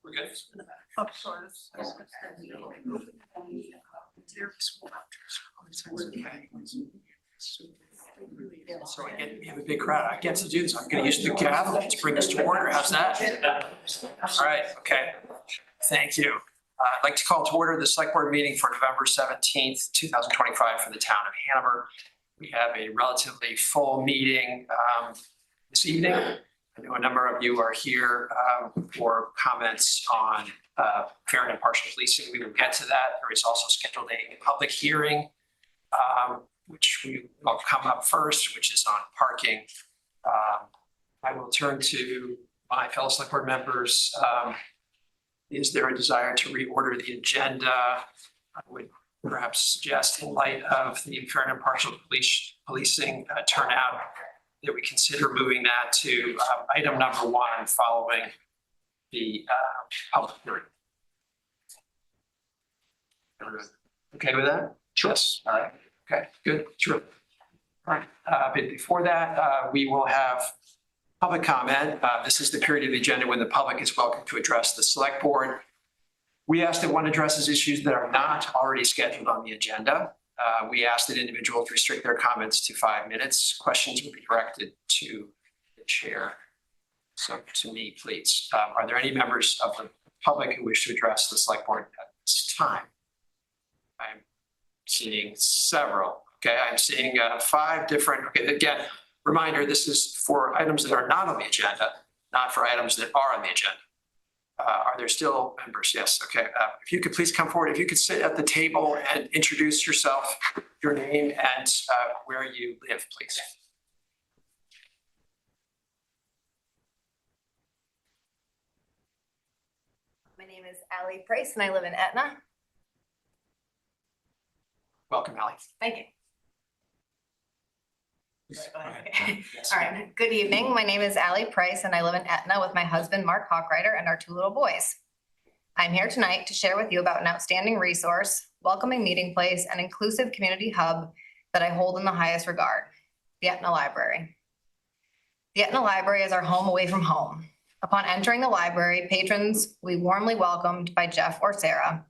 We're good. So we have a big crowd. I get to do this. I'm going to use the gavel to bring us to order. How's that? All right. Okay. Thank you. I'd like to call to order the Select Board meeting for November 17th, 2025 for the town of Hanover. We have a relatively full meeting this evening. I know a number of you are here for comments on fair and impartial policing. We will get to that. There is also scheduled a public hearing, which will come up first, which is on parking. I will turn to my fellow Select Board members. Is there a desire to reorder the agenda? I would perhaps suggest, in light of the fair and impartial policing turnout, that we consider moving that to item number 1 following the public hearing. Okay with that? Sure. Yes. All right. Okay, good. Sure. All right. But before that, we will have public comment. This is the period of the agenda when the public is welcome to address the Select Board. We ask that one addresses issues that are not already scheduled on the agenda. We ask that individuals restrict their comments to 5 minutes. Questions will be directed to the chair. So to me, please. Are there any members of the public who wish to address the Select Board at this time? I'm seeing several. Okay, I'm seeing 5 different. Okay, again, reminder, this is for items that are not on the agenda, not for items that are on the agenda. Are there still members? Yes. Okay. If you could please come forward. If you could sit at the table and introduce yourself, your name, and where you live, please. My name is Allie Price, and I live in Etna. Welcome, Allie. Thank you. Yes. All right. Good evening. My name is Allie Price, and I live in Etna with my husband, Mark Hawkrider, and our 2 little boys. I'm here tonight to share with you about an outstanding resource, welcoming meeting place, and inclusive community hub that I hold in the highest regard, the Etna Library. The Etna Library is our home away from home. Upon entering the library, patrons will be warmly welcomed by Jeff or Sarah,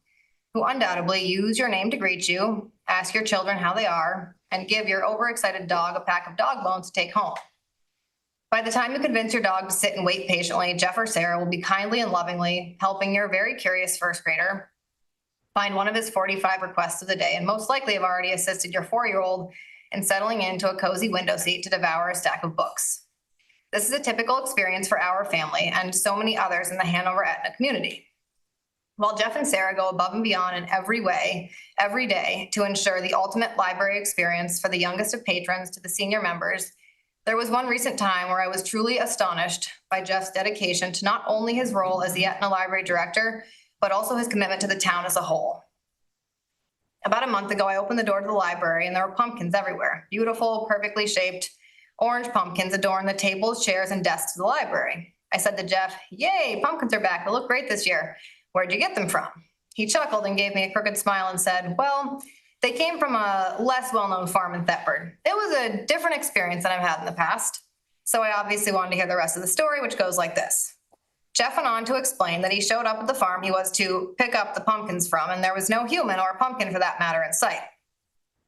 who undoubtedly use your name to greet you, ask your children how they are, and give your overexcited dog a pack of dog bones to take home. By the time you convince your dog to sit and wait patiently, Jeff or Sarah will be kindly and lovingly helping your very curious first grader find one of his 45 requests of the day, and most likely have already assisted your 4-year-old in settling into a cozy window seat to devour a stack of books. This is a typical experience for our family and so many others in the Hanover Etna community. While Jeff and Sarah go above and beyond in every way, every day, to ensure the ultimate library experience for the youngest of patrons to the senior members, there was one recent time where I was truly astonished by Jeff's dedication to not only his role as the Etna Library Director, but also his commitment to the town as a whole. About a month ago, I opened the door to the library and there were pumpkins everywhere. Beautiful, perfectly shaped orange pumpkins adorn the tables, chairs, and desks of the library. I said to Jeff, "Yay, pumpkins are back. They look great this year. Where'd you get them from?" He chuckled and gave me a crooked smile and said, "Well, they came from a less well-known farm in Thetford. It was a different experience than I've had in the past." So I obviously wanted to hear the rest of the story, which goes like this. Jeff went on to explain that he showed up at the farm he was to pick up the pumpkins from, and there was no human or pumpkin for that matter in sight.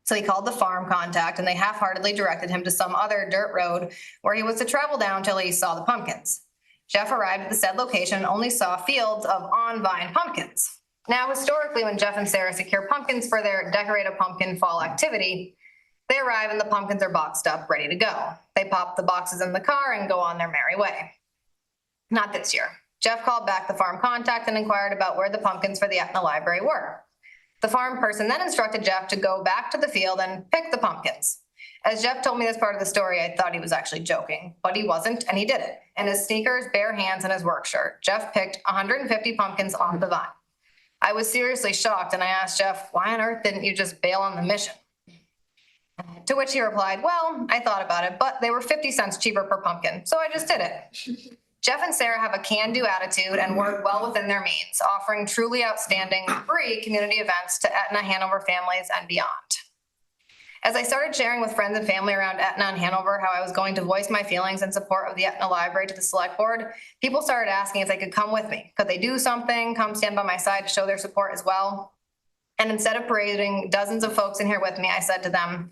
So he called the farm contact, and they half-heartedly directed him to some other dirt road where he was to travel down till he saw the pumpkins. Jeff arrived at the said location and only saw fields of on-vine pumpkins. Now, historically, when Jeff and Sarah secure pumpkins for their Decorate a Pumpkin fall activity, they arrive and the pumpkins are boxed up, ready to go. They pop the boxes in the car and go on their merry way. Not this year. Jeff called back the farm contact and inquired about where the pumpkins for the Etna Library were. The farm person then instructed Jeff to go back to the field and pick the pumpkins. As Jeff told me this part of the story, I thought he was actually joking, but he wasn't, and he did it. In his sneakers, bare hands, and his work shirt, Jeff picked 150 pumpkins off the vine. I was seriously shocked, and I asked Jeff, "Why on earth didn't you just bail on the mission?" To which he replied, "Well, I thought about it, but they were 50 cents cheaper per pumpkin, so I just did it." Jeff and Sarah have a can-do attitude and work well within their means, offering truly outstanding free community events to Etna Hanover families and beyond. As I started sharing with friends and family around Etna and Hanover how I was going to voice my feelings in support of the Etna Library to the select board, people started asking if they could come with me. Could they do something, come stand by my side to show their support as well? And instead of parading dozens of folks in here with me, I said to them,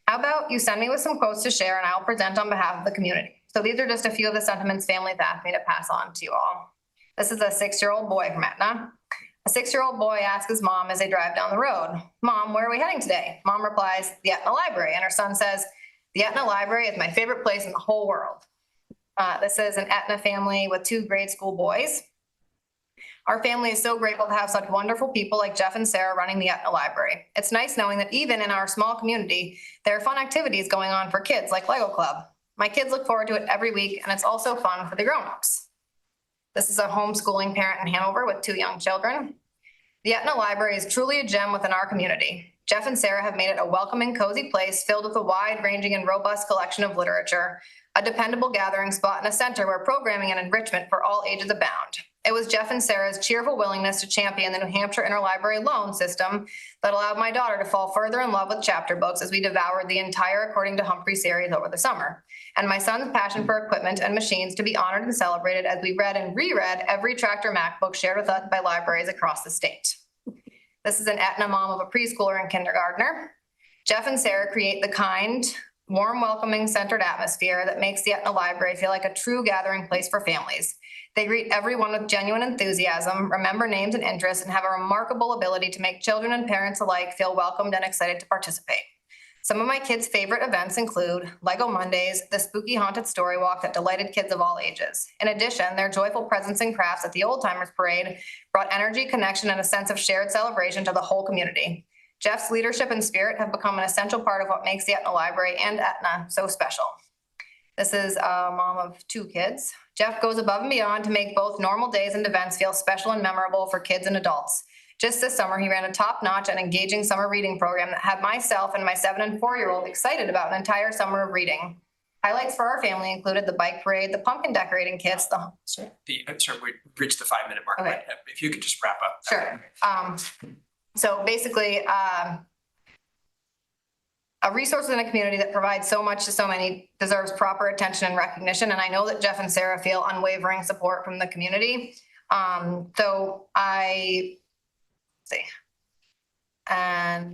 how about you send me with some quotes to share and I'll present on behalf of the community. So these are just a few of the sentiments families asked me to pass on to you all. This is a 6-year-old boy from Etna. A 6-year-old boy asks his mom as they drive down the road, Mom, where are we heading today? Mom replies, the Etna Library. And her son says, the Etna Library is my favorite place in the whole world. This is an Etna family with 2 grade school boys. Our family is so grateful to have such wonderful people like Jeff and Sarah running the Etna Library. It's nice knowing that even in our small community, there are fun activities going on for kids like Lego Club. My kids look forward to it every week, and it's also fun for the grown-ups. This is a homeschooling parent in Hanover with 2 young children. The Etna Library is truly a gem within our community. Jeff and Sarah have made it a welcoming, cozy place filled with a wide-ranging and robust collection of literature, a dependable gathering spot and a center where programming and enrichment for all ages abound. It was Jeff and Sarah's cheerful willingness to champion the New Hampshire interlibrary loan system that allowed my daughter to fall further in love with chapter books as we devoured the entire According to Humphrey series over the summer, and my son's passion for equipment and machines to be honored and celebrated as we read and reread every Tractor Mac book shared with us by libraries across the state. This is an Etna mom of a preschooler and kindergartner. Jeff and Sarah create the kind, warm, welcoming, centered atmosphere that makes the Etna Library feel like a true gathering place for families. They greet everyone with genuine enthusiasm, remember names and interests, and have a remarkable ability to make children and parents alike feel welcomed and excited to participate. Some of my kids' favorite events include Lego Mondays, the spooky haunted story walk that delighted kids of all ages. In addition, their joyful presence and crafts at the Old Timers Parade brought energy, connection, and a sense of shared celebration to the whole community. Jeff's leadership and spirit have become an essential part of what makes the Etna Library and Etna so special. This is a mom of 2 kids. Jeff goes above and beyond to make both normal days and events feel special and memorable for kids and adults. Just this summer, he ran a top-notch and engaging summer reading program that had myself and my 7- and 4-year-old excited about an entire summer of reading. Highlights for our family included the bike parade, the pumpkin decorating kits, Sorry, we reached the 5-minute mark. Okay. But if you could just wrap up. Sure. So basically, a resource in a community that provides so much to so many deserves proper attention and recognition. And I know that Jeff and Sarah feel unwavering support from the community. And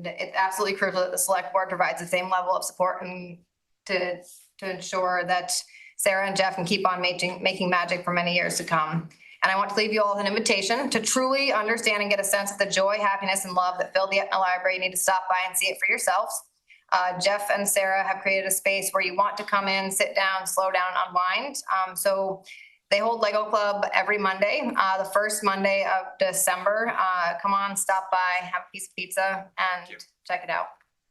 it's absolutely crucial that the select board provides the same level of support and to ensure that Sarah and Jeff can keep on making magic for many years to come. And I want to leave you all with an invitation to truly understand and get a sense of the joy, happiness, and love that fill the Etna Library. You need to stop by and see it for yourselves. Jeff and Sarah have created a space where you want to come in, sit down, slow down, unwind. So they hold Lego Club every Monday, the first Monday of December. Come on, stop by, have a piece of pizza, and check it out.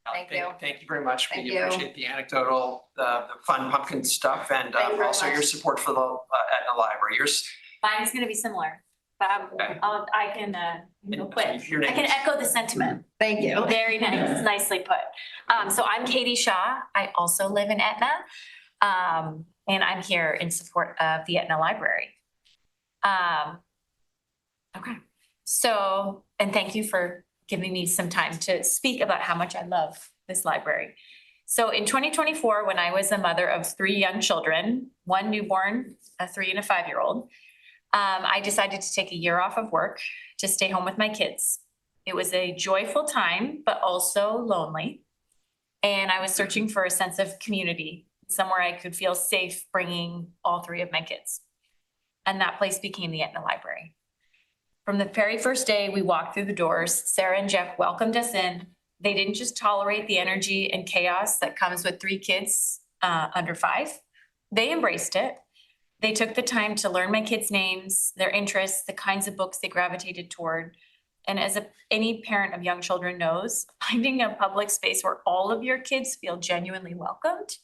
Thank you. Thank you very much. Thank We you. appreciate the anecdotal, the fun pumpkin stuff, and Thank you very also much. your support for the Etna Library. Yours. Mine's gonna be similar, but Okay. I can quit. Your I name can is- echo the sentiment. Thank you. Very nice, nicely put. So I'm Katie Shaw. I also live in Etna. And I'm here in support of the Etna Library. Okay, so, and thank you for giving me some time to speak about how much I love this library. So in 2024, when I was a mother of 3 young children, 1 newborn, a 3 and a 5-year-old, I decided to take a year off of work to stay home with my kids. It was a joyful time, but also lonely. And I was searching for a sense of community, somewhere I could feel safe bringing all 3 of my kids. And that place became the Etna Library. From the very first day we walked through the doors, Sarah and Jeff welcomed us in. They didn't just tolerate the energy and chaos that comes with 3 kids under 5. They embraced it. They took the time to learn my kids' names, their interests, the kinds of books they gravitated toward. And as any parent of young children knows, finding a public space where all of your kids feel genuinely welcomed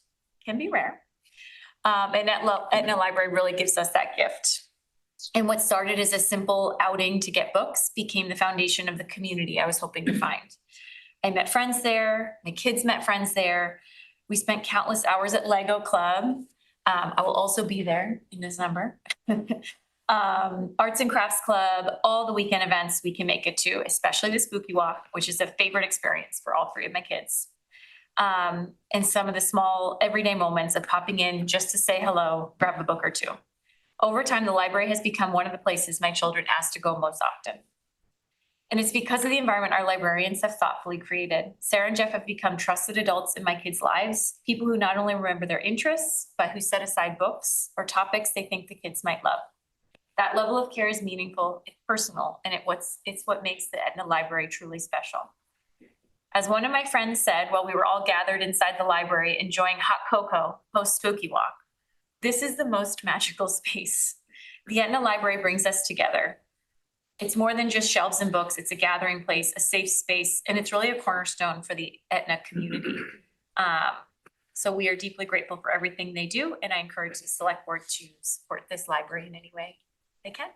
can be rare. And Etna Library really gives us that gift. And what started as a simple outing to get books became the foundation of the community I was hoping to find. I met friends there, my kids met friends there. We spent countless hours at Lego Club. I will also be there in December. Arts and Crafts Club, all the weekend events we can make it to, especially the Spooky Walk, which is a favorite experience for all 3 of my kids. and some of the small everyday moments of popping in just to say hello, grab a book or two. Over time, the library has become one of the places my children ask to go most often. And it's because of the environment our librarians have thoughtfully created. Sarah and Jeff have become trusted adults in my kids' lives, people who not only remember their interests, but who set aside books or topics they think the kids might love. That level of care is meaningful, it's personal, and it's what makes the Etna Library truly special. As one of my friends said while we were all gathered inside the library enjoying hot cocoa post-spooky walk, this is the most magical space. The Etna Library brings us together. It's more than just shelves and books. It's a gathering place, a safe space, and it's really a cornerstone for the Etna community. So we are deeply grateful for everything they do, and I encourage the select board to support this library in any way they can.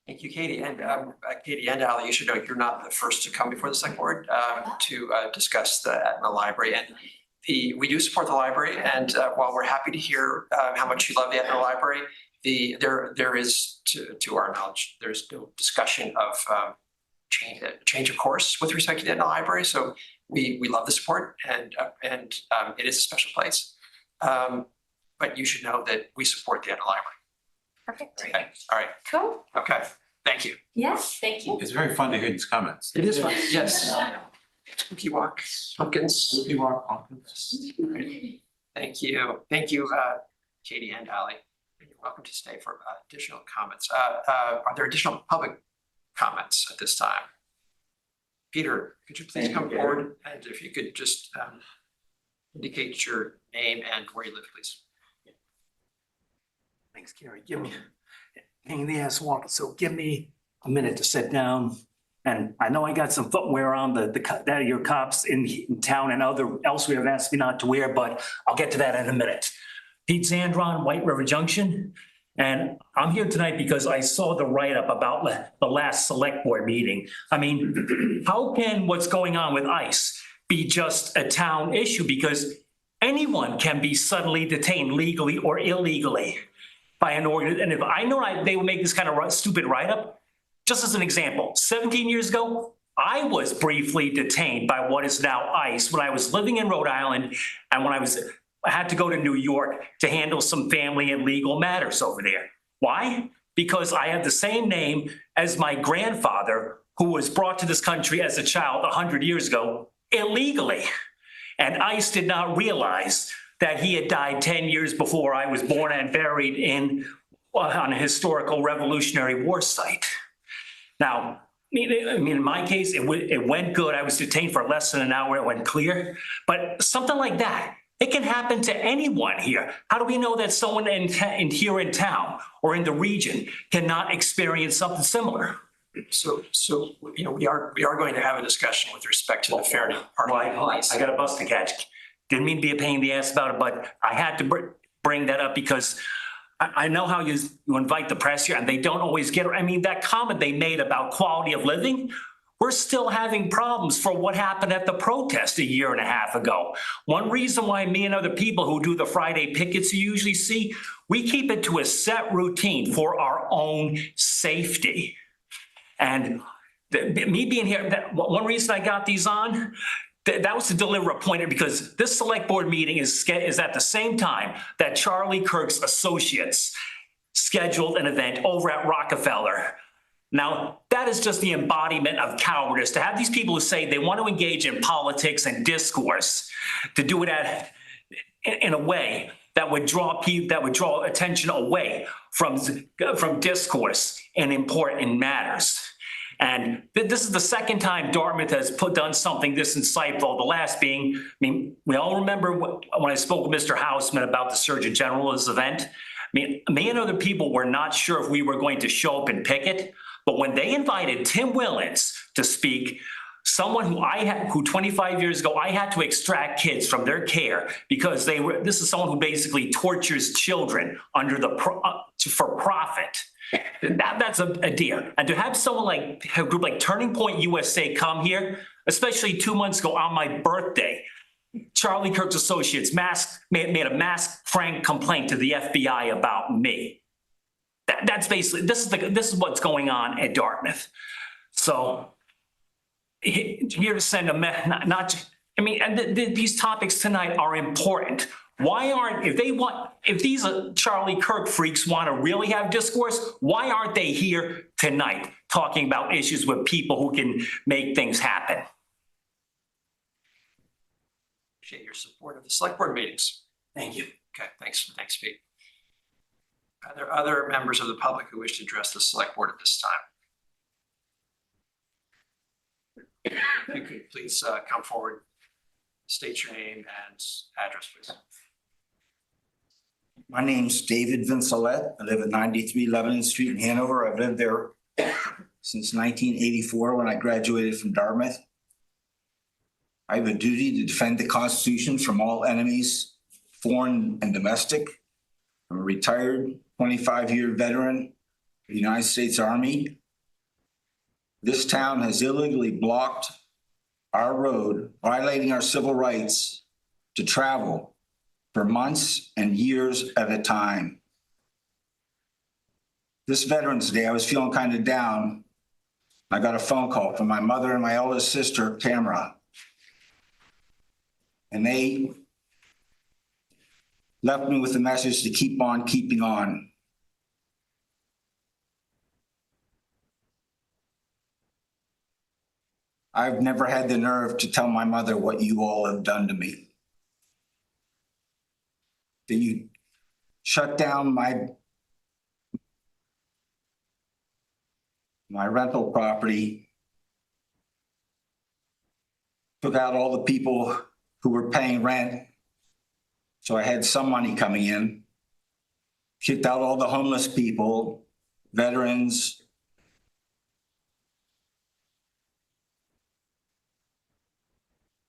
Thank you, Katie. And Katie and Ali, you should know you're not the first to come before the select board to discuss the Etna Library. And we do support the library. And while we're happy to hear how much you love the Etna Library, there is, to our knowledge, there's no discussion of change of course with respect to the Etna Library. So we love the support, and it is a special place. But you should know that we support the Etna Library. Perfect. Okay. All right. Cool. Okay. Thank you. Yes, thank you. It's very fun to hear these comments. It is fun. Yes. Spooky walk, pumpkins. Spooky walk, pumpkins. Thank you. Thank you, Katie and Ali. You're welcome to stay for additional comments. Are there additional public comments at this time? Peter, could you please come forward? And if you could just indicate your name and where you live, please. Thanks, Gary. Give me pain in the ass walking, so give me a minute to sit down. And I know I got some footwear on that your cops in town and elsewhere have asked me not to wear, but I'll get to that in a minute. Pete Zandron, White River Junction. And I'm here tonight because I saw the write-up about the last select board meeting. I mean, how can what's going on with ICE be just a town issue? Because anyone can be suddenly detained legally or illegally by an organ. And if I know they would make this kind of stupid write-up, just as an example, 17 years ago, I was briefly detained by what is now ICE when I was living in Rhode Island and when I had to go to New York to handle some family and legal matters over there. Why? Because I have the same name as my grandfather, who was brought to this country as a child 100 years ago illegally. And ICE did not realize that he had died 10 years before I was born and buried on a historical Revolutionary War site. Now, I mean, in my case, it went good. I was detained for less than an hour. It went clear. But something like that, it can happen to anyone here. How do we know that someone here in town or in the region cannot experience something similar? So you know, we are going to have a discussion with respect to the fair and impartial police. I got a bus to catch. Didn't mean to be a pain in the ass about it, but I had to bring that up because I know how you invite the press here and they don't always get it. I mean, that comment they made about quality of living, we're still having problems for what happened at the protest a year and a half ago. One reason why me and other people who do the Friday pickets you usually see, we keep it to a set routine for our own safety. And me being here, one reason I got these on, that was to deliver a pointer because this select board meeting is at the same time that Charlie Kirk's associates scheduled an event over at Rockefeller. Now, that is just the embodiment of cowardice to have these people who say they want to engage in politics and discourse, to do it in a way that would draw attention away from discourse and important matters. And this is the second time Dartmouth has done something this insightful. The last being, I mean, we all remember when I spoke with Mr. Hausman about the Surgeon General's event. I mean, me and other people were not sure if we were going to show up and picket, but when they invited Tim Willens to speak, someone who 25 years ago, I had to extract kids from their care because this is someone who basically tortures children for profit. That's a deal. And to have someone like a group like Turning Point USA come here, especially 2 months ago on my birthday, Charlie Kirk's associates made a mass frank complaint to the FBI about me. That's basically, this is what's going on at Dartmouth. So here to send I mean, and these topics tonight are important. Why aren't, if these Charlie Kirk freaks want to really have discourse, why aren't they here tonight talking about issues with people who can make things happen? Appreciate your support of the select board meetings. Thank you. Okay, thanks, Pete. Are there other members of the public who wish to address the select board at this time? If you could please come forward, state your name and address, please. My name's David Vincelette. I live at 93 Lebanon Street in Hanover. I've lived there since 1984 when I graduated from Dartmouth. I have a duty to defend the Constitution from all enemies, foreign and domestic. I'm a retired 25-year veteran of the United States Army. This town has illegally blocked our road, violating our civil rights to travel for months and years at a time. This Veterans Day, I was feeling kind of down. I got a phone call from my mother and my eldest sister, Tamara. And they left me with a message to keep on keeping on. I've never had the nerve to tell my mother what you all have done to me. That you shut down my rental property, took out all the people who were paying rent, so I had some money coming in, kicked out all the homeless people, veterans,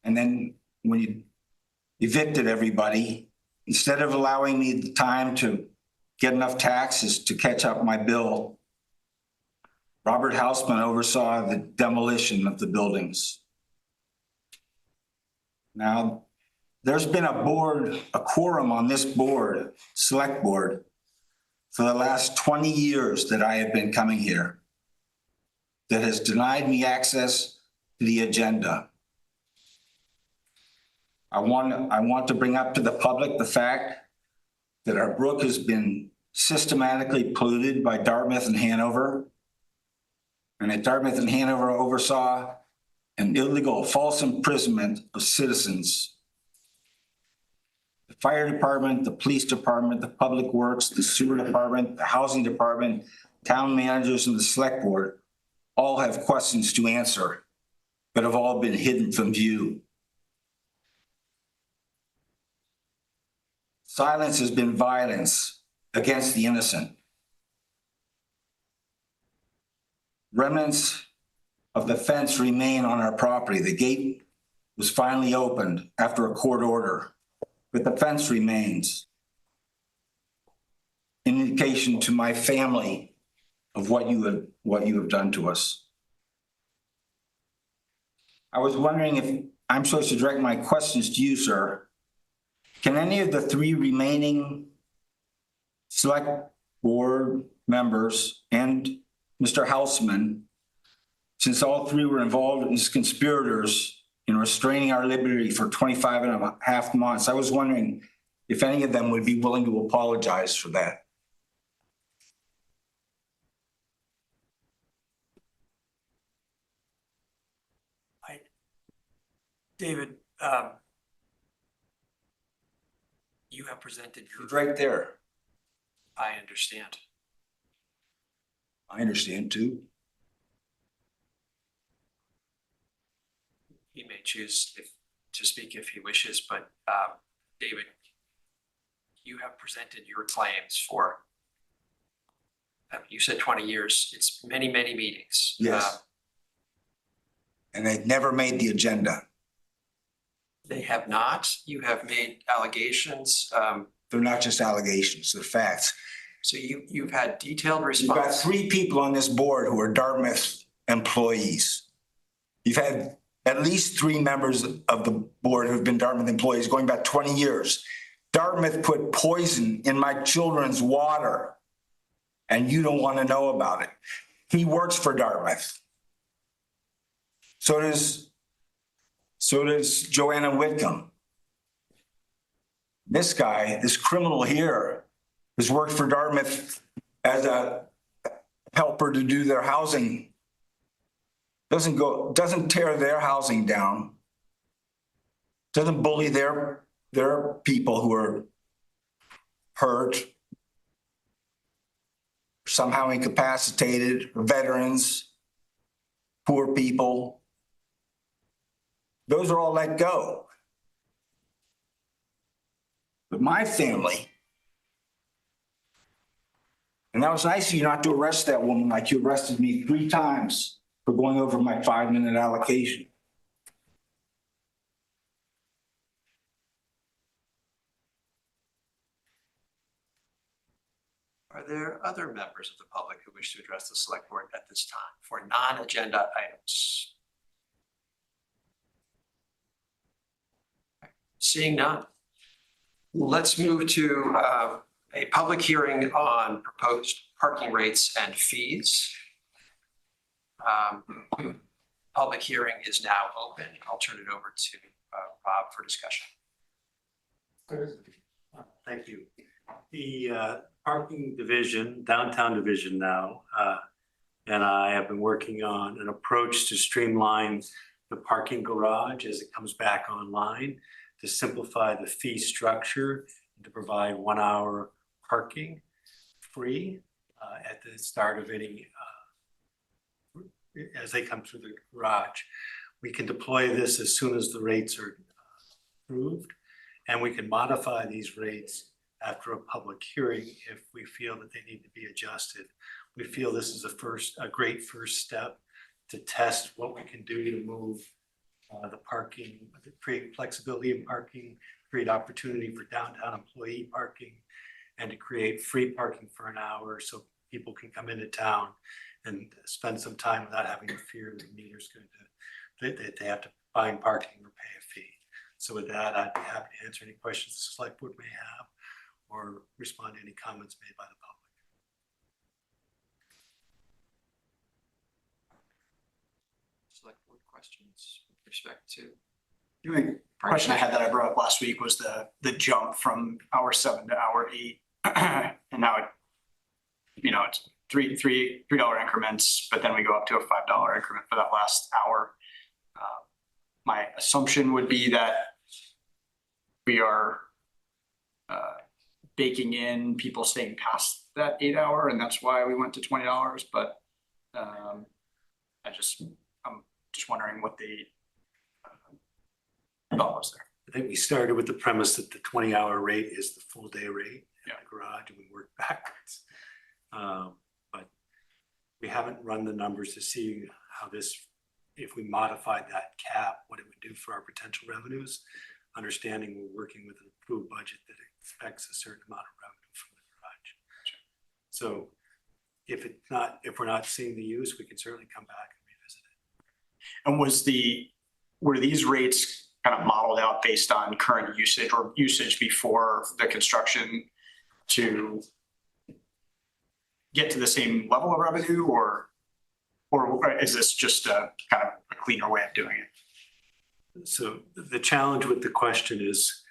and then when you evicted everybody, instead of allowing me the time to get enough taxes to catch up my bill, Robert Hausman oversaw the demolition of the buildings. Now, there's been a quorum on this board, select board, for the last 20 years that I have been coming here that has denied me access to the agenda. I want to bring up to the public the fact that our brook has been systematically polluted by Dartmouth and Hanover, and that Dartmouth and Hanover oversaw an illegal false imprisonment of citizens. The fire department, the police department, the public works, the sewer department, the housing department, town managers, and the select board all have questions to answer, but have all been hidden from view. Silence has been violence against the innocent. Remnants of the fence remain on our property. The gate was finally opened after a court order, but the fence remains. An indication to my family of what you have done to us. I was wondering if I'm supposed to direct my questions to you, sir. Can any of the 3 remaining select board members and Mr. Hausman, since all 3 were involved as conspirators in restraining our liberty for 25 and a half months, I was wondering if any of them would be willing to apologize for that. David, you have presented your, It's right there. I understand. I understand too. He may choose to speak if he wishes, but David, you have presented your claims for, you said 20 years, it's many, many meetings. Yes. And they've never made the agenda. They have not. You have made allegations. They're not just allegations, they're facts. So you've had detailed You've got response. 3 people on this board who are Dartmouth employees. You've had at least 3 members of the board who've been Dartmouth employees going back 20 years. Dartmouth put poison in my children's water, and you don't want to know about it. He works for Dartmouth. So does So does Joanna Whitcomb. This guy, this criminal here, has worked for Dartmouth as a helper to do their housing. Doesn't tear their housing down. Doesn't bully their people who are hurt, somehow incapacitated, veterans, poor people. Those are all let go. But my family, and that was nice of you not to arrest that woman like you arrested me 3 times for going over my 5-minute allocation. Are there other members of the public who wish to address the select board at this time for non-agenda items? Seeing none. Let's move to a public hearing on proposed parking rates and fees. Public hearing is now open. I'll turn it over to Bob for discussion. Thank you. The parking division, downtown division now, and I have been working on an approach to streamline the parking garage as it comes back online, to simplify the fee structure, and to provide 1 hour parking free at the start of any, as they come through the garage. We can deploy this as soon as the rates are approved, and we can modify these rates after a public hearing if we feel that they need to be adjusted. We feel this is a great first step to test what we can do to move the parking, to create flexibility in parking, create opportunity for downtown employee parking, and to create free parking for an hour so people can come into town and spend some time without having to fear the meter's going to, they have to find parking or pay a fee. So with that, I'd be happy to answer any questions the select board may have or respond to any comments made by the public. Select board questions with respect to. The only question I had that I brought up last week was the jump from hour 7 to hour 8. And now it's $3 increments, but then we go up to a $5 increment for that last hour. My assumption would be that we are baking in people staying past that 8 hour, and that's why we went to $20. But I'm just wondering what the thought was there. I think we started with the premise that the 20-hour rate is the full day rate in the garage, and we worked backwards. But we haven't run the numbers to see how this, if we modified that cap, what it would do for our potential revenues, understanding we're working with an approved budget that expects a certain amount of revenue from the garage. So if we're not seeing the use, we can certainly come back and revisit it. And were these rates kind of modeled out based on current usage or usage before the construction to get to the same level of revenue, or is this just a kind of a cleaner way of doing it? So the challenge with the question is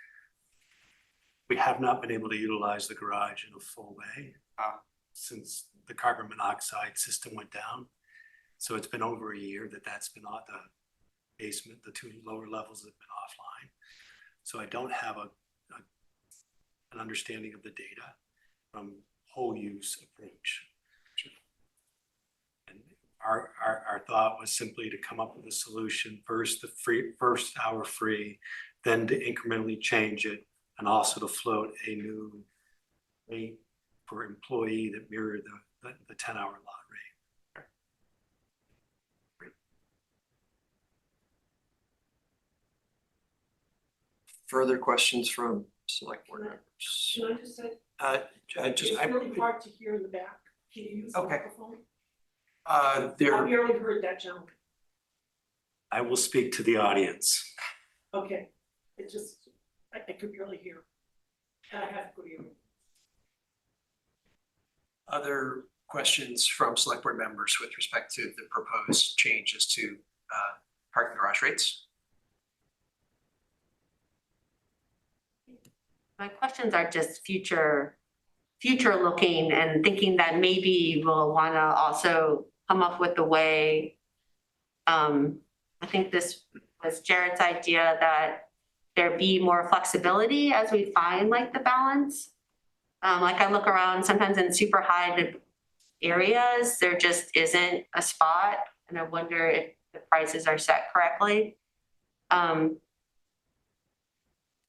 we have not been able to utilize the garage in a full way since the carbon monoxide system went down. So it's been over a year that's been on the basement, the 2 lower levels have been offline. So I don't have an understanding of the data from whole use approach. And our thought was simply to come up with a solution, first first hour free, then to incrementally change it, and also to float a new rate for employee that mirrored the 10-hour lot rate. Further questions from select board members? Can I just say, It's really hard to hear in the back. Can you use the Okay. microphone? Uh, I there, barely heard that gentleman. I will speak to the audience. Okay, I could barely hear. And I have good hearing. other questions from select board members with respect to the proposed changes to parking garage rates? My questions are just future looking and thinking that maybe we'll wanna also come up with a way. I think this was Jared's idea that there be more flexibility as we find like the balance. Like I look around sometimes in super high areas, there just isn't a spot, and I wonder if the prices are set correctly.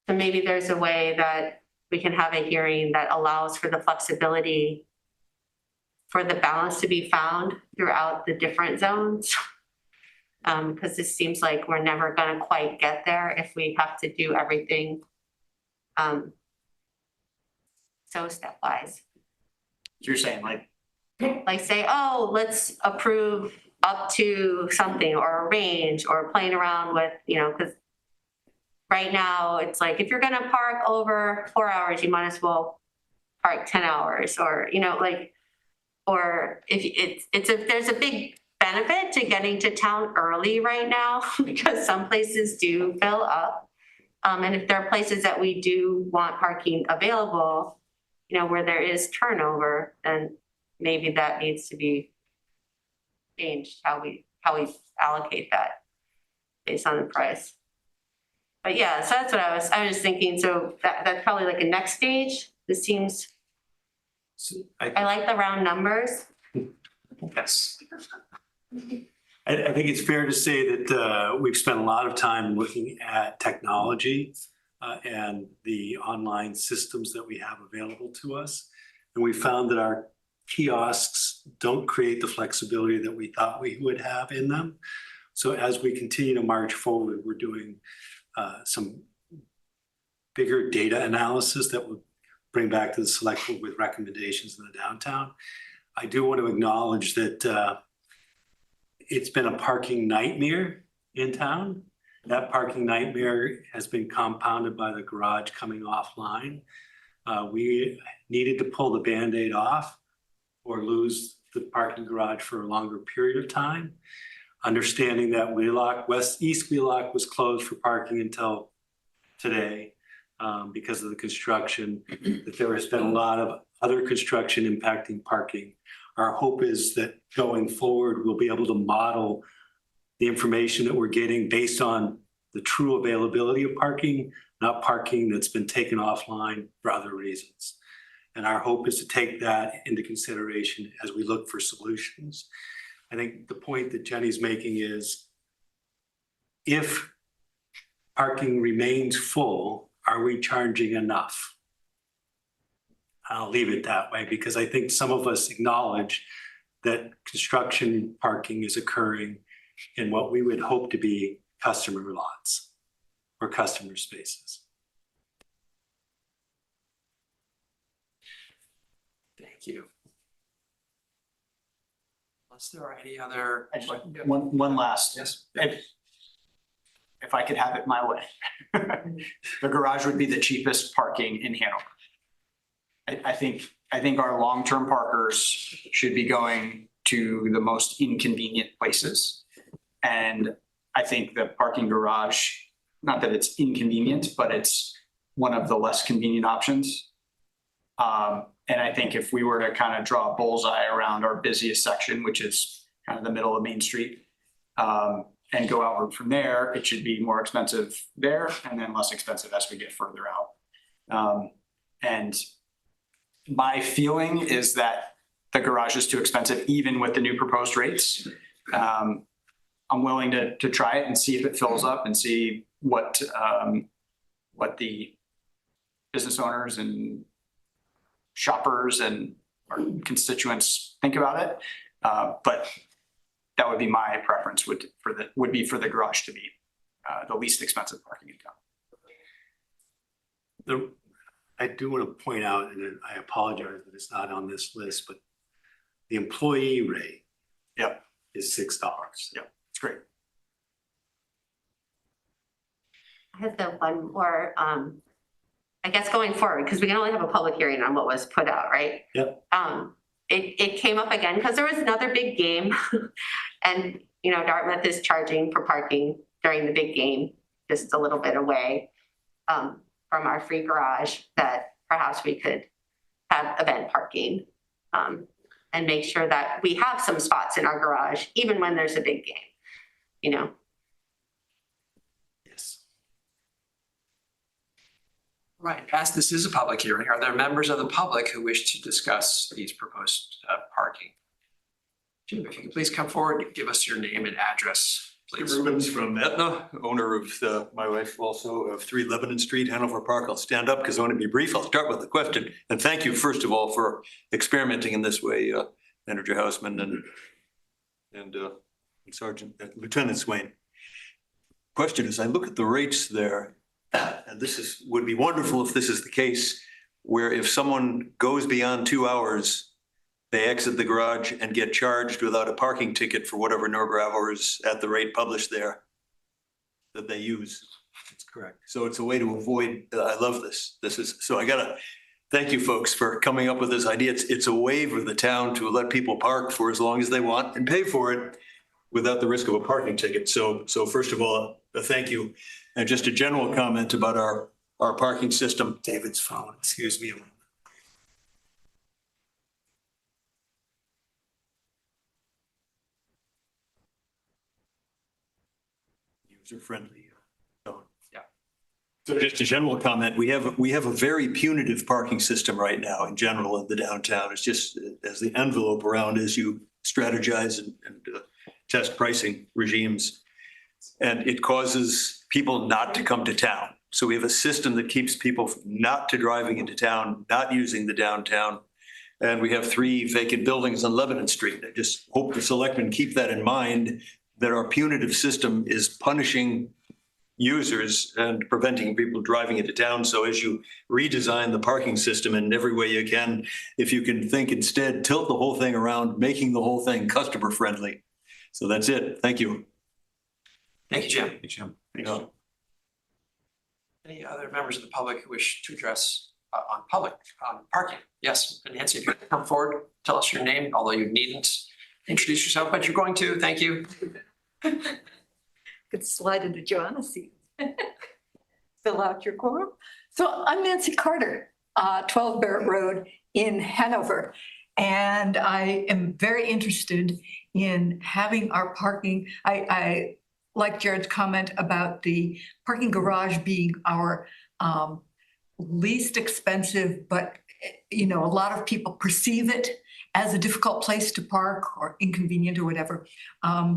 So maybe there's a way that we can have a hearing that allows for the flexibility for the balance to be found throughout the different zones. Because this seems like we're never gonna quite get there if we have to do everything so stepwise. You're saying Like say, oh, let's approve up to something or a range or playing around with, because right now it's like, if you're gonna park over 4 hours, you might as well park 10 hours or, or if there's a big benefit to getting to town early right now because some places do fill up. And if there are places that we do want parking available, where there is turnover, then maybe that needs to be changed, how we allocate that based on the price. But yeah, so that's what I was thinking. So that's probably like a next stage. This seems, I like the round numbers. Yes. I think it's fair to say that we've spent a lot of time looking at technology and the online systems that we have available to us. And we found that our kiosks don't create the flexibility that we thought we would have in them. So as we continue to march forward, we're doing some bigger data analysis that would bring back to the select board with recommendations in the downtown. I do want to acknowledge that it's been a parking nightmare in town. That parking nightmare has been compounded by the garage coming offline. We needed to pull the Band-Aid off or lose the parking garage for a longer period of time. Understanding that East Wheelock was closed for parking until today because of the construction, that there has been a lot of other construction impacting parking. Our hope is that going forward, we'll be able to model the information that we're getting based on the true availability of parking, not parking that's been taken offline for other reasons. And our hope is to take that into consideration as we look for solutions. I think the point that Jenny's making is if parking remains full, are we charging enough? I'll leave it that way because I think some of us acknowledge that construction parking is occurring in what we would hope to be customer lots or customer spaces. Thank you. Unless there are any other. one last. Yes. If I could have it my way. The garage would be the cheapest parking in Hanover. I think our long-term parkers should be going to the most inconvenient places. And I think the parking garage, not that it's inconvenient, but it's one of the less convenient options. And I think if we were to kind of draw a bullseye around our busiest section, which is kind of the middle of Main Street, and go outward from there, it should be more expensive there and then less expensive as we get further out. And my feeling is that the garage is too expensive, even with the new proposed rates. I'm willing to try it and see if it fills up and see what the business owners and shoppers and our constituents think about it. But that would be my preference would be for the garage to be the least expensive parking in town. I do want to point out, and I apologize that it's not on this list, but the employee rate is $6. Yep, it's great. I have the one more, I guess going forward, because we can only have a public hearing on what was put out, right? Yep. It came up again because there was another big game and, Dartmouth is charging for parking during the big game, just a little bit away from from our free garage, that perhaps we could have event parking. And make sure that we have some spots in our garage, even when there's a big game, you know? Yes. Right, as this is a public hearing, are there members of the public who wish to discuss these proposed parking? Jim, if you could please come forward and give us your name and address, please. Rubens from Etna, owner of, my wife also, of 3 Lebanon Street, Hanover Park. I'll stand up because I want to be brief. I'll start with the question. And thank you, first of all, for experimenting in this way, Manager Houseman and Sergeant, Lieutenant Swain. Question is, I look at the rates there, and would be wonderful if this is the case, where if someone goes beyond 2 hours, they exit the garage and get charged without a parking ticket for whatever number of hours at the rate published there that they use. That's correct. So it's a way to avoid, I love this. So I gotta thank you folks for coming up with this idea. It's a way for the town to let people park for as long as they want and pay for it without the risk of a parking ticket. So first of all, a thank you. And just a general comment about our parking system. David's phone, excuse me. User friendly. Yeah. So just a general comment, we have a very punitive parking system right now in general in the downtown. It's just as the envelope around as you strategize and test pricing regimes. And it causes people not to come to town. So we have a system that keeps people from not to driving into town, not using the downtown. And we have 3 vacant buildings on Lebanon Street. I just hope the selectmen keep that in mind, that our punitive system is punishing users and preventing people driving into town. So as you redesign the parking system in every way you can, if you can think instead, tilt the whole thing around, making the whole thing customer friendly. So that's it. Thank you. Thank you, Jim. Hey, Jim. Yeah. Any other members of the public who wish to address on parking? Yes, and Nancy, if you could come forward, tell us your name, although you needn't introduce yourself, but you're going to. Thank you. Could slide into Joanna's seat. Fill out your quorum. So I'm Nancy Carter, 12 Barrett Road in Hanover. And I am very interested in having our parking. I like Jared's comment about the parking garage being our least expensive, but a lot of people perceive it as a difficult place to park or inconvenient or whatever.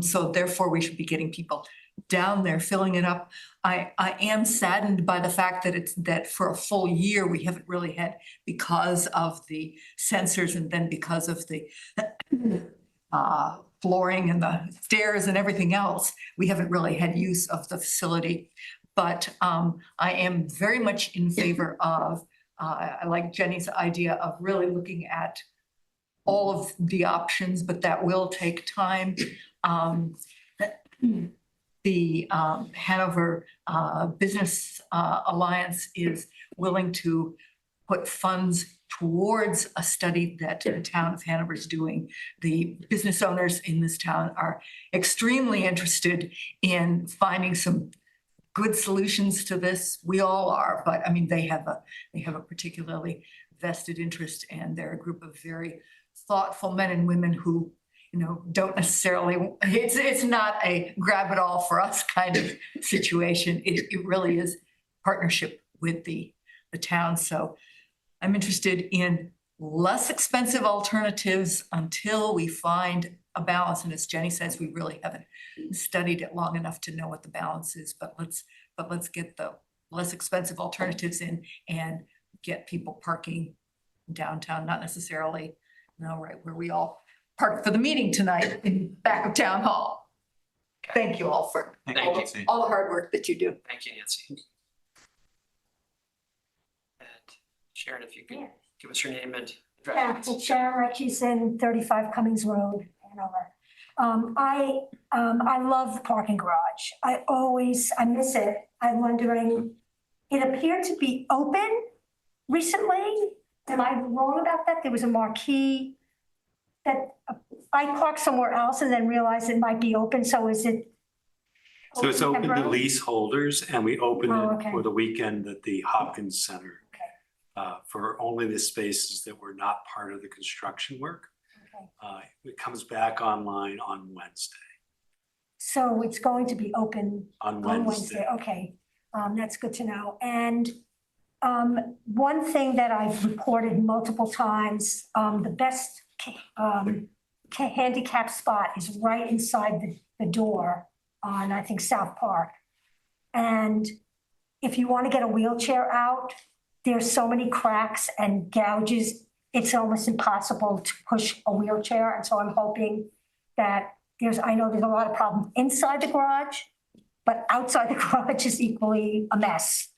So therefore we should be getting people down there, filling it up. I am saddened by the fact that for a full year, we haven't really had, because of the sensors and then because of the flooring and the stairs and everything else, we haven't really had use of the facility. But I am very much in favor of, I like Jenny's idea of really looking at all of the options, but that will take time. The Hanover Business Alliance is willing to put funds towards a study that the town of Hanover is doing. The business owners in this town are extremely interested in finding some good solutions to this. We all are, but I mean, they have a particularly vested interest, and they're a group of very thoughtful men and women who, don't necessarily, it's not a grab it all for us kind of situation. It really is partnership with the town. So I'm interested in less expensive alternatives until we find a balance. And as Jenny says, we really haven't studied it long enough to know what the balance is, but let's get the less expensive alternatives in and get people parking downtown, not necessarily, right where we all parked for the meeting tonight in back of town hall. Thank you all for Thank you. all the hard work that you do. Thank you, Nancy. And Sharon, if you could give us your name and Yeah, address. it's Sharon Richardson, 35 Cummings Road, Hanover. I love the parking garage. I miss it. I'm wondering, it appeared to be open recently. Am I wrong about that? There was a marquee that I parked somewhere else and then realized it might be open. So is it So it's open to temporarily? leaseholders and we opened Oh, it okay. for the weekend at the Hopkins Center. Okay. For only the spaces that were not part of the construction work. Okay. It comes back online on Wednesday. So it's going to be open On on Wednesday. Wednesday, okay. That's good to know. And one thing that I've reported multiple times, the best handicap spot is right inside the door on, I think, South Park. And if you want to get a wheelchair out, there's so many cracks and gouges, it's almost impossible to push a wheelchair. And so I'm hoping that I know there's a lot of problems inside the garage, but outside the garage is equally a mess.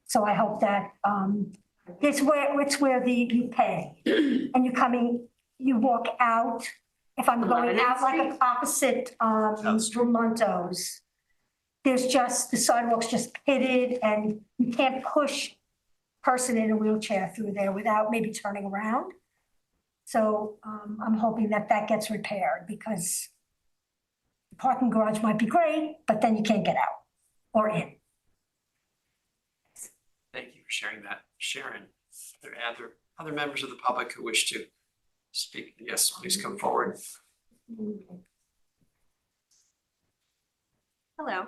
So I hope that it's where you pay and you walk out. If I'm going out like opposite Vermonto's, there's just, the sidewalk's just pitted and you can't push a person in a wheelchair through there without maybe turning around. So I'm hoping that gets repaired because the parking garage might be great, but then you can't get out or in. Thank you for sharing that, Sharon. Are there other members of the public who wish to speak? Yes, please come forward. Hello.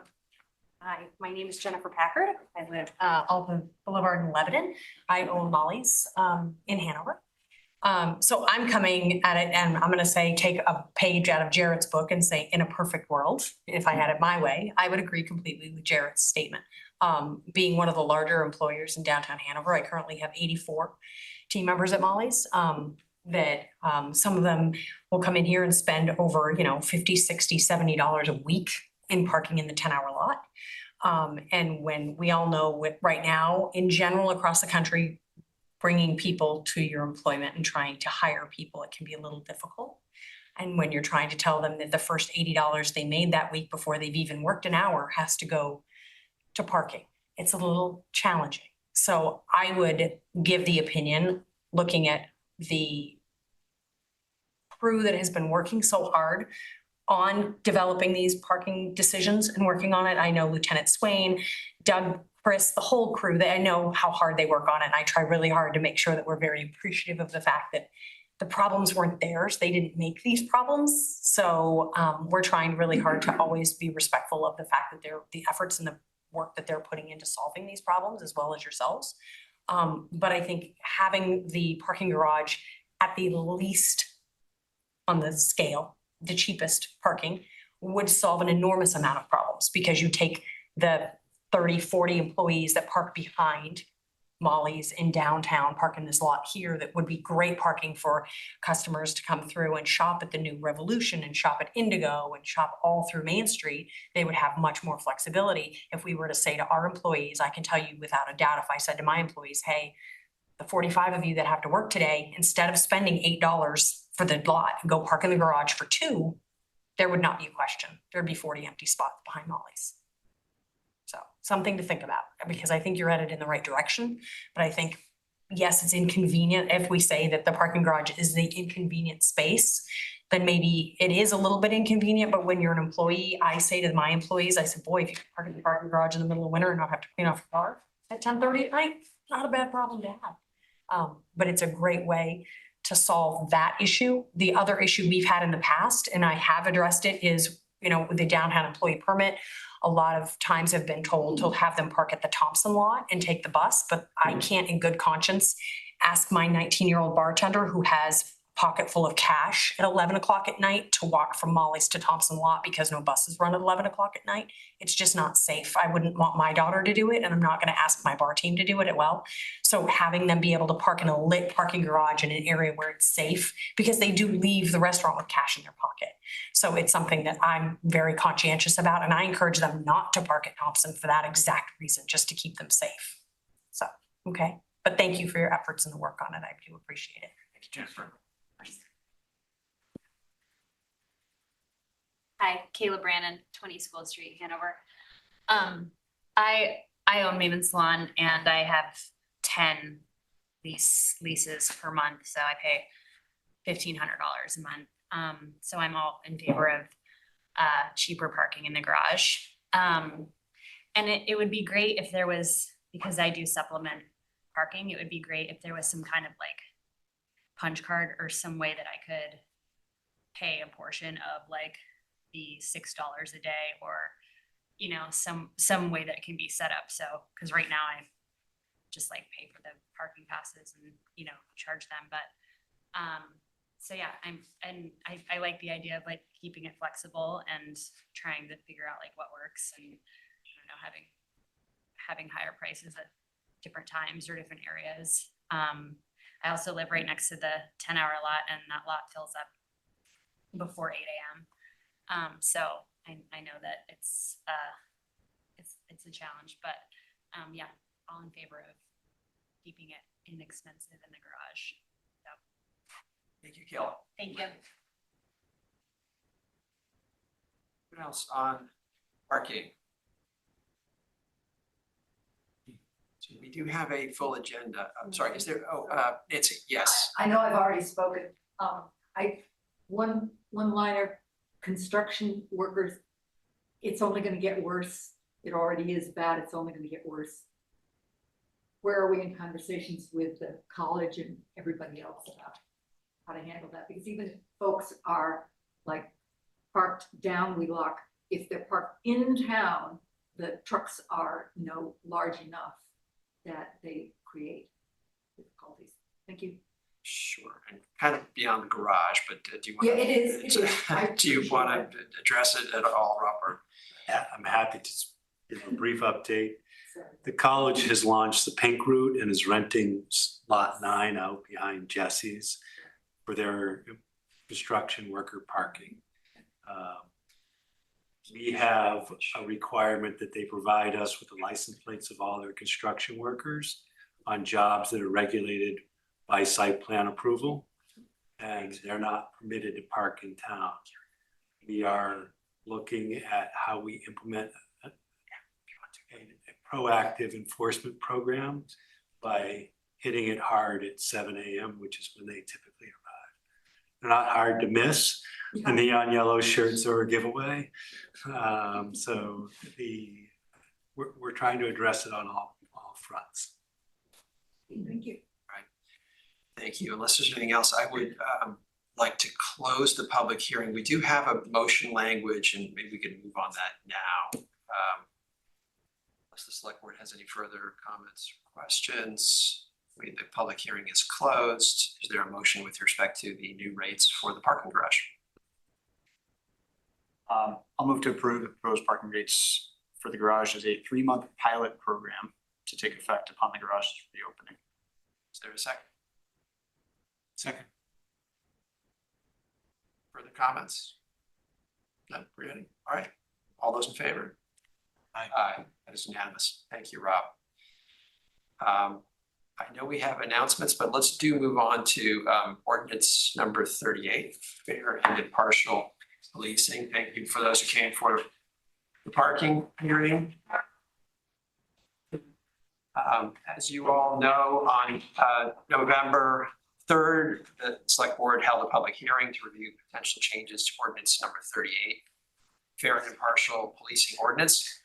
Hi, my name is Jennifer Packard. I live off of Boulevard in Lebanon. I own Molly's in Hanover. So I'm coming at it and I'm gonna say, take a page out of Jared's book and say, in a perfect world, if I had it my way, I would agree completely with Jared's statement. Being one of the larger employers in downtown Hanover, I currently have 84 team members at Molly's. That some of them will come in here and spend over, $50, $60, $70 a week in parking in the 10-hour lot. And when we all know right now, in general, across the country, bringing people to your employment and trying to hire people, it can be a little difficult. And when you're trying to tell them that the first $80 they made that week before they've even worked an hour has to go to parking, it's a little challenging. So I would give the opinion, looking at the crew that has been working so hard on developing these parking decisions and working on it. I know Lieutenant Swain, Doug, Chris, the whole crew, I know how hard they work on it. And I try really hard to make sure that we're very appreciative of the fact that the problems weren't theirs. They didn't make these problems. So we're trying really hard to always be respectful of the fact that the efforts and the work that they're putting into solving these problems as well as yourselves. But I think having the parking garage at the least on the scale, the cheapest parking, would solve an enormous amount of problems because you take the 30, 40 employees that park behind Molly's in downtown, park in this lot here that would be great parking for customers to come through and shop at the new Revolution and shop at Indigo and shop all through Main Street. They would have much more flexibility if we were to say to our employees, I can tell you without a doubt, if I said to my employees, hey, the 45 of you that have to work today, instead of spending $8 for the lot and go park in the garage for $2, there would not be a question. There'd be 40 empty spots behind Molly's. So something to think about because I think you're headed in the right direction. But I think, yes, it's inconvenient if we say that the parking garage is the inconvenient space, then maybe it is a little bit inconvenient. But when you're an employee, I say to my employees, I said, boy, if you could park in the parking garage in the middle of winter and not have to clean off your car at 10:30 at night, not a bad problem to have. But it's a great way to solve that issue. The other issue we've had in the past, and I have addressed it, is, with the downtown employee permit, a lot of times have been told to have them park at the Thompson lot and take the bus, but I can't in good conscience ask my 19-year-old bartender who has a pocket full of cash at 11 o'clock at night to walk from Molly's to Thompson lot because no buses run at 11 o'clock at night. It's just not safe. I wouldn't want my daughter to do it, and I'm not going to ask my bar team to do it as well. So having them be able to park in a lit parking garage in an area where it's safe, because they do leave the restaurant with cash in their pocket. So it's something that I'm very conscientious about, and I encourage them not to park at Thompson for that exact reason, just to keep them safe. So, okay. But thank you for your efforts and the work on it. I do appreciate it. Thank you, Jennifer. Hi, Kayla Brannon, 20 School Street, Hanover. I own Maven Salon and I have 10 leases per month, so I pay $1,500 a month. So I'm all in favor of cheaper parking in the garage. And it would be great if there was, because I do supplement parking, it would be great if there was some kind of like punch card or some way that I could pay a portion of like the $6 a day, or, you know, some way that it can be set up. So, because right now I just like pay for the parking passes and, you know, charge them. But so yeah, I like the idea of like keeping it flexible and trying to figure out like what works, and I don't know, having higher prices at different times or different areas. I also live right next to the 10-hour lot, and that lot fills up before 8 a.m. So I know that it's a challenge, but yeah, all in favor of keeping it inexpensive in the garage. So, Thank you, Kelly. thank you. What else on parking? So we do have a full agenda. I'm sorry, is there, Nancy, yes. I know I've already spoken. One liner, construction workers, it's only gonna get worse. It already is bad, it's only gonna get worse. Where are we in conversations with the college and everybody else about how to handle that? Because even if folks are like parked down Wheelock, if they're parked in town, the trucks are, you know, large enough that they create difficulties. Thank you. Sure, and kind of beyond the garage, but do you want? Yeah, it is. Do you want to address it at all, Robert? Yeah, I'm happy to give a brief update. The college has launched the pink route and is renting lot 9 out behind Jesse's for their construction worker parking. We have a requirement that they provide us with the license plates of all their construction workers on jobs that are regulated by site plan approval, and they're not permitted to park in town. We are looking at how we implement a proactive enforcement program by hitting it hard at 7 a.m., which is when they typically arrive. They're not hard to miss. The neon yellow shirts are a giveaway. So we're trying to address it on all fronts. Thank you. Thank you. Unless there's anything else, I would like to close the public hearing. We do have a motion language, and maybe we can move on that now. Unless the select board has any further comments or questions. The public hearing is closed. Is there a motion with respect to the new rates for the parking garage? I'll move to approve the proposed parking rates for the garage as a 3-month pilot program to take effect upon the garage's reopening. Is there a second? Second. Further comments? None, ready? All right. All those in favor? Aye. Aye. That is unanimous. Thank you, Rob. I know we have announcements, but let's move on to ordinance number 38, fair and impartial policing. Thank you for those who came for the parking hearing. As you all know, on November 3rd, the select board held a public hearing to review potential changes to ordinance number 38, fair and impartial policing ordinance.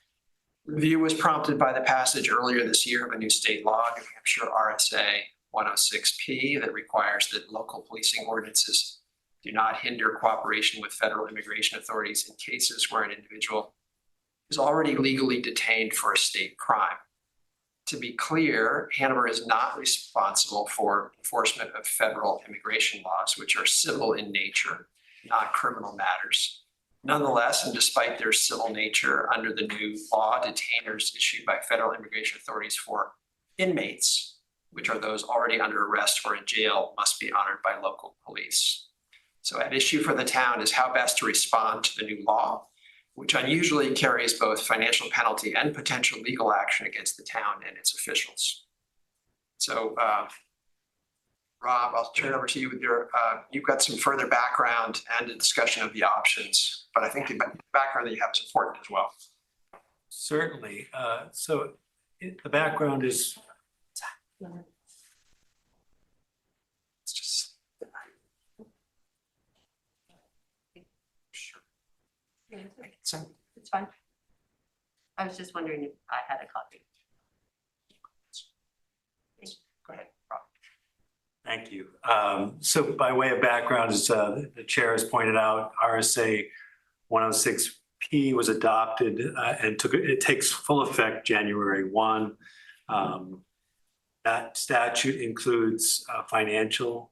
Review was prompted by the passage earlier this year of a new state law, New Hampshire RSA 106P, that requires that local policing ordinances do not hinder cooperation with federal immigration authorities in cases where an individual is already legally detained for a state crime. To be clear, Hanover is not responsible for enforcement of federal immigration laws, which are civil in nature, not criminal matters. Nonetheless, and despite their civil nature, under the new law, detainers issued by federal immigration authorities for inmates, which are those already under arrest or in jail, must be honored by local police. So at issue for the town is how best to respond to the new law, which unusually carries both financial penalty and potential legal action against the town and its officials. So, Rob, I'll turn it over to you with your, you've got some further background and a discussion of the options, but I think the background that you have is important as well. Certainly. The background is It's just. Sure. It's fine. I was just wondering if I had a copy. Go ahead, Rob. Thank you. So by way of background, as the chair has pointed out, RSA 106P was adopted and it takes full effect January 1. That statute includes potential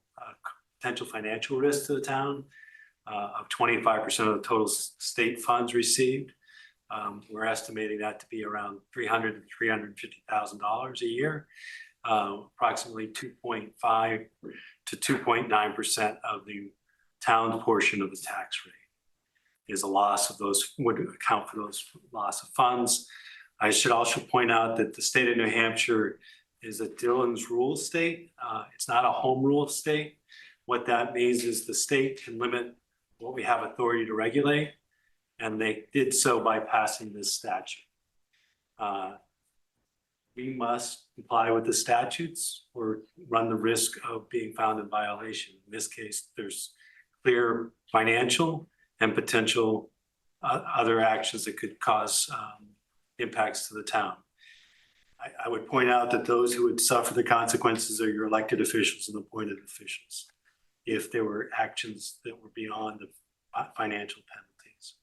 financial risk to the town of 25% of the total state funds received. We're estimating that to be around $300,000 to $350,000 a year. Approximately 2.5 to 2.9% of the town's portion of the tax rate is a loss of those, would account for those loss of funds. I should also point out that the state of New Hampshire is a Dillon's rule state. It's not a home rule state. What that means is the state can limit what we have authority to regulate, and they did so by passing this statute. We must comply with the statutes or run the risk of being found in violation. In this case, there's clear financial and potential other actions that could cause impacts to the town. I would point out that those who would suffer the consequences are your elected officials and appointed officials if there were actions that were beyond the financial penalties.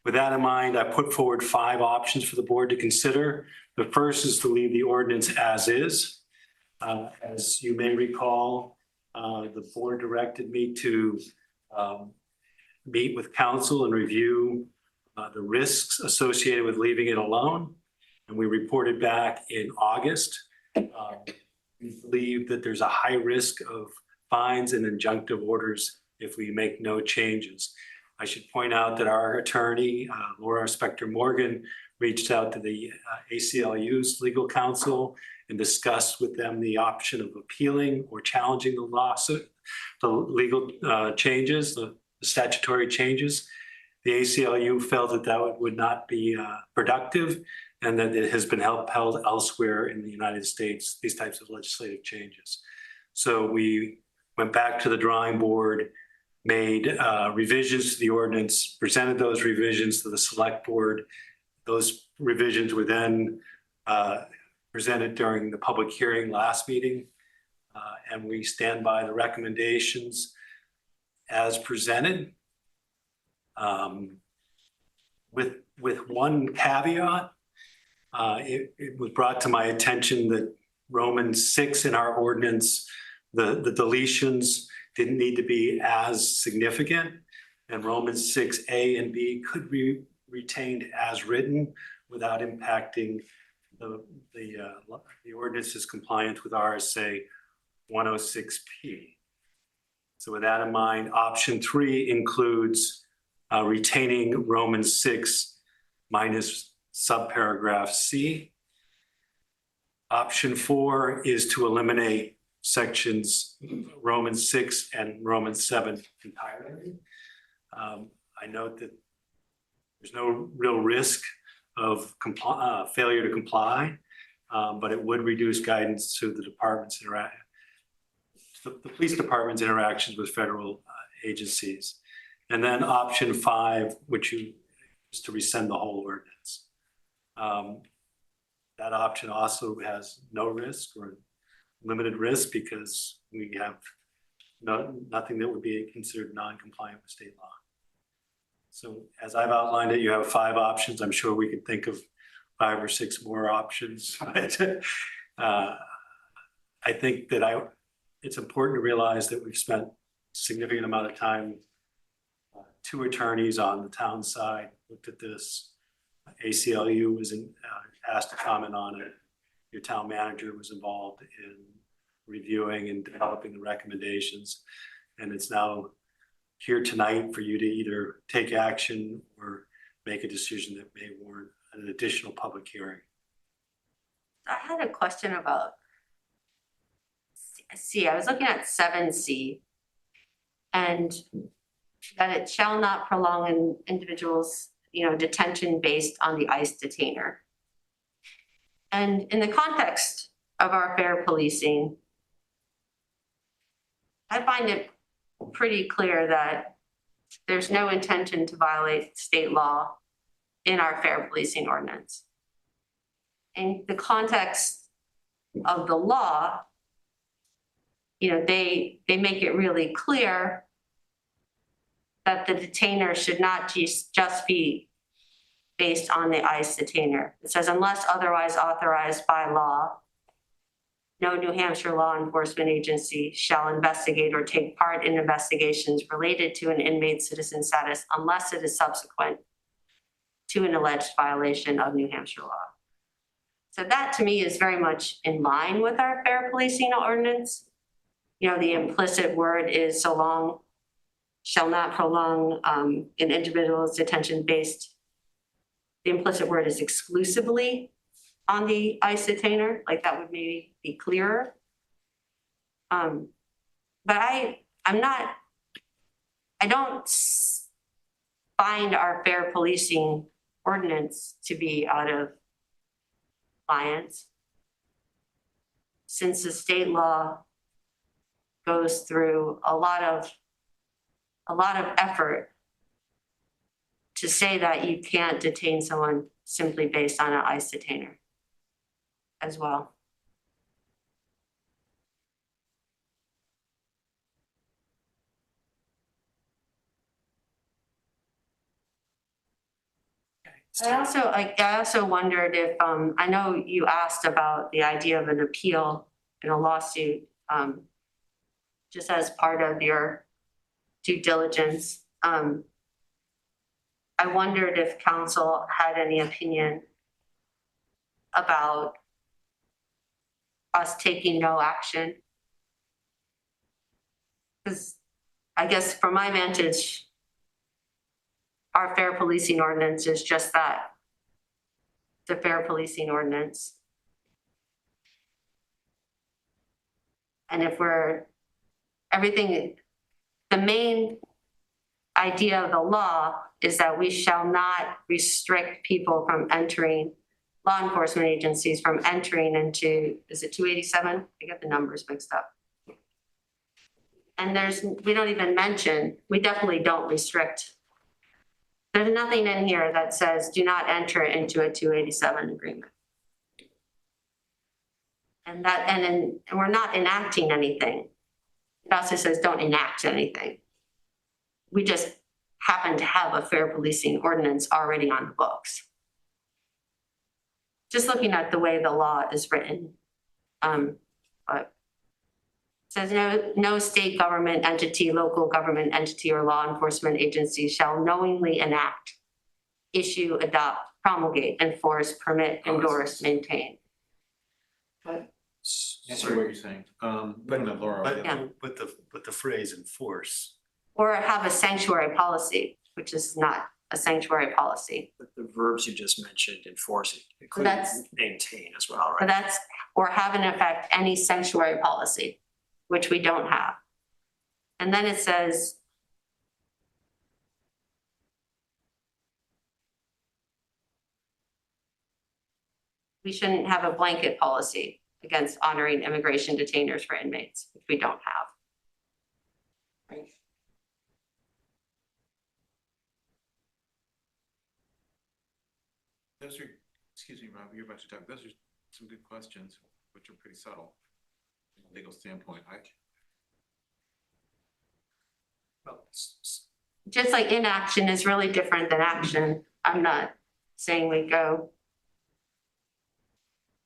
With that in mind, I put forward 5 options for the board to consider. The first is to leave the ordinance as is. As you may recall, the board directed me to meet with council and review the risks associated with leaving it alone. And we reported back in August. We believe that there's a high risk of fines and injunctive orders if we make no changes. I should point out that our attorney, Laura Spector Morgan, reached out to the ACLU's legal counsel and discussed with them the option of appealing or challenging the lawsuit, the legal changes, the statutory changes. The ACLU felt that that would not be productive, and that it has been upheld elsewhere in the United States, these types of legislative changes. So we went back to the drawing board, made revisions to the ordinance, presented those revisions to the select board. Those revisions were then presented during the public hearing last meeting. And we stand by the recommendations as presented. With one caveat, it was brought to my attention that Romans 6 in our ordinance, the deletions didn't need to be as significant, and Romans 6A and B could be retained as written without impacting the ordinance's compliance with RSA 106P. So with that in mind, option 3 includes retaining Romans 6 minus subparagraph C. Option 4 is to eliminate sections Romans 6 and Romans 7 entirely. I note that there's no real risk of failure to comply, but it would reduce guidance to the department's the police department's interactions with federal agencies. And then option 5, which is to rescind the whole ordinance. That option also has no risk or limited risk because we have nothing that would be considered non-compliant with state law. So as I've outlined it, you have 5 options. I'm sure we could think of 5 or 6 more options. But, I think that it's important to realize that we've spent a significant amount of time, 2 attorneys on the town side looked at this. ACLU was asked to comment on it. Your town manager was involved in reviewing and developing the recommendations. And it's now here tonight for you to either take action or make a decision that may warrant an additional public hearing. I had a question about C. I was looking at 7C, and that it shall not prolong an individual's, detention based on the ICE detainer. And in the context of our fair policing, I find it pretty clear that there's no intention to violate state law in our fair policing ordinance. In the context of the law, you know, they make it really clear that the detainer should not just be based on the ICE detainer. It says unless otherwise authorized by law, no New Hampshire law enforcement agency shall investigate or take part in investigations related to an inmate's citizen status unless it is subsequent to an alleged violation of New Hampshire law. So that to me is very much in line with our fair policing ordinance. You know, the implicit word is so long shall not prolong an individual's detention based. The implicit word is exclusively on the ICE detainer, like that would maybe be clearer. But I don't find our fair policing ordinance to be out of compliance, since the state law goes through a lot of effort to say that you can't detain someone simply based on an ICE detainer as well. I also wondered if, I know you asked about the idea of an appeal in a lawsuit, just as part of your due diligence. I wondered if council had any opinion about us taking no action. Because I guess from my vantage, our fair policing ordinance is just that, the fair policing ordinance. And if the main idea of the law is that we shall not restrict people from entering, law enforcement agencies from entering into, is it 287? I get the numbers mixed up. And we don't even mention, we definitely don't restrict. There's nothing in here that says do not enter into a 287 agreement. And we're not enacting anything. It also says don't enact anything. We just happen to have a fair policing ordinance already on the books. Just looking at the way the law is written, but it says no state government entity, local government entity, or law enforcement agency shall knowingly enact, issue, adopt, promulgate, enforce, permit, endorse, maintain. Answer what you're saying. But Laura. Yeah. With the phrase enforce. Or have a sanctuary policy, which is not a sanctuary policy. But the verbs you just mentioned, enforce, include That's- maintain as well, But right? or have in effect any sanctuary policy, which we don't have. And then it says, we shouldn't have a blanket policy against honoring immigration detainers for inmates, which we don't have. Right. Those are, excuse me, Rob, you're about to talk, those are some good questions, which are pretty subtle from a legal standpoint. Just like inaction is really different than action. I'm not saying we go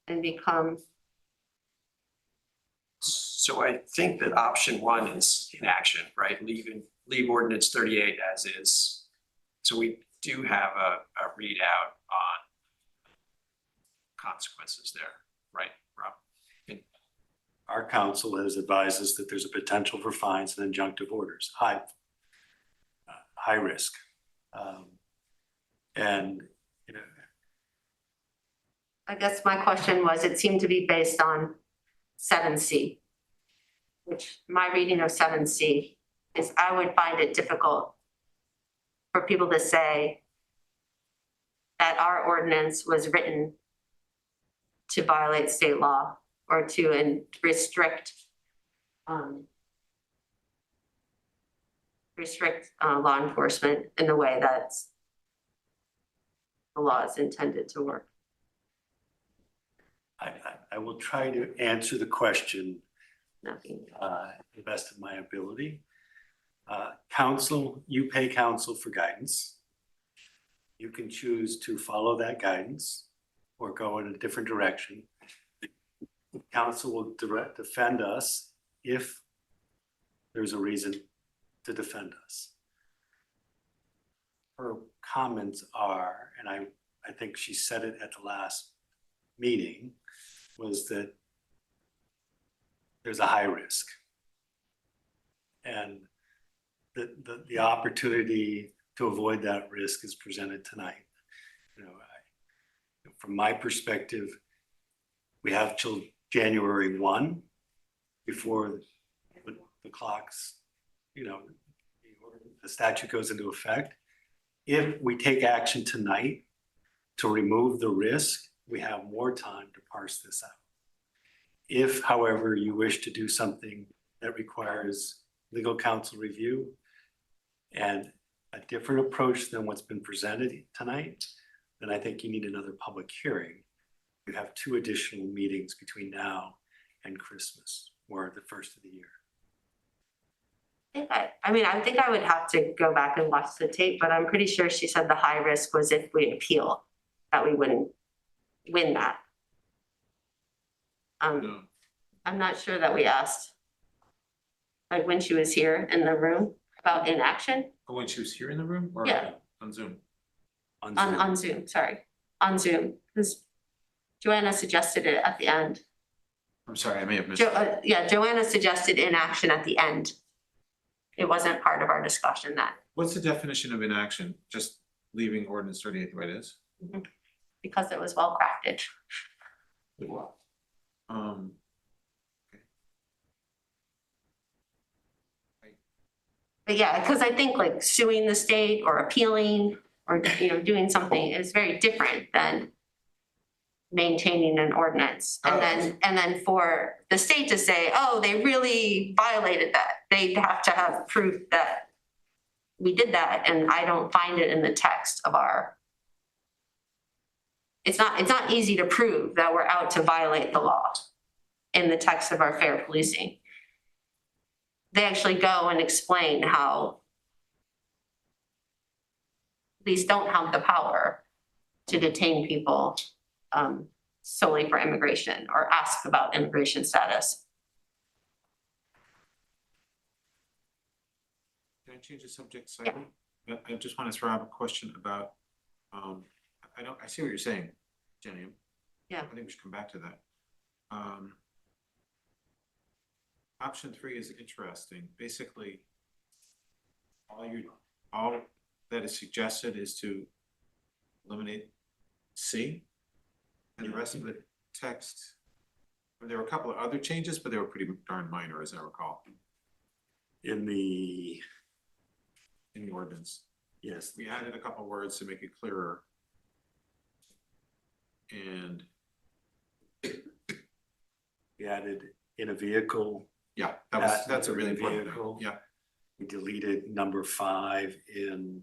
and become. So I think that option one is inaction, right? Leave ordinance 38 as is. So we do have a readout on consequences there, right, Rob? Our counsel has advised us that there's a potential for fines and injunctive orders, high risk. And, you know, I guess my question was, it seemed to be based on 7C, which my reading of 7C is I would find it difficult for people to say that our ordinance was written to violate state law or to restrict law enforcement in the way that's the law is intended to work. I will try to answer the question Nothing. to the best of my ability. Council, you pay council for guidance. You can choose to follow that guidance or go in a different direction. Council will defend us if there's a reason to defend us. Her comments are, and I think she said it at the last meeting, was that there's a high risk. And the opportunity to avoid that risk is presented tonight. You know, from my perspective, we have till January 1 before the clocks, you know, the statute goes into effect. If we take action tonight to remove the risk, we have more time to parse this out. If, however, you wish to do something that requires legal counsel review and a different approach than what's been presented tonight, then I think you need another public hearing. You have 2 additional meetings between now and Christmas, or the first of the year. I think I would have to go back and watch the tape, but I'm pretty sure she said the high risk was if we appeal, that we wouldn't win that. No. I'm not sure that we asked, like when she was here in the room about inaction. Oh, when she was here in the room or Yeah. on Zoom? On Zoom, sorry, on Zoom, because Joanna suggested it at the end. I'm sorry, I may have missed it. Yeah, Joanna suggested inaction at the end. It wasn't part of our discussion that, What's the definition of inaction? Just leaving ordinance 38 the way it is? because it was well crafted. Um, But yeah, because I think like suing the state or appealing or, you know, doing something is very different than maintaining an ordinance. And then for the state to say, oh, they really violated that, they'd have to have proof that we did that, and I don't find it in the text of our. It's not easy to prove that we're out to violate the law in the text of our fair policing. They actually go and explain how police don't have the power to detain people solely for immigration or ask about immigration status. Can I change the subject slightly? I just want to throw out a question about, I see what you're saying, Jenny. Yeah. I think we should come back to that. Option 3 is interesting. Basically, all that is suggested is to eliminate C, and the rest of the text. There were a couple of other changes, but they were pretty darn minor, as I recall. In the ordinance. Yes. We added a couple words to make it clearer. And we added in a vehicle. Yeah, that's a really important thing. Yeah. We deleted number 5 in.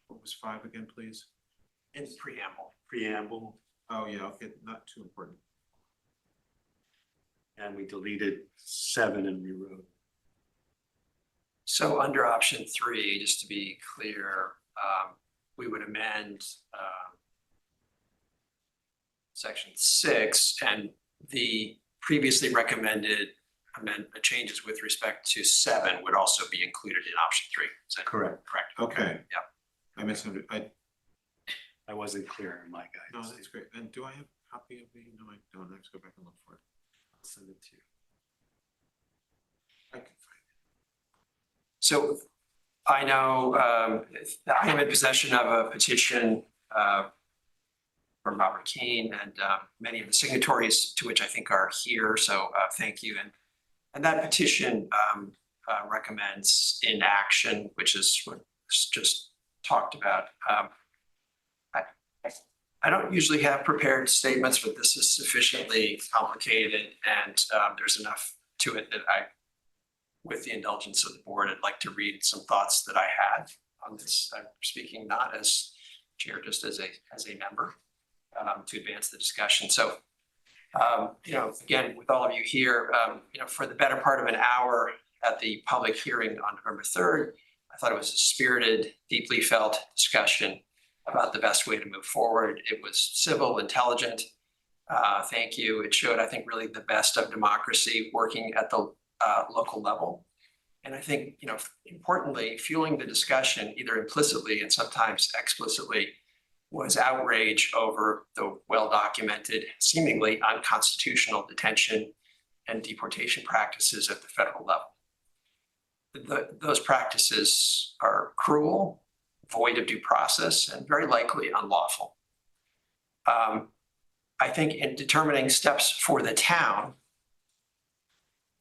What was 5 again, please? In preamble. Preamble. Oh, yeah, okay, not too important. And we deleted 7 and rewrote. So under option 3, just to be clear, we would amend section 6, and the previously recommended changes with respect to 7 would also be included in option 3. Is that correct? Correct. Okay. Yeah. I misunderstood. I wasn't clear in my No, guidance. that's great. And do I have a copy of the, no, I don't. I have to go back and look for it. I'll send it to you. I can find So I know I am in possession of a petition from Robert Keane and many of the signatories to which I think are here. So thank you. And that petition recommends inaction, which is what was just talked about. I don't usually have prepared statements, but this is sufficiently complicated and there's enough to it that I, with the indulgence of the board, I'd like to read some thoughts that I had on this. I'm speaking not as chair, just as a member to advance the discussion. So, again, with all of you here, for the better part of an hour at the public hearing on November 3rd, I thought it was a spirited, deeply felt discussion about the best way to move forward. It was civil, intelligent. Thank you. It showed, I think, really the best of democracy working at the local level. And I think, importantly, fueling the discussion either implicitly and sometimes explicitly was outrage over the well-documented, seemingly unconstitutional detention and deportation practices at the federal level. Those practices are cruel, void of due process, and very likely unlawful. I think in determining steps for the town,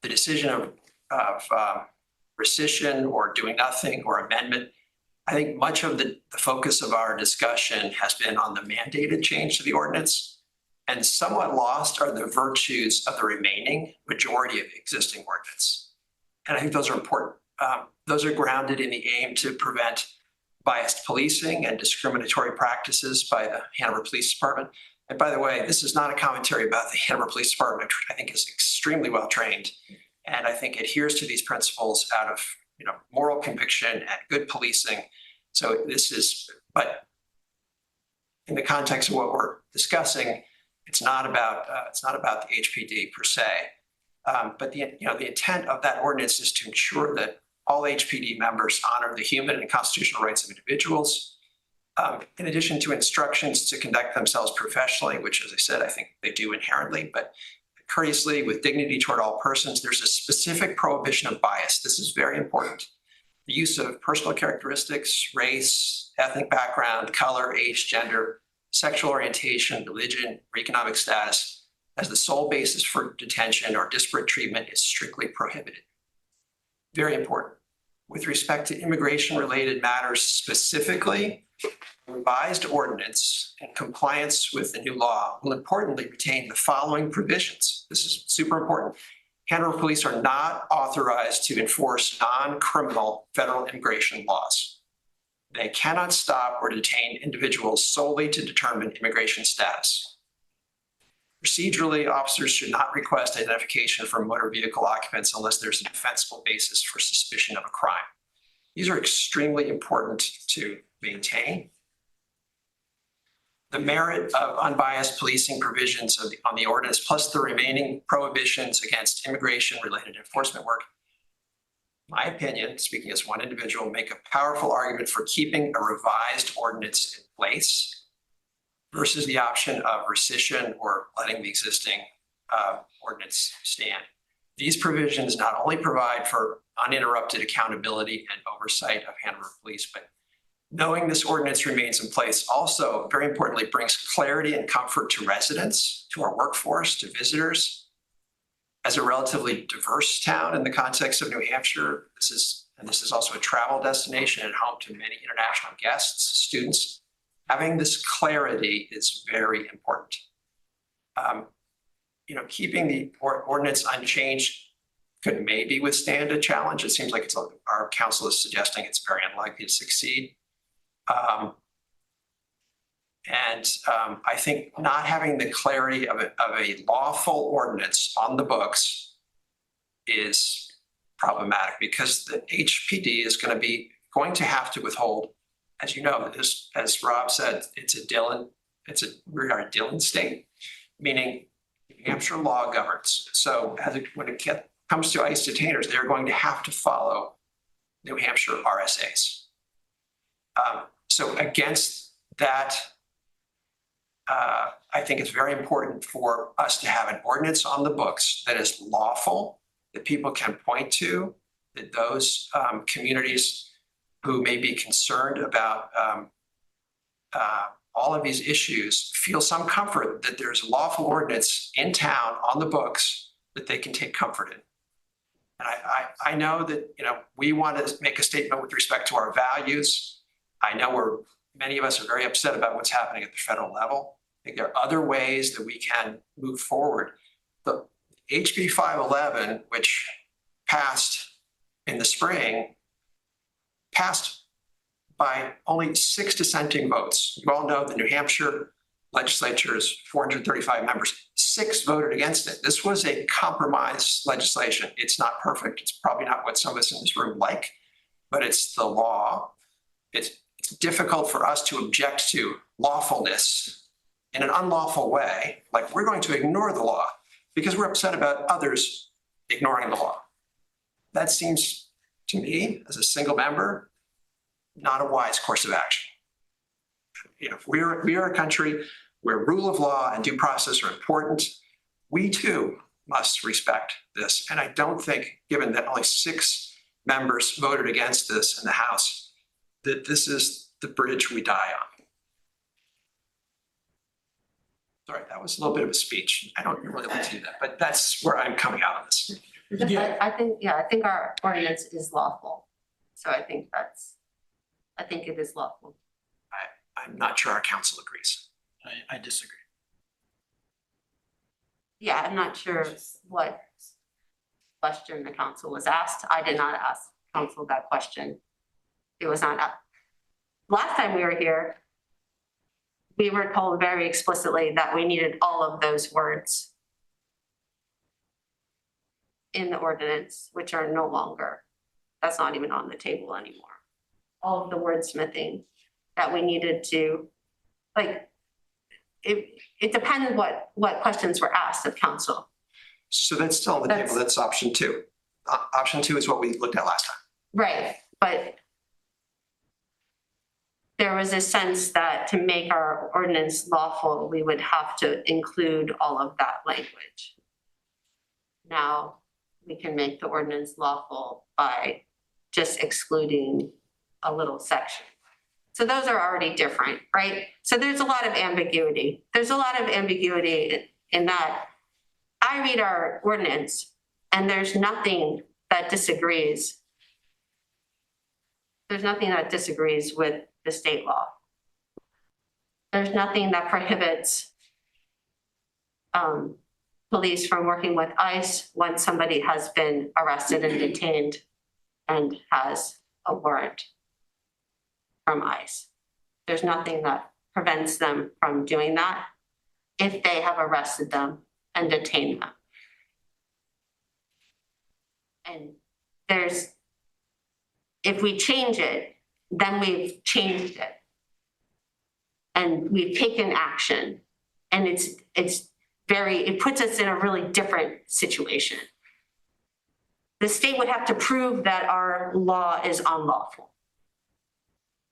the decision of rescission or doing nothing or amendment, I think much of the focus of our discussion has been on the mandated change to the ordinance, and somewhat lost are the virtues of the remaining majority of the existing ordinance. And I think those are important. Those are grounded in the aim to prevent biased policing and discriminatory practices by the Hanover Police Department. And by the way, this is not a commentary about the Hanover Police Department, which I think is extremely well trained. And I think adheres to these principles out of moral conviction and good policing. So but in the context of what we're discussing, it's not about the HPD per se. But the intent of that ordinance is to ensure that all HPD members honor the human and constitutional rights of individuals, in addition to instructions to conduct themselves professionally, which, as I said, I think they do inherently, but courteously with dignity toward all persons. There's a specific prohibition of bias. This is very important. The use of personal characteristics, race, ethnic background, color, age, gender, sexual orientation, religion, or economic status as the sole basis for detention or disparate treatment is strictly prohibited. Very important. With respect to immigration-related matters specifically, the revised ordinance in compliance with the new law will importantly retain the following provisions. This is super important. Hanover Police are not authorized to enforce non-criminal federal immigration laws. They cannot stop or detain individuals solely to determine immigration status. Procedurally, officers should not request identification from motor vehicle occupants unless there's a defensible basis for suspicion of a crime. These are extremely important to maintain. The merit of unbiased policing provisions on the ordinance, plus the remaining prohibitions against immigration-related enforcement work, my opinion, speaking as one individual, make a powerful argument for keeping a revised ordinance in place versus the option of rescission or letting the existing ordinance stand. These provisions not only provide for uninterrupted accountability and oversight of Hanover Police, but knowing this ordinance remains in place also, very importantly, brings clarity and comfort to residents, to our workforce, to visitors. As a relatively diverse town in the context of New Hampshire, this is also a travel destination and home to many international guests, students. Having this clarity is very important. Keeping the ordinance unchanged could maybe withstand a challenge. It seems like our council is suggesting it's very unlikely to succeed. I think not having the clarity of a lawful ordinance on the books is problematic because the HPD is going to have to withhold, as you know, as Rob said, we are a Dillon state, meaning New Hampshire law governs. So when it comes to ICE detainers, they're going to have to follow New Hampshire RSAs. So against that, I think it's very important for us to have an ordinance on the books that is lawful, that people can point to, that those communities who may be concerned about all of these issues feel some comfort that there's a lawful ordinance in town on the books that they can take comfort in. And I know that we want to make a statement with respect to our values. I know many of us are very upset about what's happening at the federal level. I think there are other ways that we can move forward. The HB 511, which passed in the spring, passed by only 6 dissenting votes. You all know the New Hampshire legislature is 435 members. 6 voted against it. This was a compromise legislation. It's not perfect. It's probably not what some of us in this room like, but it's the law. It's difficult for us to object to lawfulness in an unlawful way. Like, we're going to ignore the law because we're upset about others ignoring the law. That seems to me, as a single member, not a wise course of action. You know, if we are a country where rule of law and due process are important, we too must respect this. And I don't think, given that only 6 members voted against this in the House, that this is the bridge we die on. Sorry, that was a little bit of a speech. I don't really like to do that, but that's where I'm coming out on this. I think our ordinance is lawful. So I think it is lawful. I'm not sure our council agrees. I disagree. Yeah, I'm not sure what question the council was asked. I did not ask council that question. It was not up. Last time we were here, we were told very explicitly that we needed all of those words in the ordinance, which are no longer, that's not even on the table anymore. All of the wordsmithing that we needed to, like, it depended what questions were asked of council. So that's still on the table. That's option 2. Option 2 is what we looked at last time. Right, but there was a sense that to make our ordinance lawful, we would have to include all of that language. Now, we can make the ordinance lawful by just excluding a little section. So those are already different, right? So there's a lot of ambiguity. There's a lot of ambiguity in that. I read our ordinance and there's nothing that disagrees. There's nothing that disagrees with the state law. There's nothing that prohibits police from working with ICE once somebody has been arrested and detained and has a warrant from ICE. There's nothing that prevents them from doing that if they have arrested them and detained them. And if we change it, then we've changed it. And we've taken action. And it puts us in a really different situation. The state would have to prove that our law is unlawful.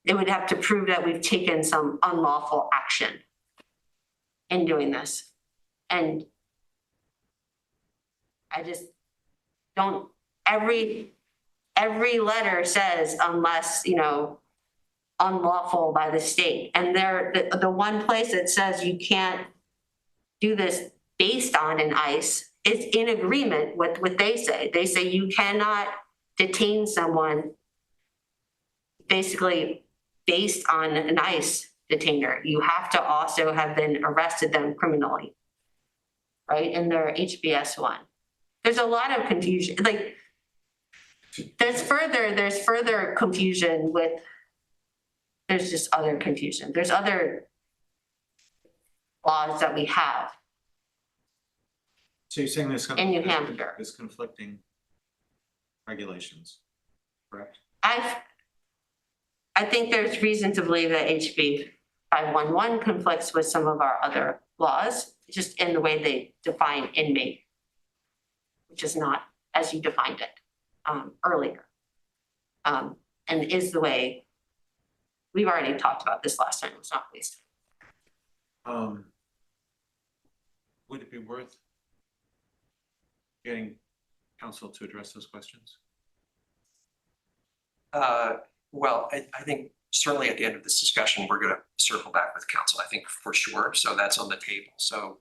It would have to prove that we've taken some unlawful action in doing this. And I just don't, every letter says unless, unlawful by the state. And the one place that says you can't do this based on an ICE is in agreement with what they say. They say you cannot detain someone basically based on an ICE detainer. You have to also have been arrested them criminally, right? In their HBS 1. There's a lot of confusion. Like, there's further confusion with, there's just other confusion. There's other laws that we have. So you're saying there's in New Hampshire. There's conflicting regulations, correct? I think there's reason to believe that HB 511 conflicts with some of our other laws, just in the way they define inmate, which is not as you defined it earlier. And is the way, we've already talked about this last time, it was not least. Would it be worth getting council to address those questions? Well, I think certainly at the end of this discussion, we're going to circle back with council, I think for sure. So that's on the table. So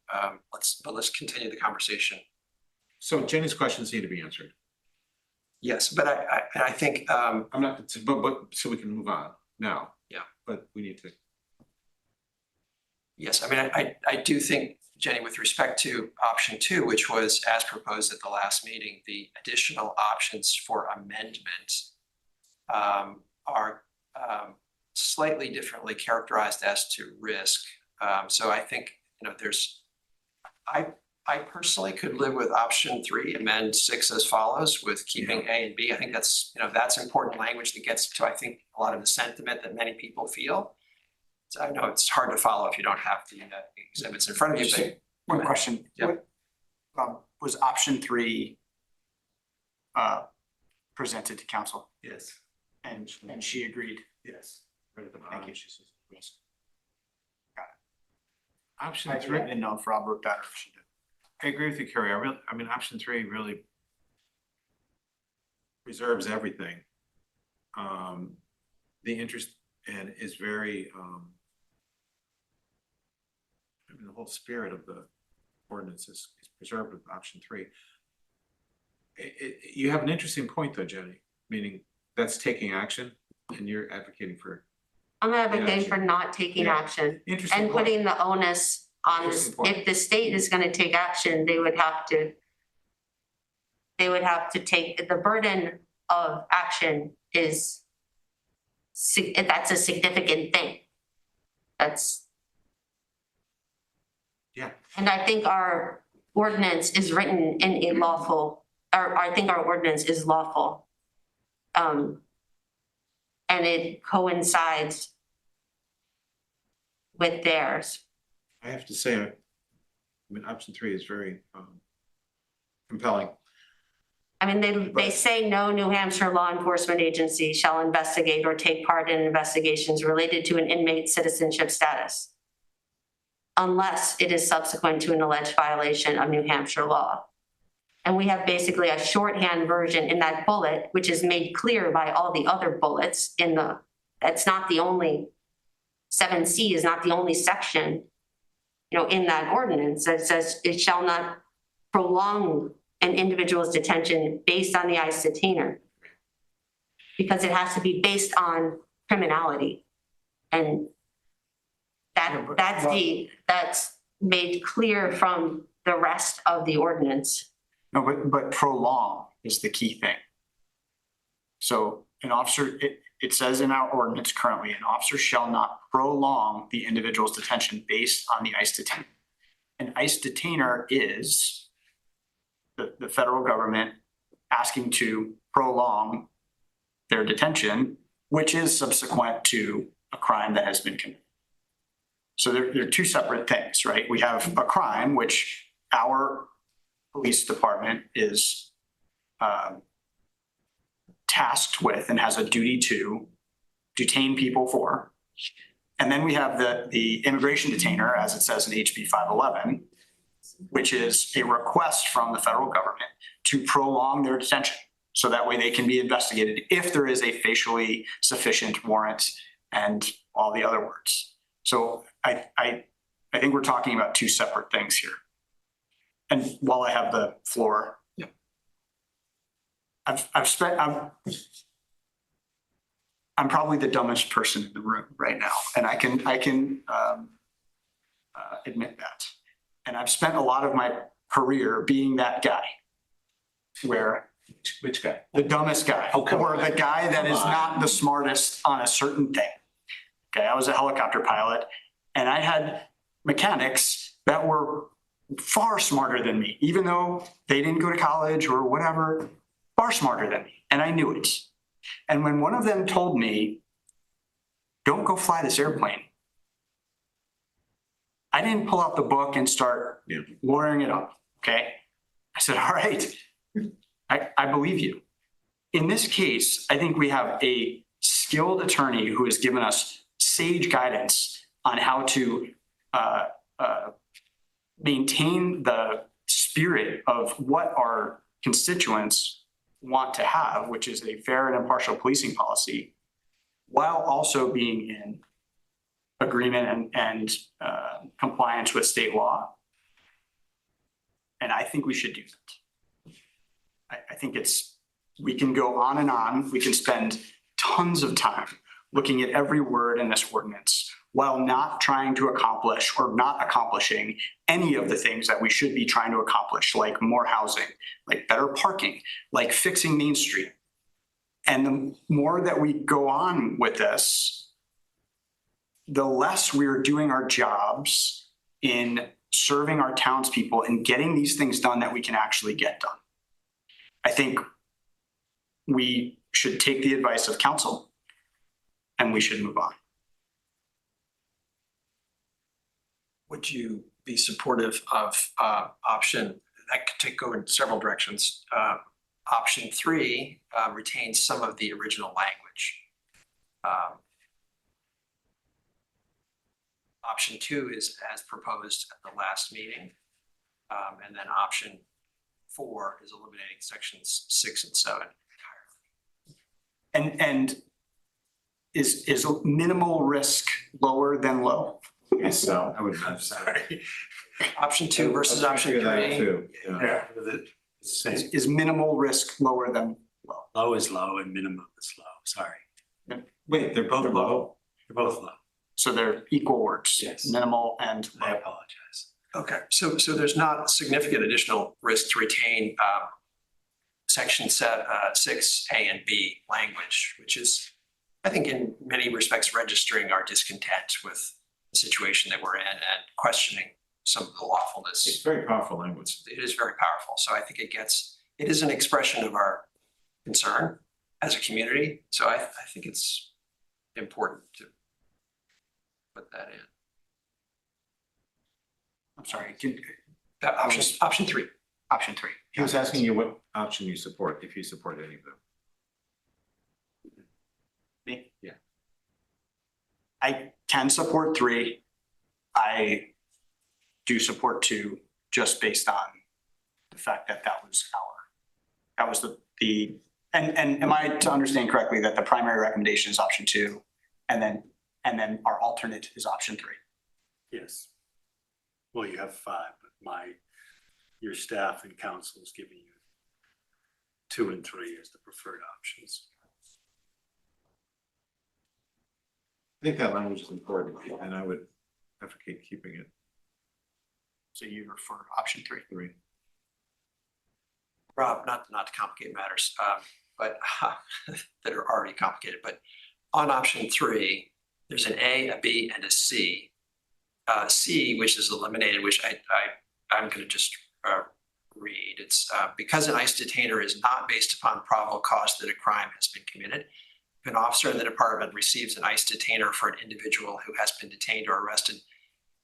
let's continue the conversation. So Jenny's questions need to be answered. Yes, but I think I'm not, but so we can move on now. Yeah. But we need to. Yes, I mean, I do think, Jenny, with respect to option 2, which was as proposed at the last meeting, the additional options for amendment are slightly differently characterized as to risk. So I think, I personally could live with option 3, amend 6 as follows with keeping A and B. I think that's important language that gets to, I think, a lot of the sentiment that many people feel. So I know it's hard to follow if you don't have the exhibits in front of you, but One question. Yeah. Was option 3 presented to council? Yes, And she agreed? yes. Right at the Thank bottom, you. she says risk. Got it. Option I 3, didn't know if Rob wrote that or if she did. I agree with you, Carrie. I mean, option 3 really reserves everything. The interest and is very, the whole spirit of the ordinance is preserved with option 3. You have an interesting point though, Jenny, meaning that's taking action and you're advocating for. I'm advocating action. for not taking Yeah. action Interesting and point. putting the onus on, Interesting point. if the state is gonna take action, they would have to take, the burden of action is, that's a significant thing. That's. Yeah. And I think our ordinance is written in a lawful, or I think our ordinance is lawful. And it coincides with theirs. I have to say, I mean, option 3 is very compelling. I mean, they say no New Hampshire law enforcement agency shall investigate or take part in investigations related to an inmate's citizenship status unless it is subsequent to an alleged violation of New Hampshire law. And we have basically a shorthand version in that bullet, which is made clear by all the other bullets that's not the only, 7C is not the only section, in that ordinance that says it shall not prolong an individual's detention based on the ICE detainer. Because it has to be based on criminality. And that's made clear from the rest of the ordinance. No, but prolong is the key thing. So an officer, it says in our ordinance currently, an officer shall not prolong the individual's detention based on the ICE detainer. An ICE detainer is the federal government asking to prolong their detention, which is subsequent to a crime that has been committed. So they're two separate things, right? We have a crime, which our police department is tasked with and has a duty to detain people for. And then we have the immigration detainer, as it says in HB 511, which is a request from the federal government to prolong their detention. So that way they can be investigated if there is a facially sufficient warrant and all the other words. So I think we're talking about two separate things here. And while I have the floor, I'm probably the dumbest person in the room right now, and I can admit that. And I've spent a lot of my career being that guy, where Which guy? the dumbest guy, Oh, come or on. the guy that is Come on. not the smartest on a certain thing. Okay, I was a helicopter pilot, and I had mechanics that were far smarter than me, even though they didn't go to college or whatever, far smarter than me, and I knew it. And when one of them told me, don't go fly this airplane, I didn't pull out the book and start lawyering it up, okay? I said, all right, I believe you. In this case, I think we have a skilled attorney who has given us sage guidance on how to maintain the spirit of what our constituents want to have, which is a fair and impartial policing policy, while also being in agreement and compliance with state law. And I think we should do that. I think we can go on and on. We can spend tons of time looking at every word in this ordinance while not trying to accomplish or not accomplishing any of the things that we should be trying to accomplish, like more housing, like better parking, like fixing Main Street. And the more that we go on with this, the less we're doing our jobs in serving our townspeople and getting these things done that we can actually get done. I think we should take the advice of council and we should move on. Would you be supportive of option, that could go in several directions. Option 3 retains some of the original language. Option 2 is as proposed at the last meeting. And then option 4 is eliminating sections 6 and 7 entirely. And is minimal risk lower than low? Yes, so I would, I'm sorry. Option 2 versus option 3. Yeah. Same. Is minimal risk lower than low? Low is low and minimum is low, sorry. Wait, they're both low? They're both low. So they're equal words. Yes. Minimal and I low. apologize. Okay, so there's not significant additional risk to retain section 6 A and B language, which is, I think, in many respects registering our discontent with the situation that we're in and questioning some of the lawfulness. It's very powerful language. It is very powerful. So I think it is an expression of our concern as a community. So I think it's important to put that in. I'm sorry, Option 3. option 3. He was asking you what option you support, if you support any of them. Me? Yeah. I can support 3. I do support 2, just based on the fact that that was the and am I to understand correctly that the primary recommendation is option 2 and then our alternate is option 3? Yes. Well, you have 5, but your staff and council is giving you 2 and 3 as the preferred options. I think that language is important, and I would advocate keeping it. So you refer option 3. Rob, not to complicate matters, but that are already complicated, but on option 3, there's an A, a B, and a C. C, which is eliminated, which I'm going to just read. It's because an ICE detainer is not based upon probable cause that a crime has been committed. If an officer in the department receives an ICE detainer for an individual who has been detained or arrested,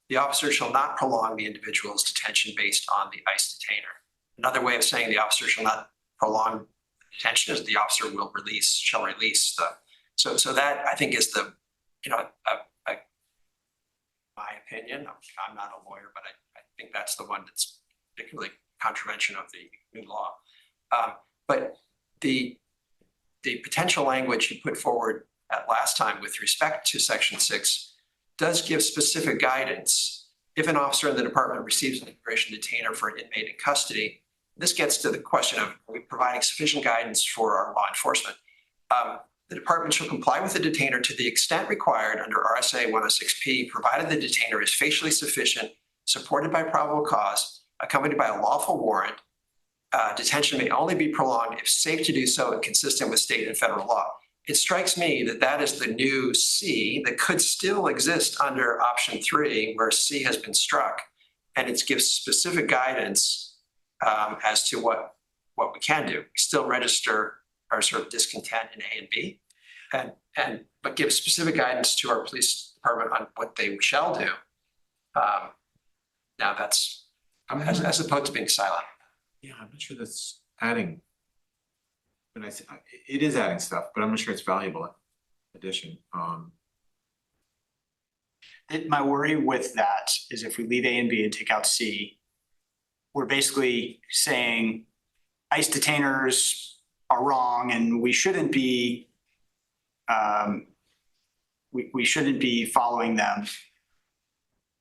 the officer shall not prolong the individual's detention based on the ICE detainer. Another way of saying the officer shall not prolong detention is the officer shall release the. So that I think is the, my opinion. I'm not a lawyer, but I think that's the one that's particularly contravention of the new law. But the potential language you put forward at last time with respect to section 6 does give specific guidance. If an officer in the department receives an immigration detainer for an inmate in custody, this gets to the question of, are we providing sufficient guidance for our law enforcement? The department shall comply with the detainer to the extent required under RSA 106P, provided the detainer is facially sufficient, supported by probable cause, accompanied by a lawful warrant. Detention may only be prolonged if safe to do so and consistent with state and federal law. It strikes me that that is the new C that could still exist under option 3, where C has been struck, and it gives specific guidance as to what we can do. We still register our sort of discontent in A and B, but give specific guidance to our police department on what they shall do. Now that's as opposed to being silent. Yeah, I'm not sure that's adding. But it is adding stuff, but I'm not sure it's valuable addition. My worry with that is if we leave A and B and take out C, we're basically saying ICE detainers are wrong and we shouldn't be we shouldn't be following them.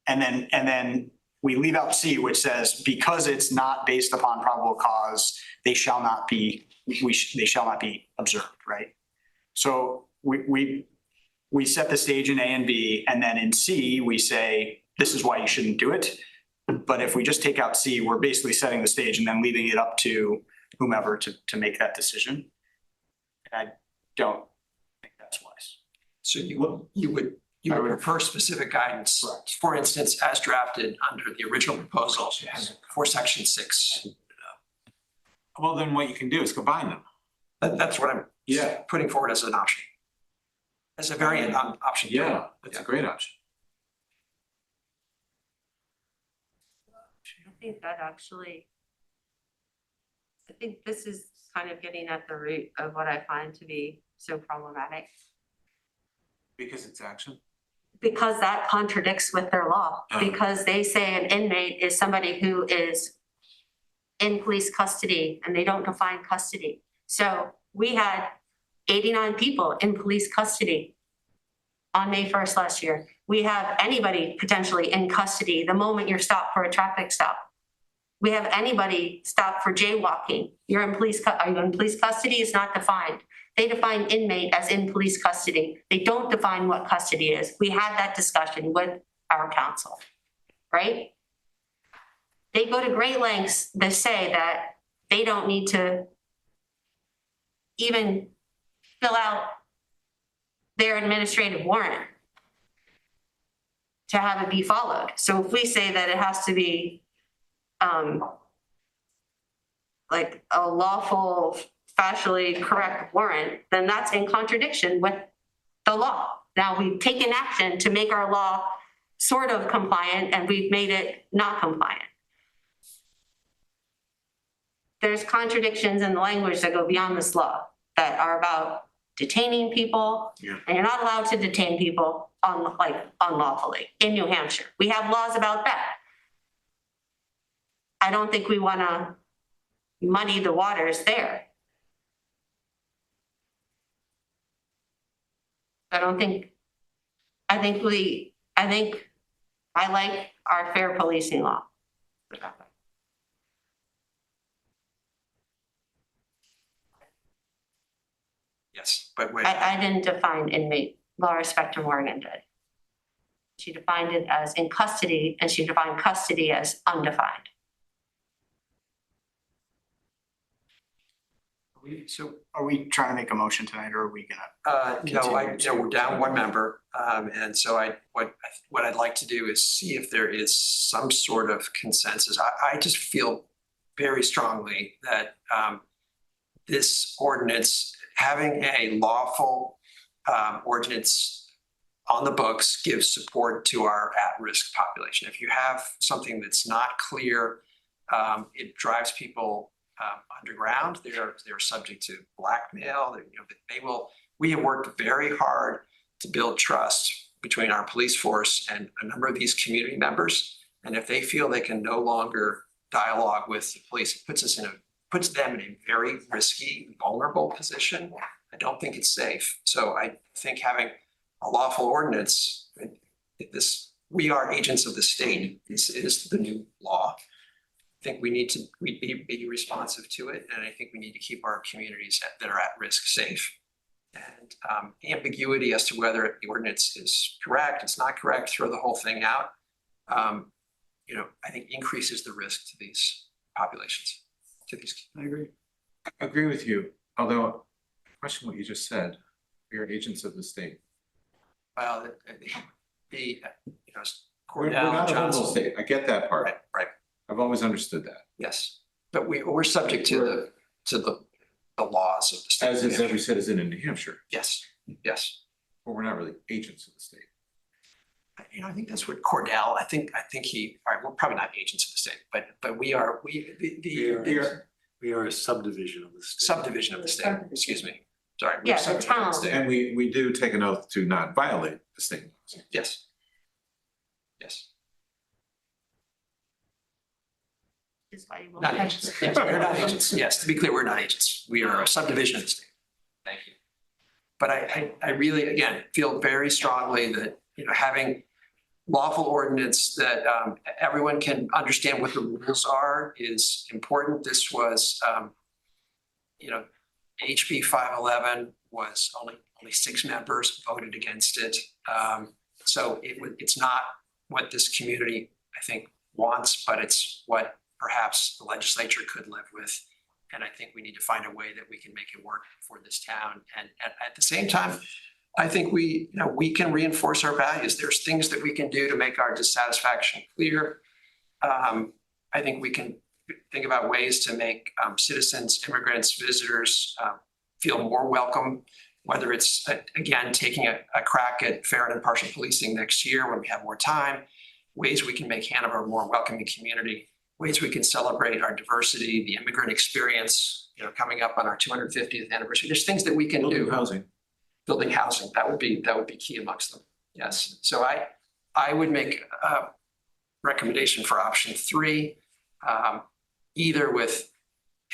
And then we leave out C, which says because it's not based upon probable cause, they shall not be observed, right? So we set the stage in A and B, and then in C, we say, this is why you shouldn't do it. But if we just take out C, we're basically setting the stage and then leaving it up to whomever to make that decision. And I don't think that's wise. So you would You would prefer specific guidance, for instance, as drafted under the original proposal for section 6. Well, then what you can do is combine them. That's what I'm putting forward as an option. As a variant option. Yeah, that's a great option. I think that actually, I think this is kind of getting at the root of what I find to be so problematic. Because it's action? Because that contradicts with their law, because they say an inmate is somebody who is in police custody and they don't define custody. So we had 89 people in police custody on May 1st last year. We have anybody potentially in custody the moment you're stopped for a traffic stop. We have anybody stopped for jaywalking. You're in police, are you in police custody? It's not defined. They define inmate as in police custody. They don't define what custody is. We had that discussion with our council, right? They go to great lengths to say that they don't need to even fill out their administrative warrant to have it be followed. So if we say that it has to be like a lawful, factually correct warrant, then that's in contradiction with the law. Now we've taken action to make our law sort of compliant and we've made it not compliant. There's contradictions in the language that go beyond this law that are about detaining people. Yeah. And you're not allowed to detain people unlawfully in New Hampshire. We have laws about that. I don't think we want to muddy the waters there. I like our fair policing law. Yes, but wait. I didn't define inmate, Laura Spector Morgan did. She defined it as in custody and she defined custody as undefined. So, Are we trying to make a motion tonight or are we gonna? no, we're down one member. And so what I'd like to do is see if there is some sort of consensus. I just feel very strongly that this ordinance, having a lawful ordinance on the books gives support to our at-risk population. If you have something that's not clear, it drives people underground. They're subject to blackmail. We have worked very hard to build trust between our police force and a number of these community members. And if they feel they can no longer dialogue with the police, it puts them in a very risky, vulnerable position. I don't think it's safe. So I think having a lawful ordinance, we are agents of the state. This is the new law. I think we need to be responsive to it, and I think we need to keep our communities that are at risk safe. And ambiguity as to whether the ordinance is correct, it's not correct, throw the whole thing out. I think increases the risk to these populations. I agree with you, although I question what you just said. We are agents of the state. Well, We're Cordell, not a Johnson. whole state. I get that part. Right. I've always understood that. Yes, but we're subject to the laws of the state. As is every citizen in New Hampshire. Yes. But we're not really agents of the state. I think that's what Cordell, I think he, all right, we're probably not agents of the state, but we are, We are a subdivision of the state. subdivision of the state, excuse me. Sorry. we're Yeah, the subdivision of town. state. And we do take an oath to not violate the state laws. Yes. Is why you won't Not have- agents. Yes, we're not agents. Yes, to be clear, we're not agents. We are a subdivision of the state. Thank you. But I really, again, feel very strongly that, having lawful ordinance that everyone can understand what the rules are is important. This was, HB 511 was only 6 members voted against it. So it's not what this community, I think, wants, but it's what perhaps the legislature could live with. And I think we need to find a way that we can make it work for this town. And at the same time, I think we can reinforce our values. There's things that we can do to make our dissatisfaction clear. I think we can think about ways to make citizens, immigrants, visitors feel more welcome, whether it's, again, taking a crack at fair and impartial policing next year when we have more time, ways we can make Hanover a more welcoming community, ways we can celebrate our diversity, the immigrant experience, coming up on our 250th anniversary. There's things that we can do. Building housing, that would be key amongst them. Yes. So I would make a recommendation for option 3, either with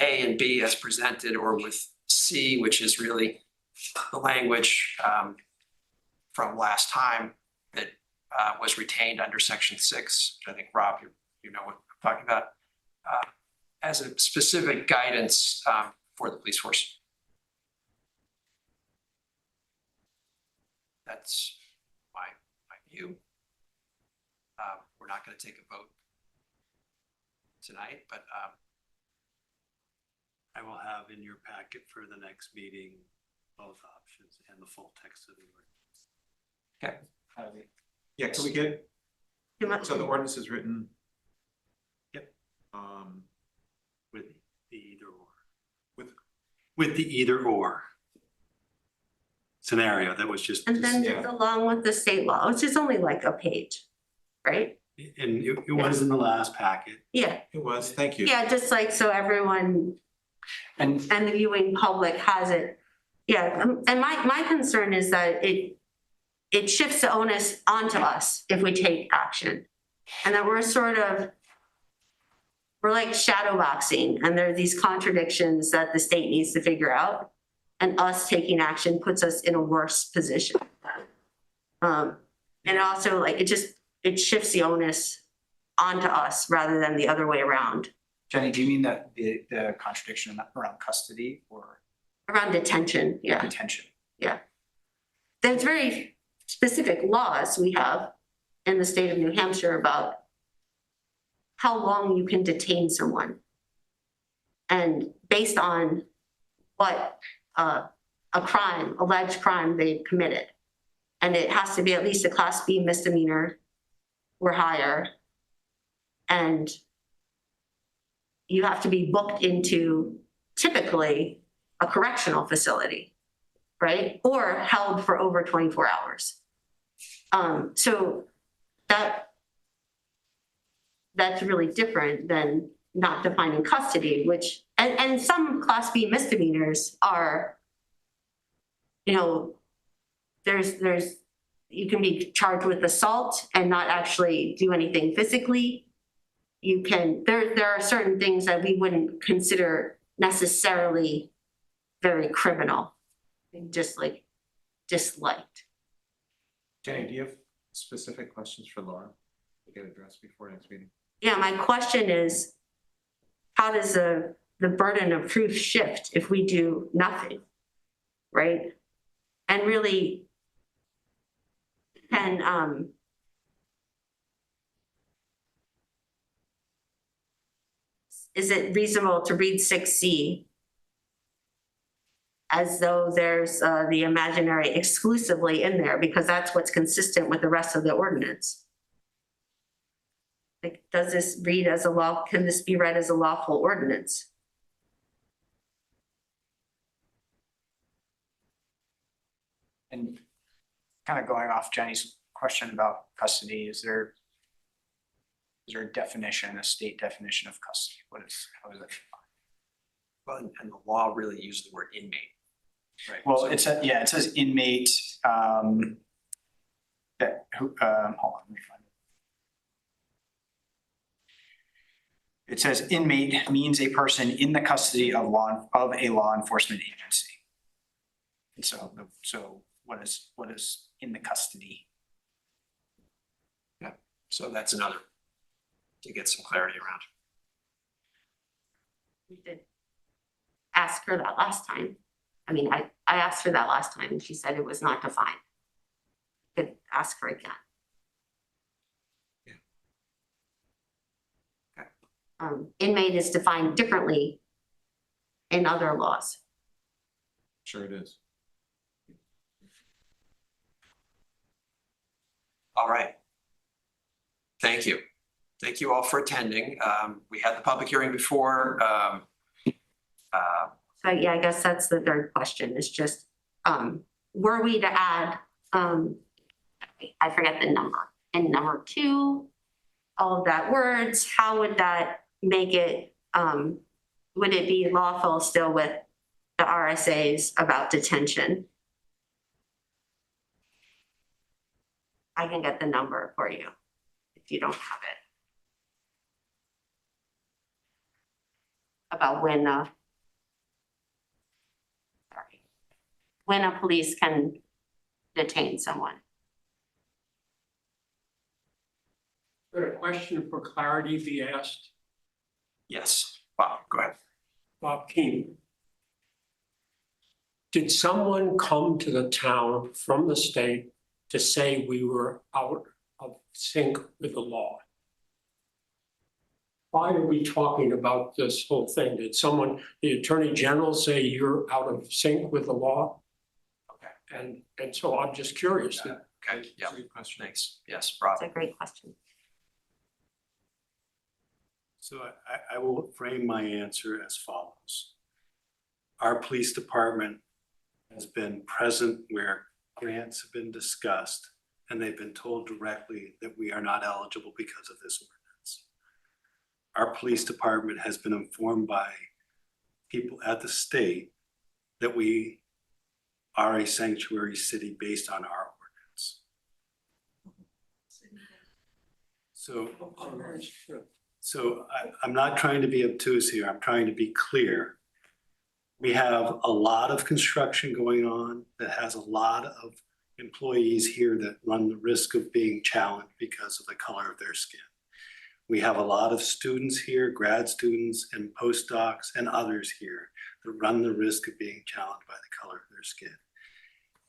A and B as presented, or with C, which is really the language from last time that was retained under section 6, which I think, Rob, you know what I'm talking about, as a specific guidance for the police force. That's my view. We're not going to take a vote tonight, but I will have in your packet for the next meeting both options and the full text of the ordinance. okay. Yeah, can we get, Too much. so the ordinance is written? Yep. With the either or. With- With the either or scenario that was just. And then Yeah. just along with the state law, which is only like a page, right? And it was in the last packet. Yeah, It was, thank you. yeah, just like so everyone And and the viewing public has it. Yeah, and my concern is that it shifts the onus onto us if we take action. And that we're like shadow boxing, and there are these contradictions that the state needs to figure out. And us taking action puts us in a worse position. And also like it shifts the onus onto us rather than the other way around. Jenny, do you mean that the contradiction around custody or Around detention, yeah. detention? There's very specific laws we have in the state of New Hampshire about how long you can detain someone. And based on what alleged crime they committed. And it has to be at least a Class B misdemeanor or higher. And you have to be booked into typically a correctional facility, right? Or held for over 24 hours. So that's really different than not defining custody, which, and some Class B misdemeanors are, there's, you can be charged with assault and not actually do anything physically. You can, there are certain things that we wouldn't consider necessarily very criminal, just like disliked. Jenny, do you have specific questions for Laura to get addressed before next meeting? Yeah, my question is, how does the burden of proof shift if we do nothing, right? And really, can is it reasonable to read 6C as though there's the imaginary exclusively in there, because that's what's consistent with the rest of the ordinance? Like, does this read as a law? Can this be read as a lawful ordinance? And kind of going off Jenny's question about custody, is there a definition, a state definition of custody? How is that defined? well, and the law really used the word inmate. Right. Well, So- it says inmate, hold on, let me find it. It says inmate means a person in the custody of a law enforcement agency. And so what is in the custody? So that's another to get some clarity around. We did ask her that last time. I mean, I asked her that last time and she said it was not defined. Could ask her again. Inmate is defined differently in other laws. Sure it is. All right. Thank you. Thank you all for attending. We had the public hearing before. So yeah, I guess that's the third question, is just, were we to add, I forget the number, in number 2, all of that words, how would that make it, would it be lawful still with the RSAs about detention? I can get the number for you if you don't have it. About when a police can detain someone. Could a question for clarity be asked? Yes, Bob, go ahead. Bob Keane. Did someone come to the town from the state to say we were out of sync with the law? Why are we talking about this whole thing? Did someone, the Attorney General, say you're out of sync with the law? Okay. And so I'm just curious. Okay, yeah, thanks. Yes, Rob. That's a great question. So I will frame my answer as follows. Our police department has been present where grants have been discussed, and they've been told directly that we are not eligible because of this ordinance. Our police department has been informed by people at the state that we are a sanctuary city based on our ordinance. So I'm not trying to be obtuse here. I'm trying to be clear. We have a lot of construction going on that has a lot of employees here that run the risk of being challenged because of the color of their skin. We have a lot of students here, grad students and postdocs and others here that run the risk of being challenged by the color of their skin.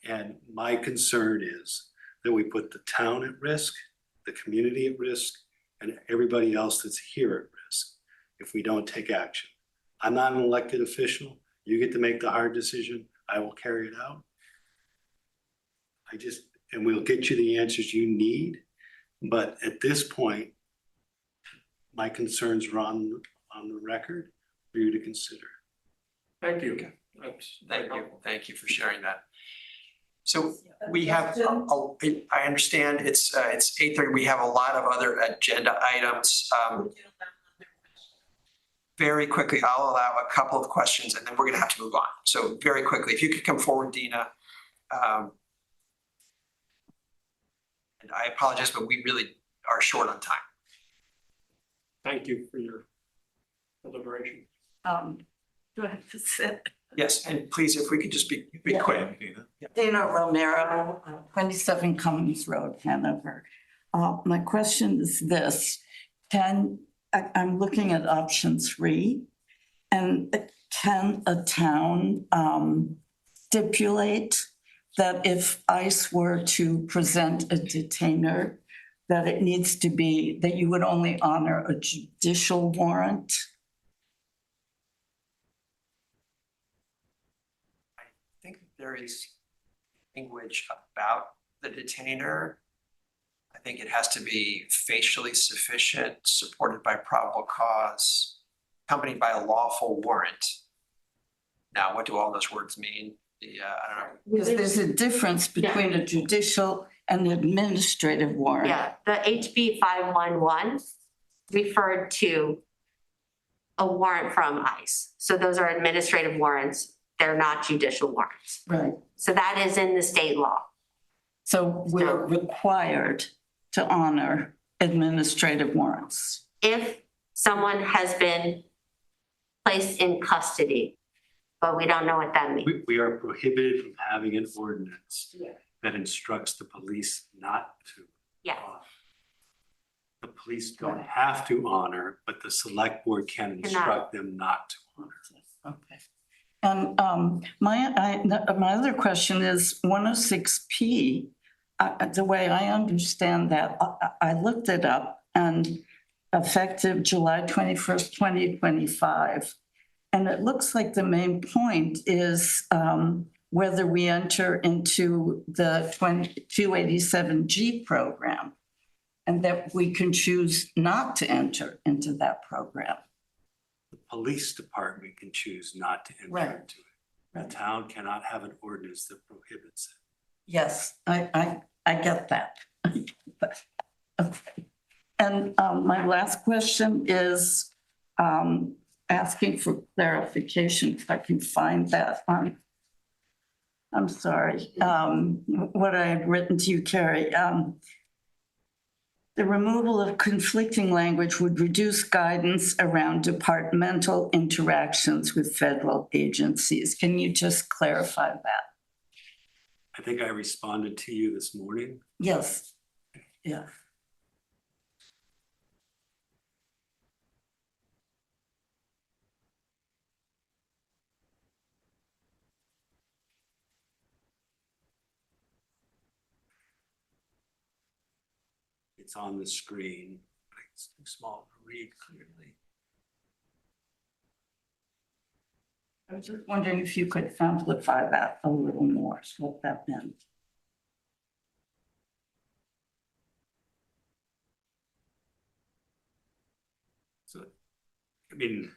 And my concern is that we put the town at risk, the community at risk, and everybody else that's here at risk if we don't take action. I'm not an elected official. You get to make the hard decision. I will carry it out. And we'll get you the answers you need. But at this point, my concerns are on the record for you to consider. Thank you. Thank you for sharing that. So we have, I understand it's 8:30. We have a lot of other agenda items. Very quickly, I'll allow a couple of questions and then we're gonna have to move on. So very quickly, if you could come forward, Dina. And I apologize, but we really are short on time. Thank you for your deliberation. Do I have to sit? Yes, and please, if we could just be quick. Dana Romero, 27 Cummings Road, Hanover. My question is this, I'm looking at option 3, and can a town stipulate that if ICE were to present a detainer, that it needs to be, that you would only honor a judicial warrant? I think there is language about the detainer. I think it has to be facially sufficient, supported by probable cause, accompanied by a lawful warrant. Now, what do all those words mean? I don't know. Because there's a difference between a judicial and administrative warrant. Yeah, the HB 511 referred to a warrant from ICE. So those are administrative warrants. They're not judicial warrants. Right. So that is in the state law. So we're required to honor administrative warrants. If someone has been placed in custody, but we don't know what that means. We are prohibited from having an ordinance that instructs the police not to. Yeah. The police don't have to honor, but the select board can instruct them not to honor. Okay. And my other question is 106P, the way I understand that, I looked it up, and effective July 21st, 2025. And it looks like the main point is whether we enter into the 287G program, and that we can choose not to enter into that program. The police department can choose not to enter Right. into it. The town cannot have an ordinance that prohibits it. Yes, I get that. Okay. And my last question is asking for clarification, if I can find that on. I'm sorry, what I had written to you, Carrie. The removal of conflicting language would reduce guidance around departmental interactions with federal agencies. Can you just clarify that? I think I responded to you this morning. Yes, yeah. It's on the screen. It's too small to read clearly. I was just wondering if you could amplify that a little more, what that meant. So, I mean,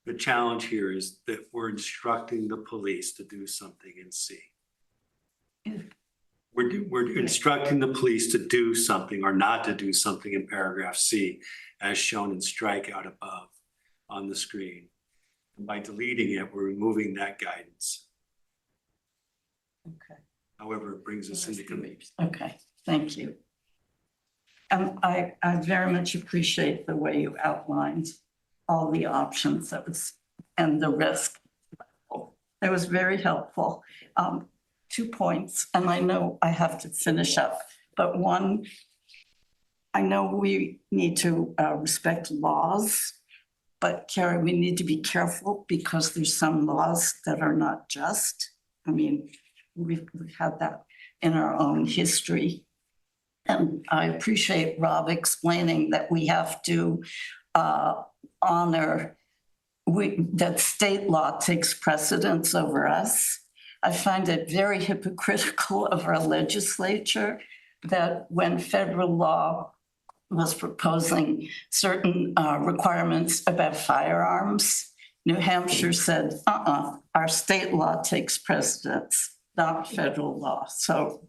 the challenge here is that we're instructing the police to do something in C. We're instructing the police to do something or not to do something in paragraph C, as shown in strikeout above on the screen. And by deleting it, we're removing that guidance. Okay. However, it brings us into committee. Okay, thank you. I very much appreciate the way you outlined all the options and the risk. It was very helpful. 2 points, and I know I have to finish up, but one, I know we need to respect laws, but Carrie, we need to be careful because there's some laws that are not just. I mean, we've had that in our own history. And I appreciate Rob explaining that we have to honor that state law takes precedence over us. I find it very hypocritical of our legislature that when federal law was proposing certain requirements about firearms, New Hampshire said, our state law takes precedence, not federal law. So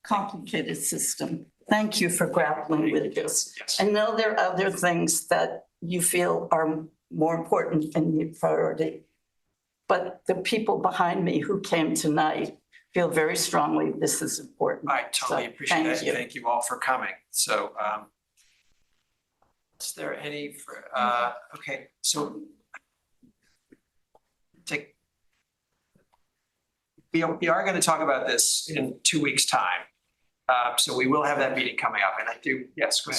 complicated system. Thank you for grappling with this. Yes. I know there are other things that you feel are more important and your priority, but the people behind me who came tonight feel very strongly this is important. I totally So, appreciate thank it. you. Thank you all for coming. So, is there any, okay, so we are going to talk about this in 2 weeks' time. So we will have that meeting coming up, and I do, yes, go ahead.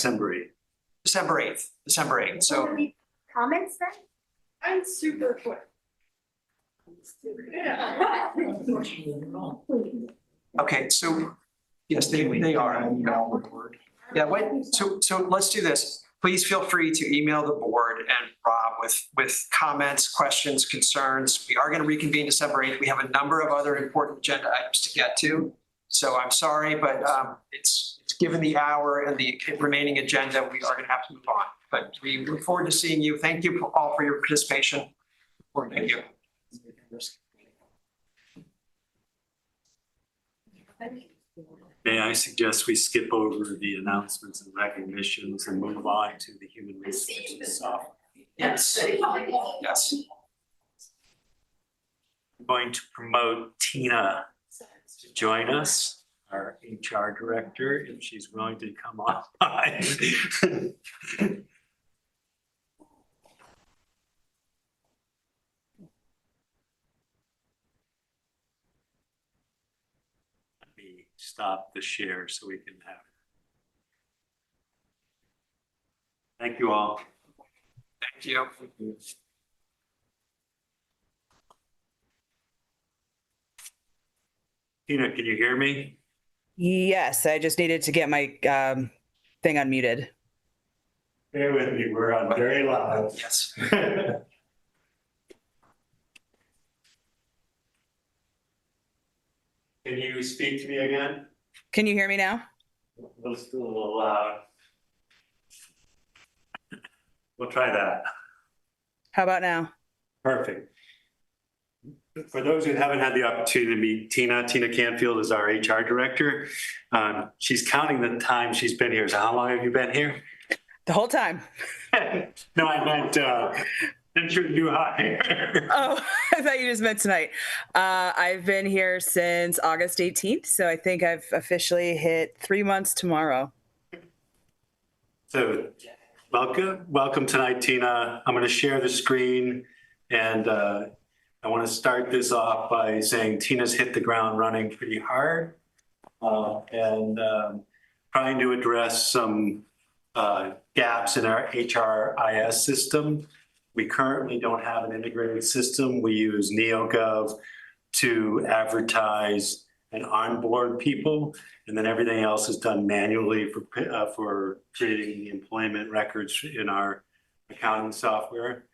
December 8th. December 8th, so. Comments then? I'm super quick. Okay, so, yes, they are. Yeah, wait, so let's do this. Please feel free to email the board and Rob with comments, questions, concerns. We are going to reconvene December 8th. We have a number of other important agenda items to get to. So I'm sorry, but it's given the hour and the remaining agenda, we are going to have to move on. But we look forward to seeing you. Thank you all for your participation. Thank you. May I suggest we skip over the announcements and recognitions and move on to the human resources software? Yes. Yes. I'm going to promote Tina to join us, our HR director, if she's willing to come on by. Let me stop the share so we can have it. Thank you all. Thank you. Tina, can you hear me? Yes, I just needed to get my thing unmuted. Bear with me, we're on very loud. Yes. Can you speak to me again? Can you hear me now? It's still a little loud. We'll try that. How about now? Perfect. For those who haven't had the opportunity to meet Tina Canfield is our HR director. She's counting the time she's been here. So how long have you been here? The whole time. No, I meant since your new hire. Oh, I thought you just meant tonight. I've been here since August 18th, so I think I've officially hit 3 months tomorrow. So welcome tonight, Tina. I'm going to share the screen, and I want to start this off by saying Tina's hit the ground running pretty hard and trying to address some gaps in our HRIS system. We currently don't have an integrated system. We use NeoGov to advertise and onboard people, and then everything else is done manually for creating the employment records in our accounting software.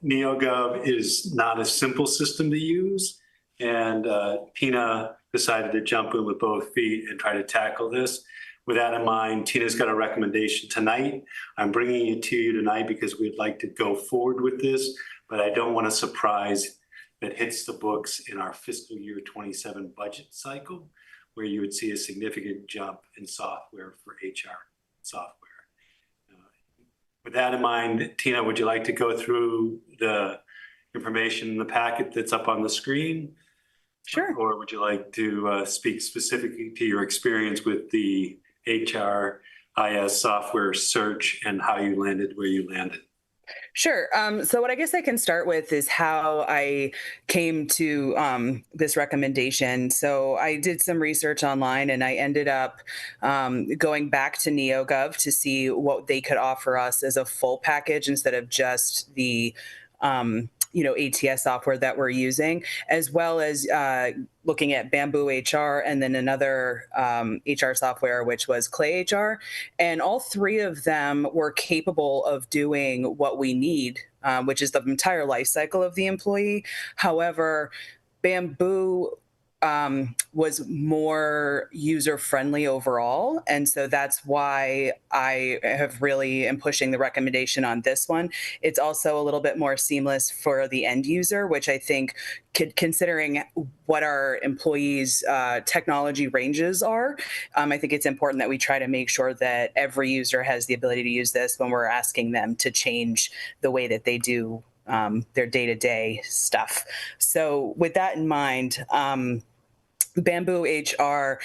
NeoGov is not a simple system to use, and Tina decided to jump in with both feet and try to tackle this. With that in mind, Tina's got a recommendation tonight. I'm bringing it to you tonight because we'd like to go forward with this, but I don't want a surprise that hits the books in our fiscal year 27 budget cycle, where you would see a significant jump in software for HR software. With that in mind, Tina, would you like to go through the information in the packet that's up on the screen? Sure. Or would you like to speak specifically to your experience with the HRIS software search and how you landed where you landed? Sure. So what I guess I can start with is how I came to this recommendation. So I did some research online and I ended up going back to NeoGov to see what they could offer us as a full package instead of just the ATS software that we're using, as well as looking at Bamboo HR and then another HR software, which was Clay HR. And all three of them were capable of doing what we need, which is the entire life cycle of the employee. However, Bamboo was more user-friendly overall. And so that's why I have really am pushing the recommendation on this one. It's also a little bit more seamless for the end user, which I think considering what our employees' technology ranges are, I think it's important that we try to make sure that every user has the ability to use this when we're asking them to change the way that they do their day-to-day stuff. So with that in mind, Bamboo HR,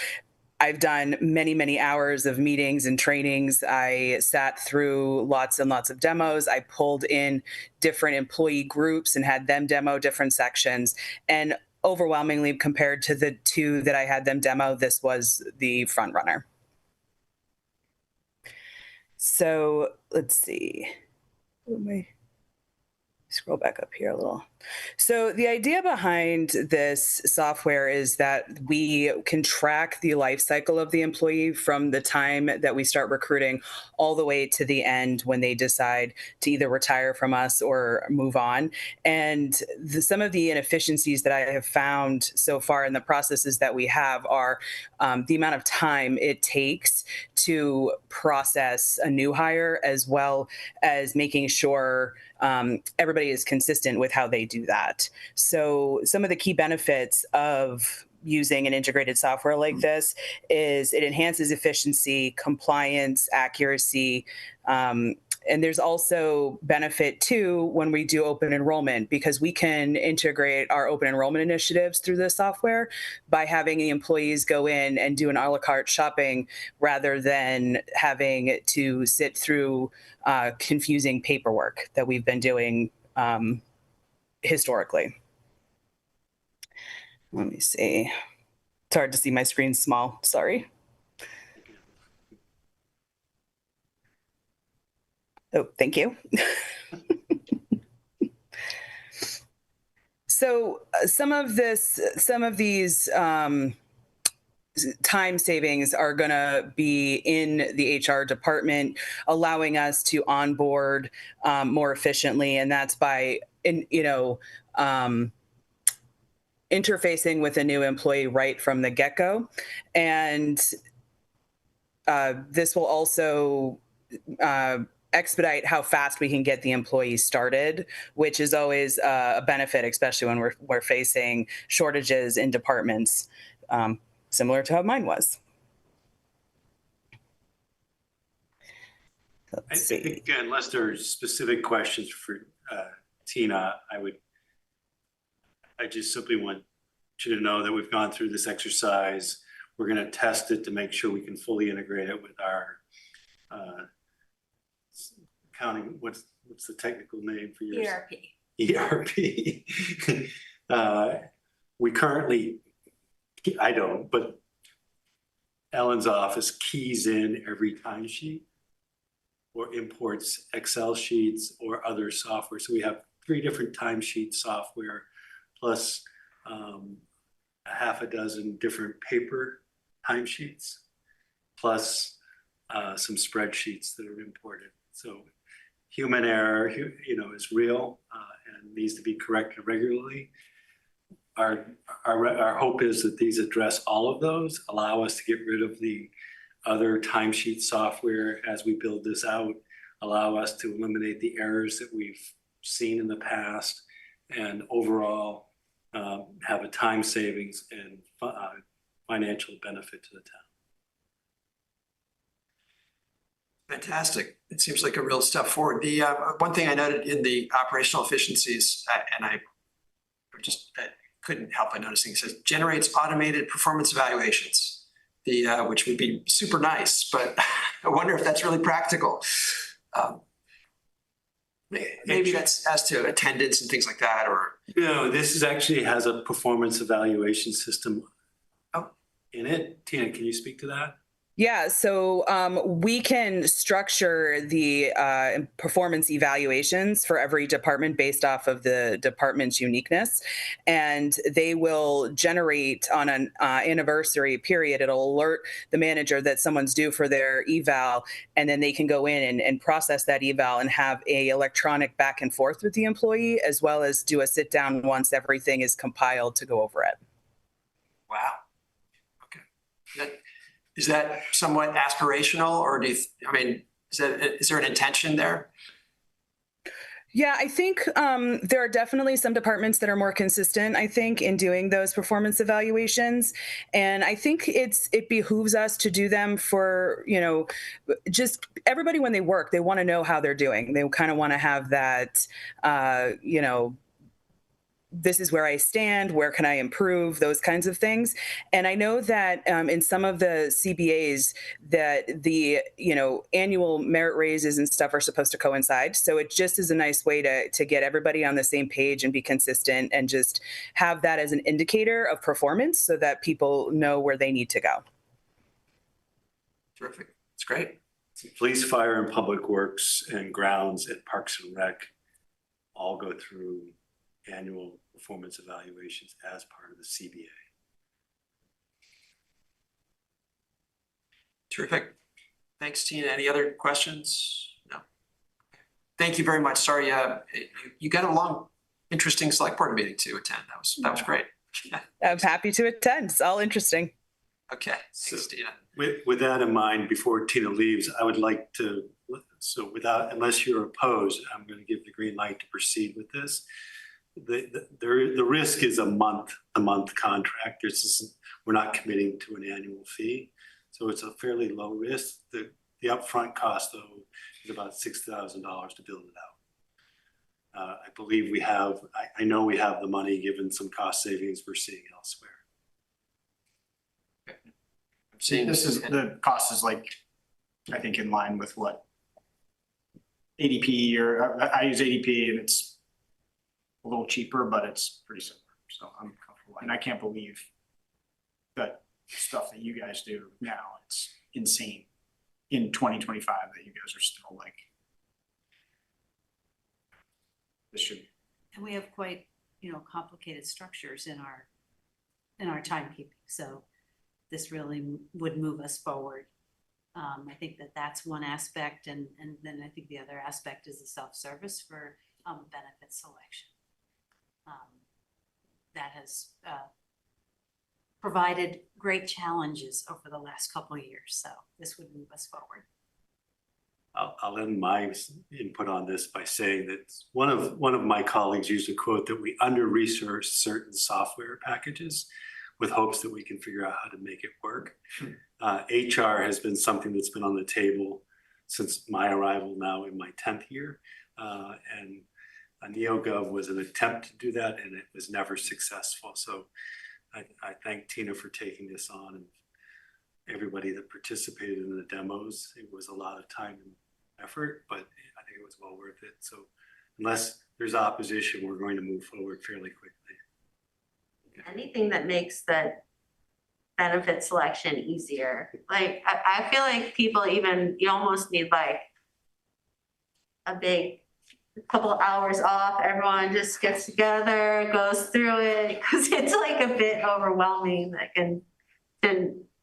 I've done many, many hours of meetings and trainings. I sat through lots and lots of demos. I pulled in different employee groups and had them demo different sections. And overwhelmingly, compared to the two that I had them demo, this was the front runner. So let's see. Scroll back up here a little. So the idea behind this software is that we can track the life cycle of the employee from the time that we start recruiting all the way to the end when they decide to either retire from us or move on. And some of the inefficiencies that I have found so far in the processes that we have are the amount of time it takes to process a new hire, as well as making sure everybody is consistent with how they do that. So some of the key benefits of using an integrated software like this is it enhances efficiency, compliance, accuracy, and there's also benefit too when we do open enrollment, because we can integrate our open enrollment initiatives through the software by having the employees go in and do an a la carte shopping rather than having to sit through confusing paperwork that we've been doing historically. Let me see. It's hard to see, my screen's small, sorry. Oh, thank you. So some of these time savings are going to be in the HR department, allowing us to onboard more efficiently, and that's by interfacing with a new employee right from the get-go. And this will also expedite how fast we can get the employees started, which is always a benefit, especially when we're facing shortages in departments, similar to how mine was. I think unless there are specific questions for Tina, I just simply want you to know that we've gone through this exercise. We're going to test it to make sure we can fully integrate it with our accounting. What's the technical name for yours? ERP. We currently, I don't, but Ellen's office keys in every timesheet or imports Excel sheets or other software. So we have 3 different timesheet software plus a half a dozen different paper timesheets, plus some spreadsheets that are imported. So human error, is real and needs to be corrected regularly. Our hope is that these address all of those, allow us to get rid of the other timesheet software as we build this out, allow us to eliminate the errors that we've seen in the past, and overall have a time savings and financial benefit to the town. Fantastic. It seems like a real step forward. The one thing I noted in the operational efficiencies, and I just couldn't help by noticing, it says generates automated performance evaluations, which would be super nice, but I wonder if that's really practical. Maybe that's as to attendance and things like that, or. No, this is actually has a performance evaluation system in it. Tina, can you speak to that? Yeah, so we can structure the performance evaluations for every department based off of the department's uniqueness, and they will generate on an anniversary period. It'll alert the manager that someone's due for their eval, and then they can go in and process that eval and have a electronic back and forth with the employee, as well as do a sit down once everything is compiled to go over it. Wow. Okay. Is that somewhat aspirational, or is there an intention there? Yeah, I think there are definitely some departments that are more consistent, I think, in doing those performance evaluations. And I think it behooves us to do them for, just everybody when they work, they want to know how they're doing. They kind of want to have that, this is where I stand, where can I improve, those kinds of things. And I know that in some of the CBAs that the, annual merit raises and stuff are supposed to coincide. So it just is a nice way to get everybody on the same page and be consistent and just have that as an indicator of performance so that people know where they need to go. Terrific. It's great. Police, fire, and public works and grounds at Parks and Rec all go through annual performance evaluations as part of the CBA. Terrific. Thanks, Tina. Any other questions? No. Thank you very much. Sorry, you got a long, interesting select board meeting to attend. That was great. I'm happy to attend. It's all interesting. Okay. Thanks, Tina. With that in mind, before Tina leaves, I would like to, unless you're opposed, I'm going to give the green light to proceed with this. The risk is a month contract. We're not committing to an annual fee, so it's a fairly low risk. The upfront cost, though, is about $6,000 to build it out. I believe I know we have the money given some cost savings we're seeing elsewhere. The cost is I think in line with what ADP, or I use ADP, and it's a little cheaper, but it's pretty similar. So I'm comfortable. And I can't believe that stuff that you guys do now, it's insane in 2025 that you guys are still this should. And we have quite, complicated structures in our timekeeping. So this really would move us forward. I think that's one aspect. And then I think the other aspect is the self-service for benefit selection. That has provided great challenges over the last couple of years. So this would move us forward. I'll end my input on this by saying that one of my colleagues used a quote that we under-research certain software packages with hopes that we can figure out how to make it work. HR has been something that's been on the table since my arrival now in my 10th year. And NeoGov was an attempt to do that and it was never successful. So I thank Tina for taking this on and everybody that participated in the demos. It was a lot of time and effort, but I think it was well worth it. So unless there's opposition, we're going to move forward fairly quickly. Anything that makes the benefit selection easier. Like, I feel like people you almost need like a big couple hours off. Everyone just gets together, goes through it, because it's like a bit overwhelming. That can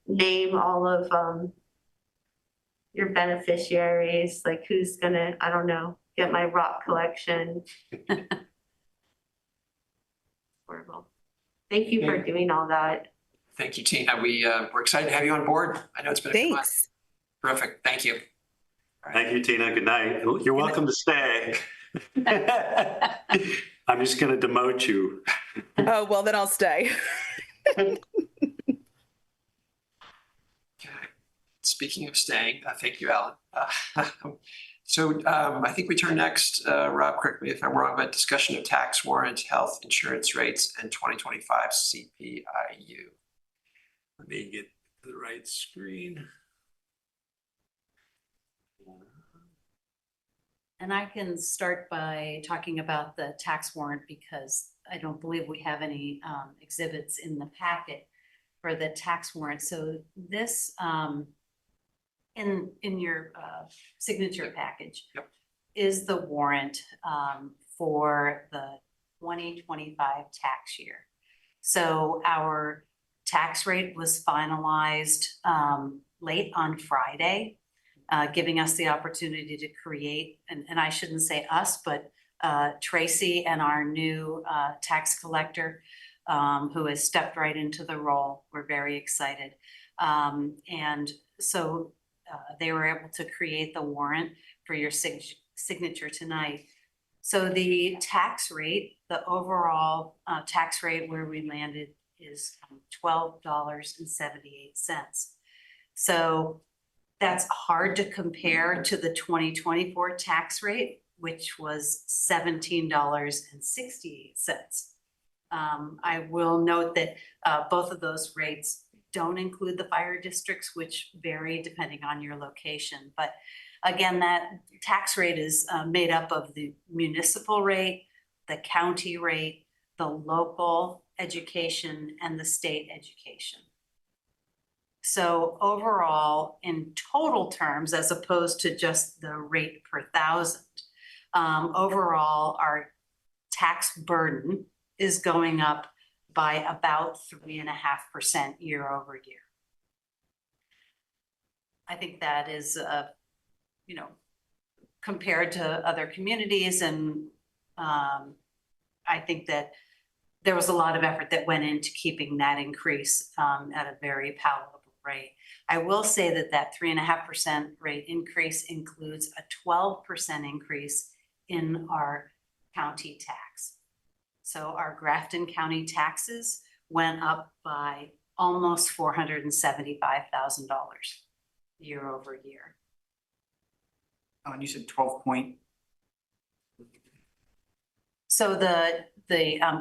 name all of your beneficiaries, like who's gonna, I don't know, get my rock collection. Horrible. Thank you for doing all that. Thank you, Tina. We're excited to have you on board. I know it's been a month. Terrific. Thank you. Thank you, Tina. Good night. You're welcome to stay. I'm just going to demote you. Oh, well, then I'll stay. Speaking of staying, thank you, Alan. So I think we turn next, Rob, correct me if I'm wrong, but discussion of tax warrant, health insurance rates, and 2025 CPIU. Let me get to the right screen. And I can start by talking about the tax warrant because I don't believe we have any exhibits in the packet for the tax warrant. So this in your signature package is the warrant for the 2025 tax year. So our tax rate was finalized late on Friday, giving us the opportunity to create, and I shouldn't say us, but Tracy and our new tax collector who has stepped right into the role. We're very excited. And so they were able to create the warrant for your signature tonight. So the tax rate, the overall tax rate where we landed is $12.78. So that's hard to compare to the 2024 tax rate, which was $17.68. I will note that both of those rates don't include the fire districts, which vary depending on your location. But again, that tax rate is made up of the municipal rate, the county rate, the local education, and the state education. So overall, in total terms, as opposed to just the rate per thousand, overall, our tax burden is going up by about 3.5% year over year. I think that is, compared to other communities, and I think that there was a lot of effort that went into keeping that increase at a very palatable rate. I will say that that 3.5% rate increase includes a 12% increase in our county tax. So our Grafton County taxes went up by almost $475,000 year over year. Oh, and you said 12 point. So the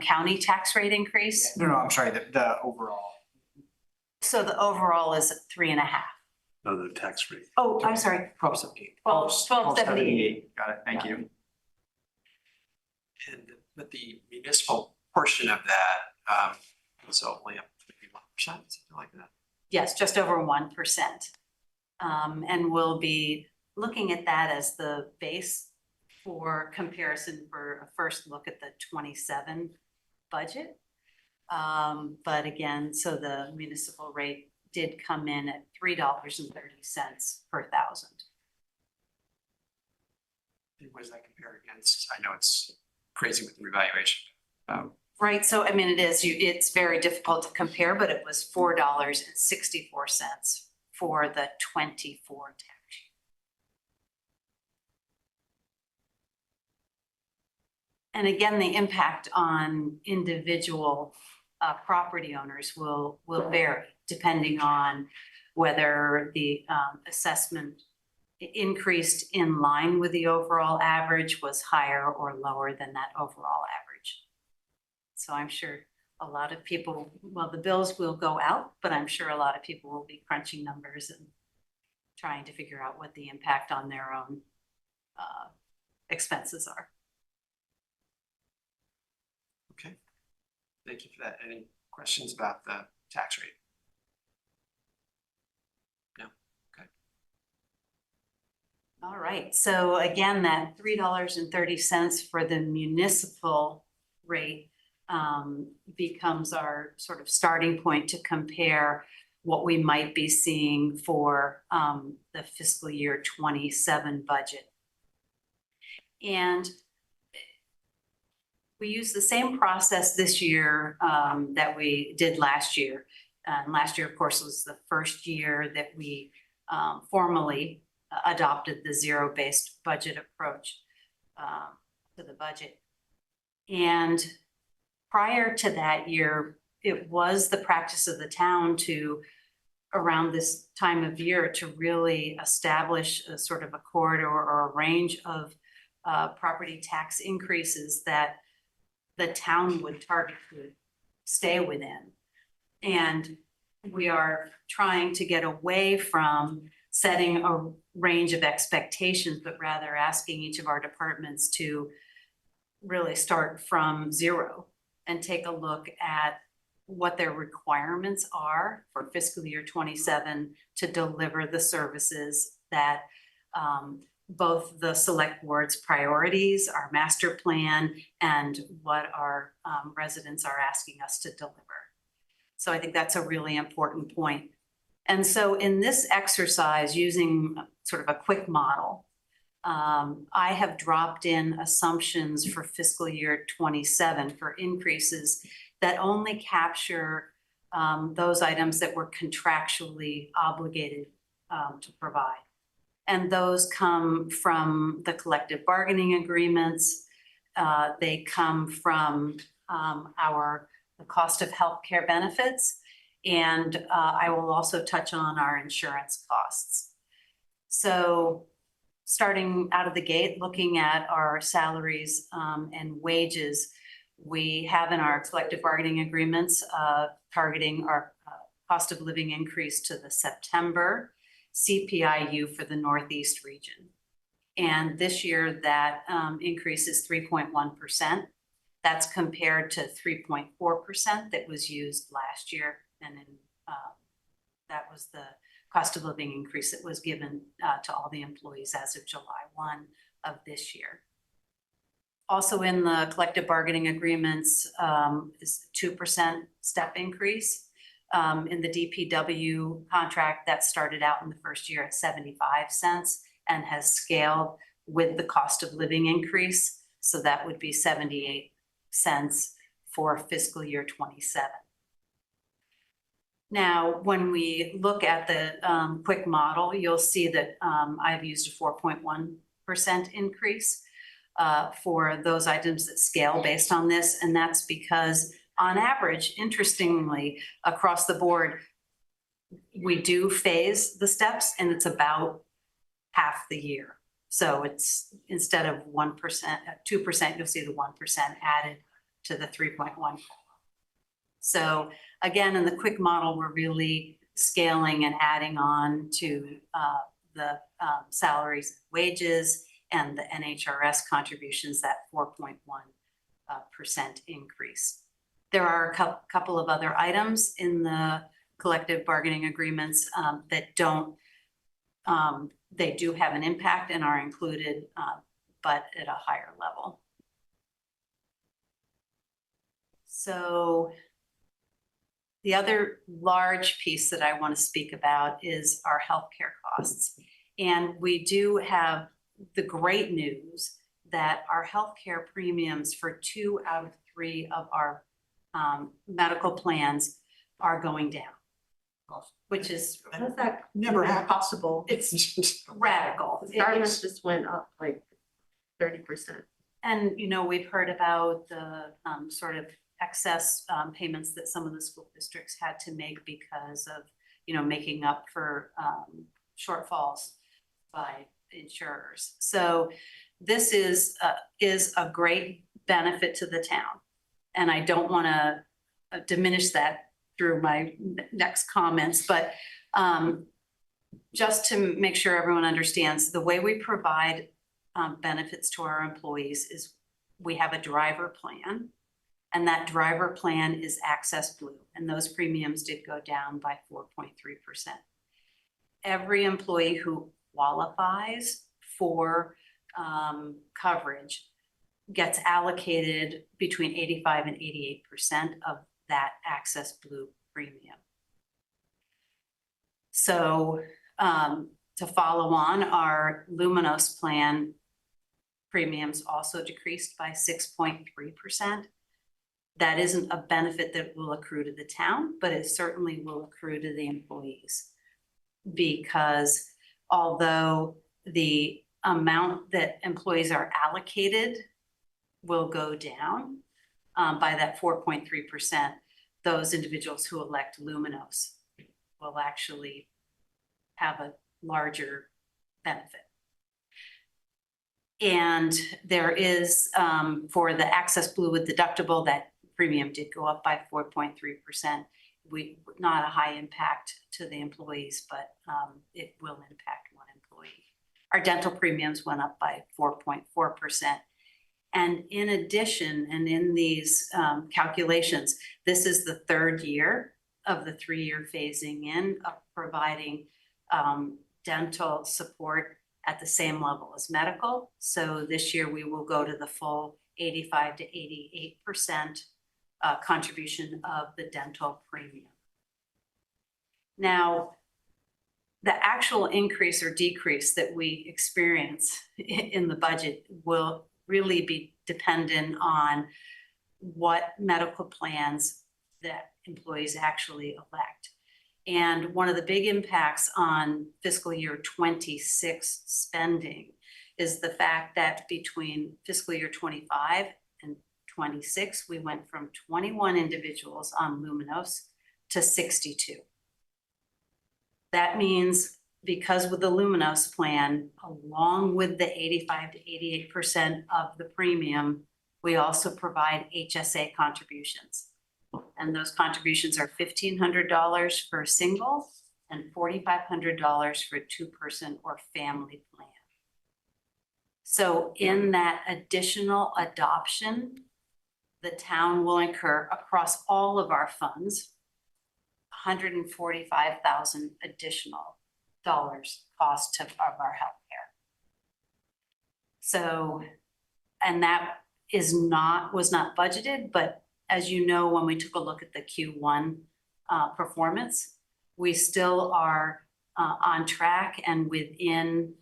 county tax rate increase? No, I'm sorry, the overall. So the overall is 3.5. No, the tax rate. Oh, I'm sorry. 1278. 1278. Got it, thank you. And but the municipal portion of that was only up to maybe 1%, something like that. Yes, just over 1%. And we'll be looking at that as the base for comparison for a first look at the 27 budget. But again, so the municipal rate did come in at $3.30 per thousand. And what does that compare against? I know it's crazy with the revaluation. Right, so I mean, it's very difficult to compare, but it was $4.64 for the 24 tax year. And again, the impact on individual property owners will vary depending on whether the assessment increased in line with the overall average, was higher or lower than that overall average. So I'm sure a lot of people, well, the bills will go out, but I'm sure a lot of people will be crunching numbers and trying to figure out what the impact on their own expenses are. Okay, thank you for that. Any questions about the tax rate? No, okay. All right, so again, that $3.30 for the municipal rate becomes our sort of starting point to compare what we might be seeing for the fiscal year 27 budget. And we use the same process this year that we did last year. Last year, of course, was the first year that we formally adopted the zero-based budget approach to the budget. And prior to that year, it was the practice of the town to, around this time of year, to really establish a sort of a corridor or a range of property tax increases that the town would target to stay within. And we are trying to get away from setting a range of expectations, but rather asking each of our departments to really start from zero and take a look at what their requirements are for fiscal year 27 to deliver the services that both the select board's priorities, our master plan, and what our residents are asking us to deliver. So I think that's a really important point. And so in this exercise, using sort of a quick model, I have dropped in assumptions for fiscal year 27 for increases that only capture those items that we're contractually obligated to provide. And those come from the collective bargaining agreements. They come from the cost of healthcare benefits. And I will also touch on our insurance costs. So starting out of the gate, looking at our salaries and wages, we have in our collective bargaining agreements targeting our cost of living increase to the September CPIU for the Northeast region. And this year that increase is 3.1%. That's compared to 3.4% that was used last year. And then that was the cost of living increase that was given to all the employees as of July 1 of this year. Also in the collective bargaining agreements is 2% step increase. In the DPW contract that started out in the first year at 75 cents and has scaled with the cost of living increase. So that would be 78 cents for fiscal year 27. Now, when we look at the quick model, you'll see that I've used a 4.1% increase for those items that scale based on this. And that's because on average, interestingly, across the board, we do phase the steps and it's about half the year. So it's instead of 1%, 2%, you'll see the 1% added to the 3.1. So again, in the quick model, we're really scaling and adding on to the salaries and wages and the NHRS contributions, that 4.1% increase. There are a couple of other items in the collective bargaining agreements that don't, they do have an impact and are included, but at a higher level. So the other large piece that I want to speak about is our healthcare costs. And we do have the great news that our healthcare premiums for 2 out of 3 of our medical plans are going down. Which is, How's that Never happened. possible? it's radical. Dartmouth just went up like 30%. And, you know, we've heard about the sort of excess payments that some of the school districts had to make because of, you know, making up for shortfalls by insurers. So this is a great benefit to the town. And I don't want to diminish that through my next comments, but just to make sure everyone understands, the way we provide benefits to our employees is we have a driver plan, and that driver plan is Access Blue, and those premiums did go down by 4.3%. Every employee who qualifies for coverage gets allocated between 85 and 88% of that Access Blue premium. So to follow on, our Luminos plan premiums also decreased by 6.3%. That isn't a benefit that will accrue to the town, but it certainly will accrue to the employees. Because although the amount that employees are allocated will go down by that 4.3%, those individuals who elect Luminos will actually have a larger benefit. And there is, for the Access Blue with deductible, that premium did go up by 4.3%. Not a high impact to the employees, but it will impact one employee. Our dental premiums went up by 4.4%. And in addition, and in these calculations, this is the 3rd year of the 3-year phasing in of providing dental support at the same level as medical. So this year we will go to the full 85 to 88% contribution of the dental premium. Now, the actual increase or decrease that we experience in the budget will really be dependent on what medical plans that employees actually elect. And one of the big impacts on fiscal year 26 spending is the fact that between fiscal year 25 and 26, we went from 21 individuals on Luminos to 62. That means because with the Luminos plan, along with the 85 to 88% of the premium, we also provide HSA contributions. And those contributions are $1,500 for a single and $4,500 for a 2-person or family plan. So in that additional adoption, the town will incur across all of our funds $145,000 additional cost of our healthcare. So, and that was not budgeted, but as you know, when we took a look at the Q1 performance, we still are on track and within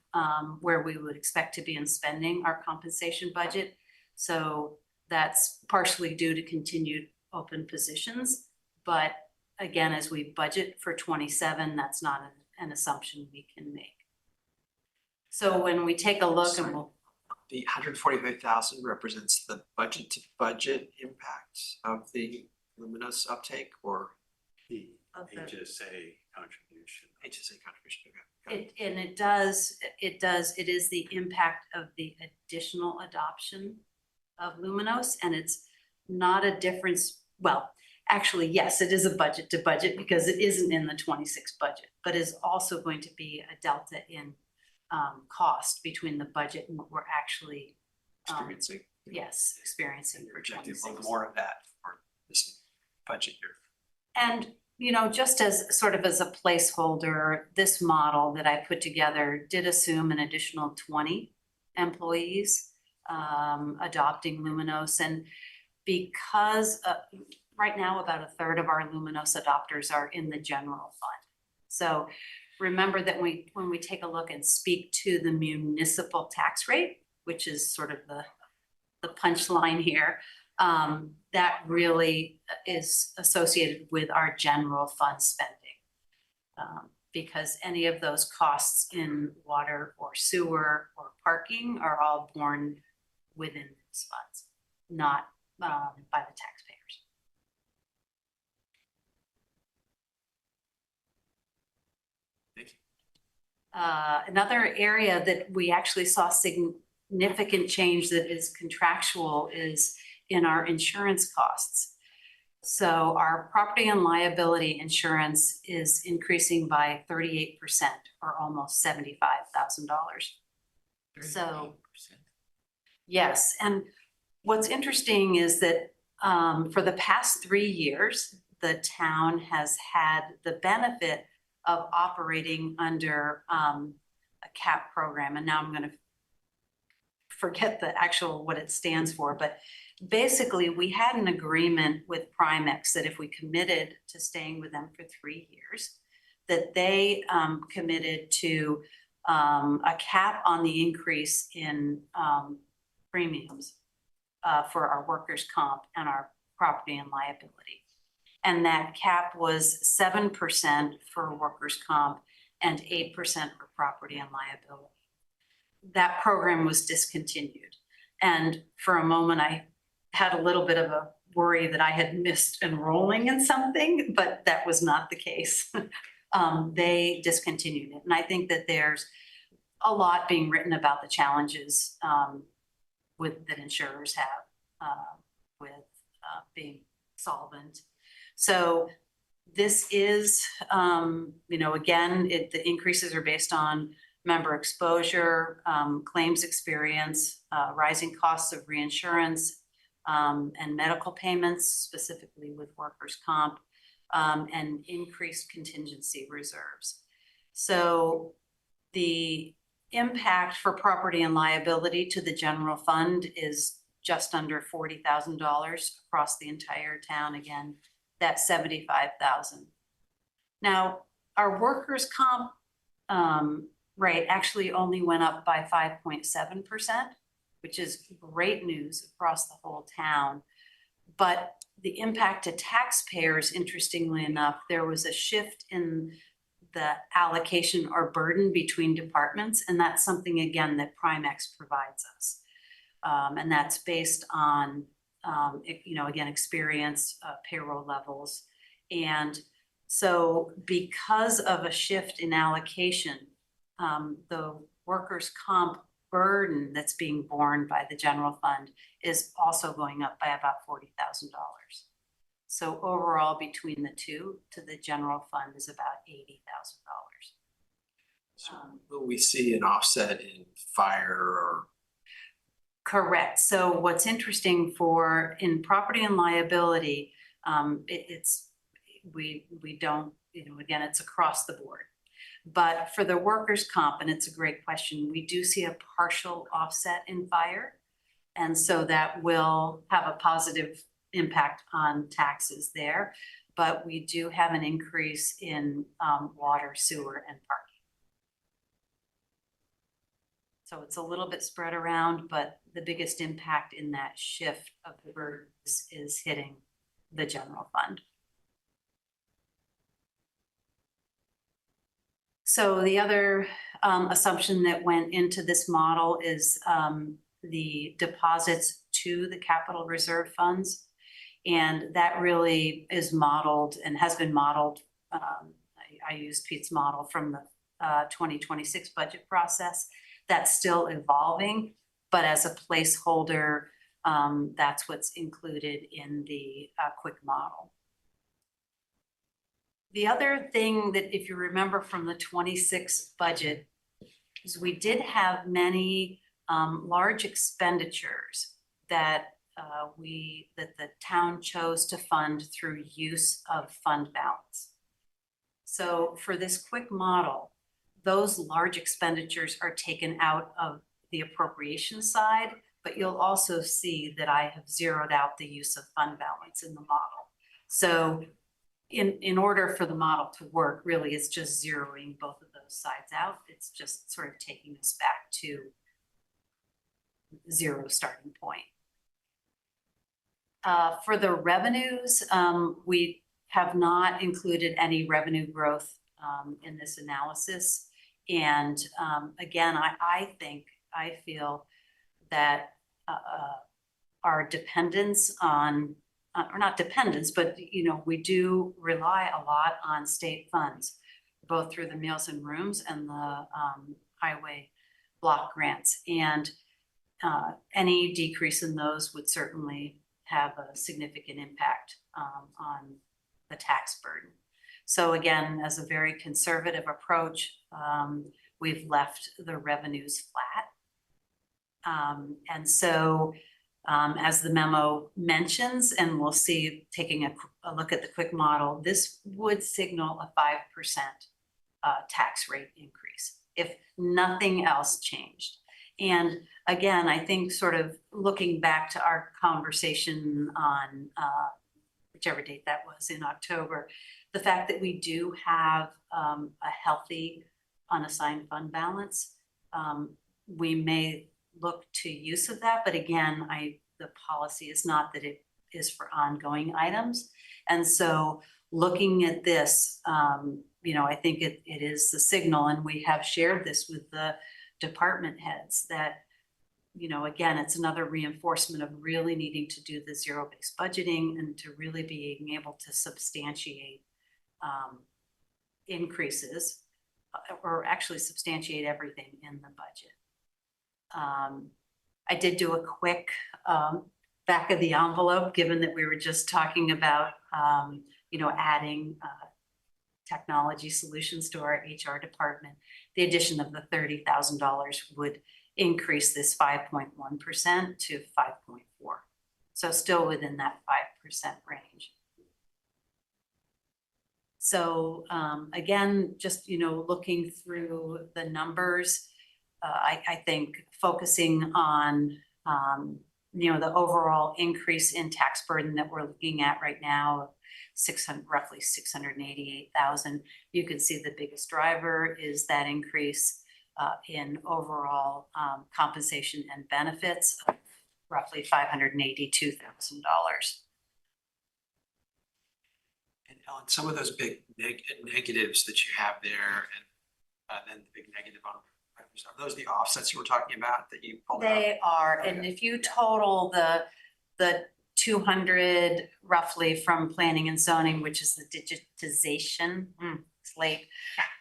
where we would expect to be in spending our compensation budget. So that's partially due to continued open positions. But again, as we budget for 27, that's not an assumption we can make. So when we take a look and we'll. The 145,000 represents the budget to budget impact of the Luminos uptake, or The HSA contribution. HSA contribution. Okay. It is the impact of the additional adoption of Luminos, and it's not a difference. Well, actually, yes, it is a budget to budget because it isn't in the 26 budget, but is also going to be a delta in cost between the budget and what we're actually Experiencing. Yes, experiencing. Projecting a little more of that for this budget year. And, you know, just as sort of as a placeholder, this model that I put together did assume an additional 20 employees adopting Luminos. And because right now about 1/3 of our Luminos adopters are in the general fund. So remember that when we take a look and speak to the municipal tax rate, which is sort of the punchline here, that really is associated with our general fund spending. Because any of those costs in water or sewer or parking are all borne within these funds, not by the taxpayers. Another area that we actually saw significant change that is contractual is in our insurance costs. So our property and liability insurance is increasing by 38% or almost $75,000. So, yes, and what's interesting is that for the past 3 years, the town has had the benefit of operating under a CAP program. And now I'm going to forget the actual what it stands for, but basically we had an agreement with Primex that if we committed to staying with them for 3 years, that they committed to a cap on the increase in premiums for our workers' comp and our property and liability. And that cap was 7% for workers' comp and 8% for property and liability. That program was discontinued. And for a moment, I had a little bit of a worry that I had missed enrolling in something, but that was not the case. They discontinued it. And I think that there's a lot being written about the challenges that insurers have with being solvent. So this is, again, the increases are based on member exposure, claims experience, rising costs of reinsurance, and medical payments, specifically with workers' comp, and increased contingency reserves. So the impact for property and liability to the general fund is just under $40,000 across the entire town. Again, that's $75,000. Now, our workers' comp rate actually only went up by 5.7%, which is great news across the whole town. But the impact to taxpayers, interestingly enough, there was a shift in the allocation or burden between departments. And that's something, again, that Primex provides us. And that's based on, again, experience, payroll levels. And so because of a shift in allocation, the workers' comp burden that's being borne by the general fund is also going up by about $40,000. So overall, between the two, to the general fund is about $80,000. So will we see an offset in fire or? Correct. So what's interesting in property and liability, we don't, again, it's across the board. But for the workers' comp, and it's a great question, we do see a partial offset in fire. And so that will have a positive impact on taxes there. But we do have an increase in water, sewer, and parking. So it's a little bit spread around, but the biggest impact in that shift of the burdens is hitting the general fund. So the other assumption that went into this model is the deposits to the capital reserve funds. And that really is modeled and has been modeled. I used Pete's model from the 2026 budget process. That's still evolving, but as a placeholder, that's what's included in the quick model. The other thing that, if you remember from the 26 budget, is we did have many large expenditures that the town chose to fund through use of fund balance. So for this quick model, those large expenditures are taken out of the appropriation side, but you'll also see that I have zeroed out the use of fund balance in the model. So in order for the model to work, really, it's just zeroing both of those sides out. It's just sort of taking us back to zero starting point. For the revenues, we have not included any revenue growth in this analysis. And again, I feel that our dependence on, or not dependence, but we do rely a lot on state funds, both through the Meals and Rooms and the highway block grants. And any decrease in those would certainly have a significant impact on the tax burden. So again, as a very conservative approach, we've left the revenues flat. And so as the memo mentions, and we'll see, taking a look at the quick model, this would signal a 5% tax rate increase if nothing else changed. And again, I think sort of looking back to our conversation on whichever date that was in October, the fact that we do have a healthy unassigned fund balance, we may look to use of that. But again, the policy is not that it is for ongoing items. And so looking at this, I think it is the signal, and we have shared this with the department heads that, again, it's another reinforcement of really needing to do the zero-based budgeting and to really being able to substantiate increases, or actually substantiate everything in the budget. I did do a quick back of the envelope, given that we were just talking about, adding technology solutions to our HR department. The addition of the $30,000 would increase this 5.1% to 5.4%. So still within that 5% range. So again, just, looking through the numbers, I think focusing on, the overall increase in tax burden that we're looking at right now, roughly 688,000. You can see the biggest driver is that increase in overall compensation and benefits of roughly $582,000. And Ellen, some of those big negatives that you have there, and then the big negative on, are those the offsets you were talking about that you pulled out? They are, and if you total the 200 roughly from planning and zoning, which is the digitization, it's late.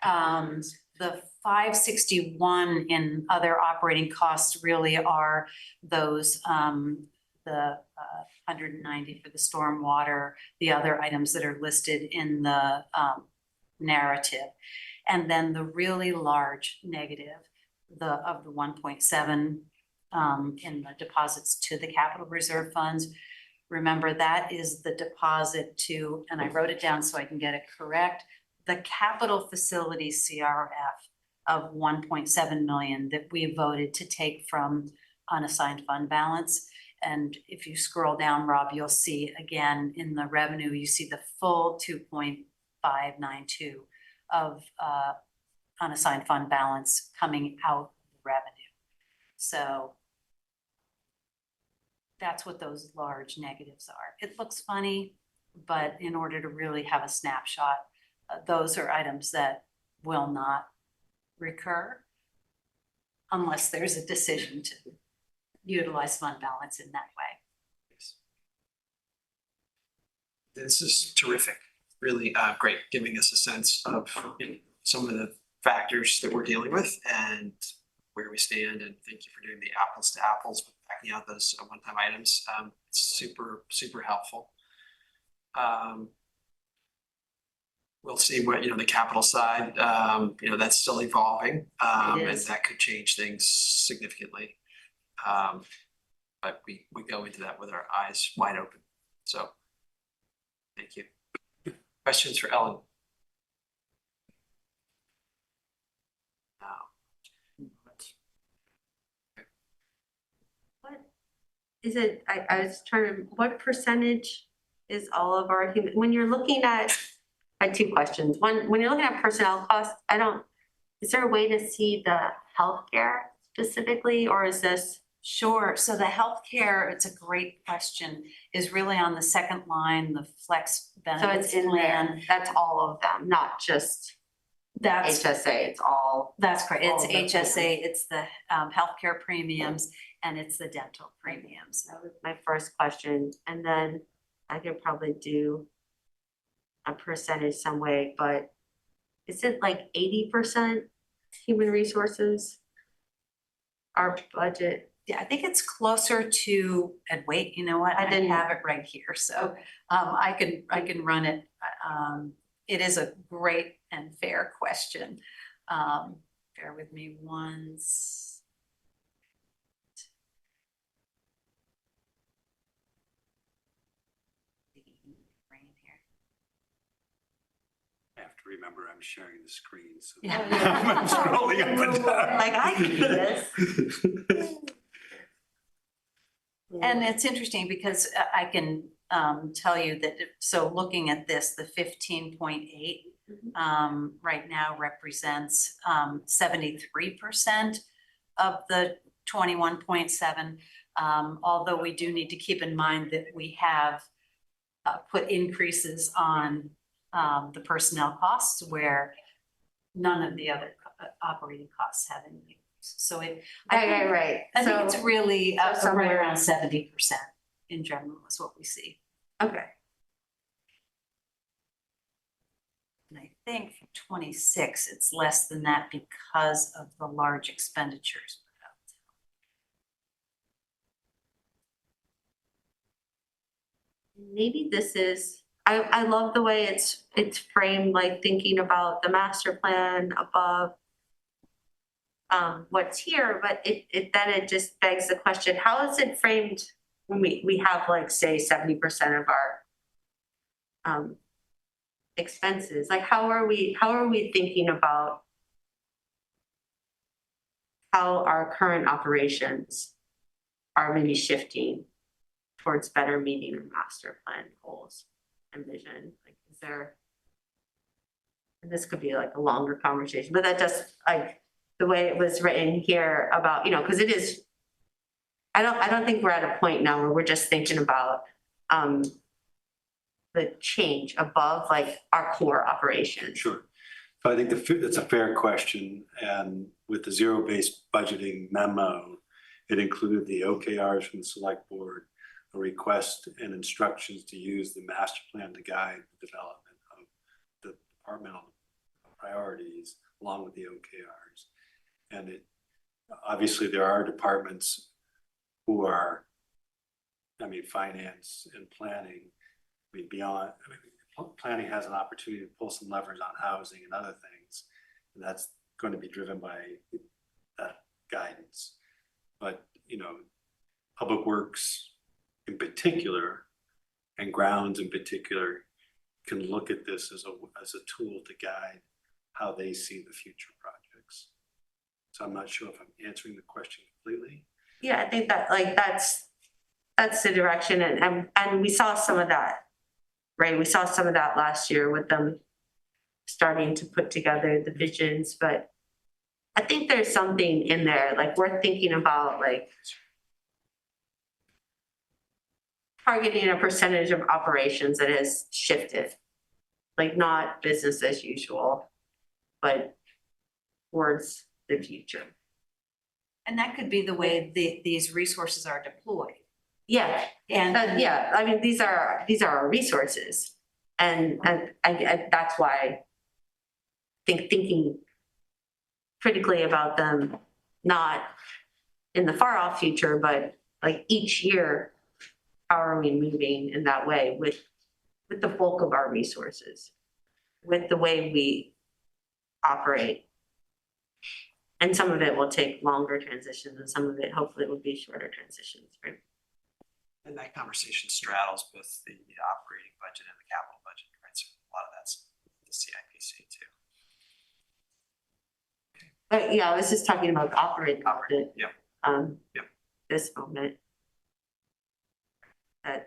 The 561 in other operating costs really are those, the 190 for the stormwater, the other items that are listed in the narrative. And then the really large negative, of the 1.7 in the deposits to the capital reserve funds. Remember, that is the deposit to, and I wrote it down so I can get it correct, the capital facilities CRF of 1.7 million that we voted to take from unassigned fund balance. And if you scroll down, Rob, you'll see again in the revenue, you see the full 2.592 of unassigned fund balance coming out of the revenue. So that's what those large negatives are. It looks funny, but in order to really have a snapshot, those are items that will not recur unless there's a decision to utilize fund balance in that way. This is terrific, really great, giving us a sense of some of the factors that we're dealing with and where we stand. And thank you for doing the apples to apples, with backing out those one-time items. It's super, super helpful. We'll see what, the capital side, that's still evolving, and that could change things significantly. But we go into that with our eyes wide open. So thank you. Questions for Ellen? What is it? I was trying to, what percentage is all of our human, when you're looking at, I had two questions. One, when you're looking at personnel costs, is there a way to see the healthcare specifically, or is this Sure. So the healthcare, it's a great question, is really on the second line, the flex So benefits it's in plan. there, that's all of them, not just That's, HSA, it's all. that's correct. It's all of the HSA, it's the healthcare premiums, and it's the dental premiums. That was my first question, and then I could probably do a percentage some way, but is it like 80% human resources? Our budget? Yeah, I think it's closer to, and wait, you know what? I didn't have it right here, so I can run it. It is a great and fair question. Bear with me once. I have to remember I'm sharing the screen, so. Yeah. I'm scrolling up and down. Like, I can do this. And it's interesting because I can tell you that, so looking at this, the 15.8 right now represents 73% of the 21.7. Although we do need to keep in mind that we have put increases on the personnel costs where none of the other operating costs have any increase. So it. Right. I think it's really so somewhere- right around 70% in general is what we see. Okay. And I think for 26, it's less than that because of the large expenditures. Maybe this is, I love the way it's framed, like thinking about the master plan above what's here, but it just begs the question, how is it framed when we have like, say, 70% of our expenses? Like, how are we thinking about how our current operations are maybe shifting towards better meeting our master plan goals and vision? Like, is there, and this could be like a longer conversation, but that just, like, the way it was written here about, because it is, I don't think we're at a point now where we're just thinking about the change above like our core operations. Sure. So I think that's a fair question. And with the zero-based budgeting memo, it included the OKRs from the select board, a request and instructions to use the master plan to guide the development of the departmental priorities along with the OKRs. And obviously there are departments who are, finance and planning, planning has an opportunity to pull some levers on housing and other things. And that's going to be driven by that guidance. But, public works in particular and grounds in particular can look at this as a tool to guide how they see the future projects. So I'm not sure if I'm answering the question completely. Yeah, I think that that's the direction, and we saw some of that, right? We saw some of that last year with them starting to put together the visions, but I think there's something in there, like we're thinking about like targeting a percentage of operations that has shifted, like not business as usual, but towards the future. And that could be the way these resources are deployed. Yeah, and these are our resources, and I that's why thinking critically about them, not in the far off future, but like each year, how are we moving in that way with the bulk of our resources, with the way we operate. And some of it will take longer transitions and some of it hopefully will be shorter transitions, right? And that conversation straddles both the operating budget and the capital budget, right? So a lot of that's the CIPC too. But yeah, I was just talking about the operating budget. Yeah. This moment. Okay.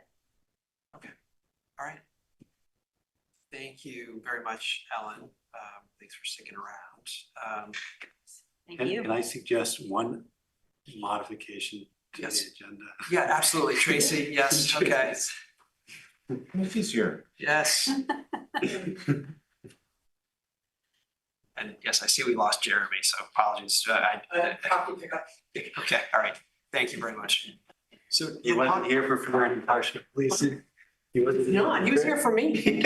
All right. Thank you very much, Ellen. Thanks for sticking around. Thank you. Can I suggest one modification Yes. The agenda. Yeah, absolutely. Tracy, yes, okay. Much easier. Yes. And yes, I see we lost Jeremy, so apologies. Okay, all right. Thank you very much. So. He wasn't here for Impartial, please. He wasn't. No, he was here for me.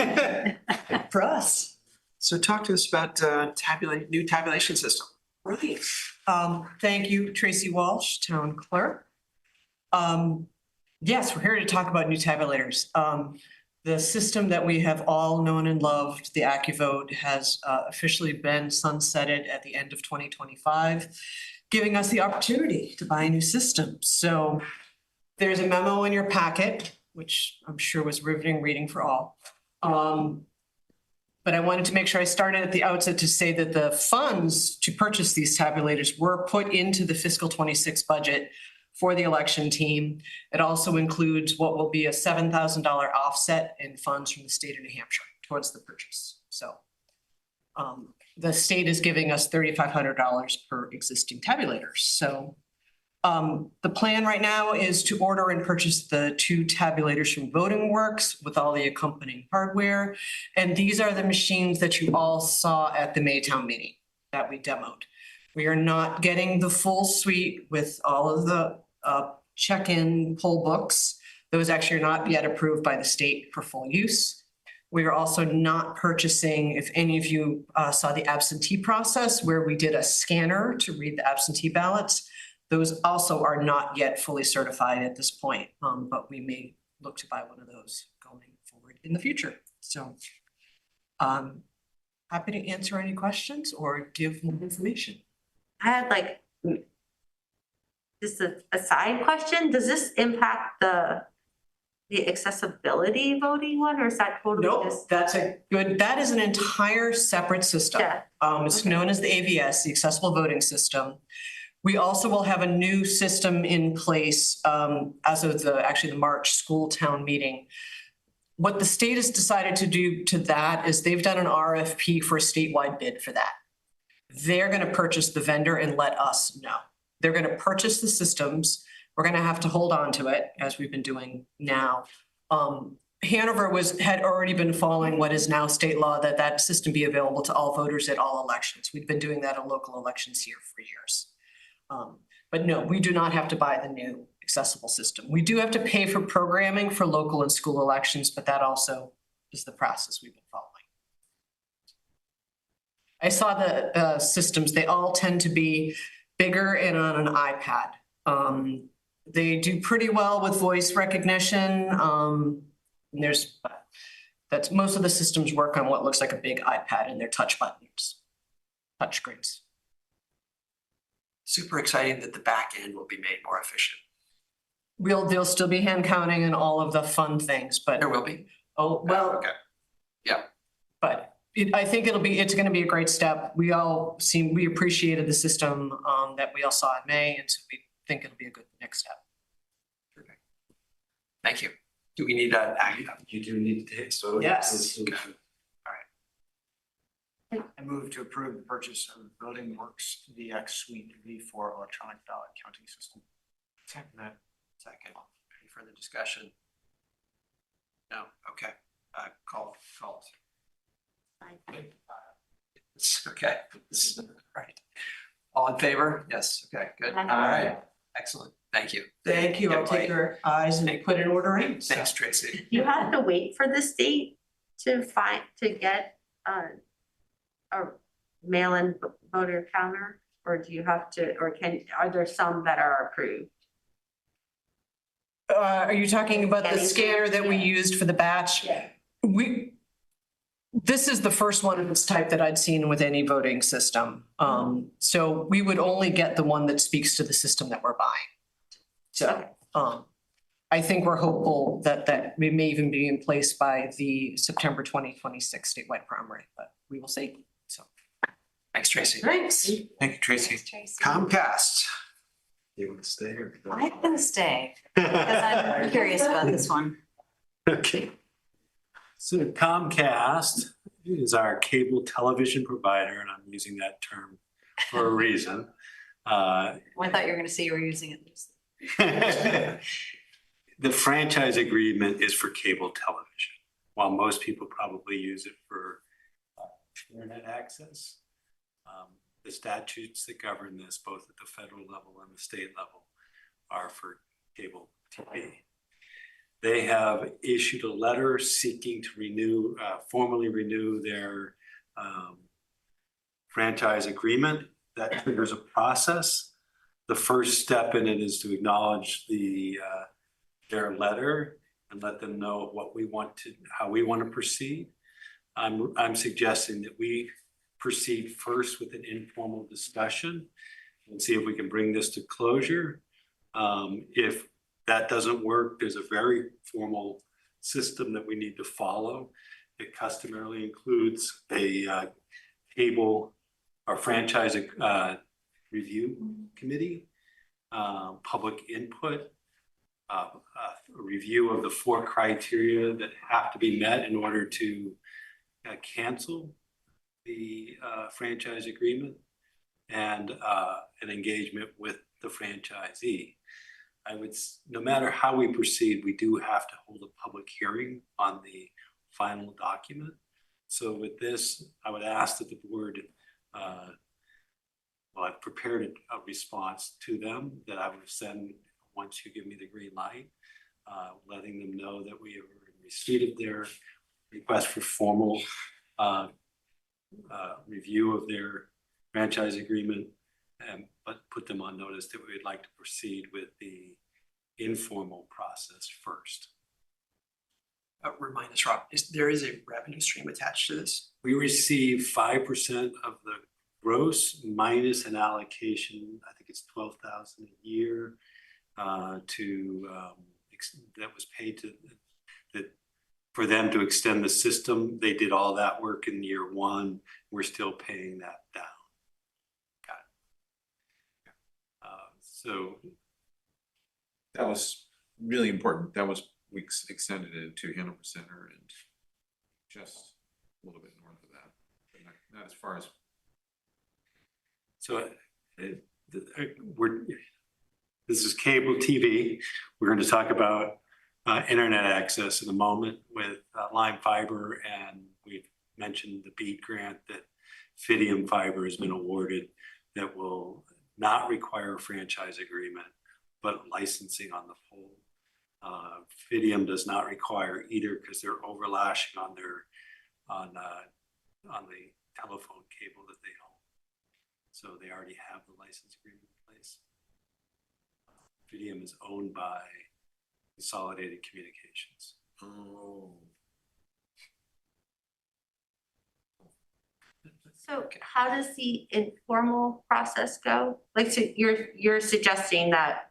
For us. So talk to us about new tabulation system. Right. Thank you, Tracy Walsh, Town Clerk. Yes, we're here to talk about new tabulators. The system that we have all known and loved, the AccuVote, has officially been sunsetted at the end of 2025, giving us the opportunity to buy a new system. So there's a memo in your packet, which I'm sure was riveting reading for all. But I wanted to make sure I started at the outset to say that the funds to purchase these tabulators were put into the fiscal 26 budget for the election team. It also includes what will be a $7,000 offset in funds from the state of New Hampshire towards the purchase. So the state is giving us $3,500 per existing tabulator. So the plan right now is to order and purchase the 2 tabulators from Voting Works with all the accompanying hardware. And these are the machines that you all saw at the Maytown meeting that we demoed. We are not getting the full suite with all of the check-in poll books. Those actually are not yet approved by the state for full use. We are also not purchasing, if any of you saw the absentee process where we did a scanner to read the absentee ballots, those also are not yet fully certified at this point, but we may look to buy one of those going forward in the future. So happy to answer any questions or give more information. I had like, just a side question. Does this impact the accessibility voting one, or is that totally Nope, just? that's a good, that is an entire separate system. Yeah. It's known as the AVS, the Accessible Voting System. We also will have a new system in place as of the March school town meeting. What the state has decided to do to that is they've done an RFP for a statewide bid for that. They're going to purchase the vendor and let us know. They're going to purchase the systems. We're going to have to hold on to it, as we've been doing now. Hanover had already been following what is now state law, that system be available to all voters at all elections. We've been doing that in local elections here for years. But no, we do not have to buy the new accessible system. We do have to pay for programming for local and school elections, but that also is the process we've been following. I saw the systems, they all tend to be bigger and on an iPad. They do pretty well with voice recognition. Most of the systems work on what looks like a big iPad and their touch buttons, touch screens. Super exciting that the back end will be made more efficient. There'll still be hand counting and all of the fun things, but. There will be. Oh, well. Okay. Yeah. But I think it's gonna be a great step. We appreciated the system that we all saw in May, and so we think it'll be a good next step. Perfect. Thank you. Do we need a? You do need to take, so. Yes. Okay. I move to approve the purchase of Voting Works VX Suite V4 electronic ballot counting system. Second. Any further discussion? No, okay, call. Okay, right. All in favor? Yes, okay, good, all right, excellent, thank you. Thank you. I'll take your eyes and put an order in. Thanks, Tracy. You have to wait for the state to get a mail-in voter counter, or do you have to, are there some that are approved? Are you talking about the scanner that we used for the batch? Yeah. This is the first one of its type that I'd seen with any voting system. So we would only get the one that speaks to the system that we're buying. So I think we're hopeful that we may even be in place by the September 2026 statewide primary, but we will see. So. Thanks, Tracy. Thanks. Thank you, Tracy. Comcast. You want to stay here? I'm gonna stay, because I'm curious about this one. Okay. So Comcast is our cable television provider, and I'm using that term for a reason. I thought you were gonna say you were using it loosely. The franchise agreement is for cable television, while most people probably use it for internet access. The statutes that govern this, both at the federal level and the state level, are for cable TV. They have issued a letter seeking to renew, formally renew their franchise agreement. That triggers a process. The first step in it is to acknowledge their letter and let them know what we want to, how we want to proceed. I'm suggesting that we proceed first with an informal discussion and see if we can bring this to closure. If that doesn't work, there's a very formal system that we need to follow. It customarily includes a cable or franchise review committee, public input, a review of the 4 criteria that have to be met in order to cancel the franchise agreement, and an engagement with the franchisee. No matter how we proceed, we do have to hold a public hearing on the final document. So with this, I would ask that the board, well, I've prepared a response to them that I would send once you give me the green light, letting them know that we have received their request for formal review of their franchise agreement, but put them on notice that we would like to proceed with the informal process first. Remind us, Rob, there is a revenue stream attached to this? We receive 5% of the gross minus an allocation, I think it's 12,000 a year, that was paid to for them to extend the system. They did all that work in year 1. We're still paying that down. Got it. So that was really important. That was, we extended it to Hanover Center and just a little bit north of that, but not as far as. So this is cable TV. We're going to talk about internet access in a moment with Lime Fiber, and we've mentioned the BEAD grant that Fidium Fiber has been awarded that will not require a franchise agreement, but licensing on the pole. Fidium does not require either because they're overlashing on their on the telephone cable that they own. So they already have the license agreement in place. Fidium is owned by Consolidated Communications. Oh. So how does the informal process go? Like, so you're suggesting that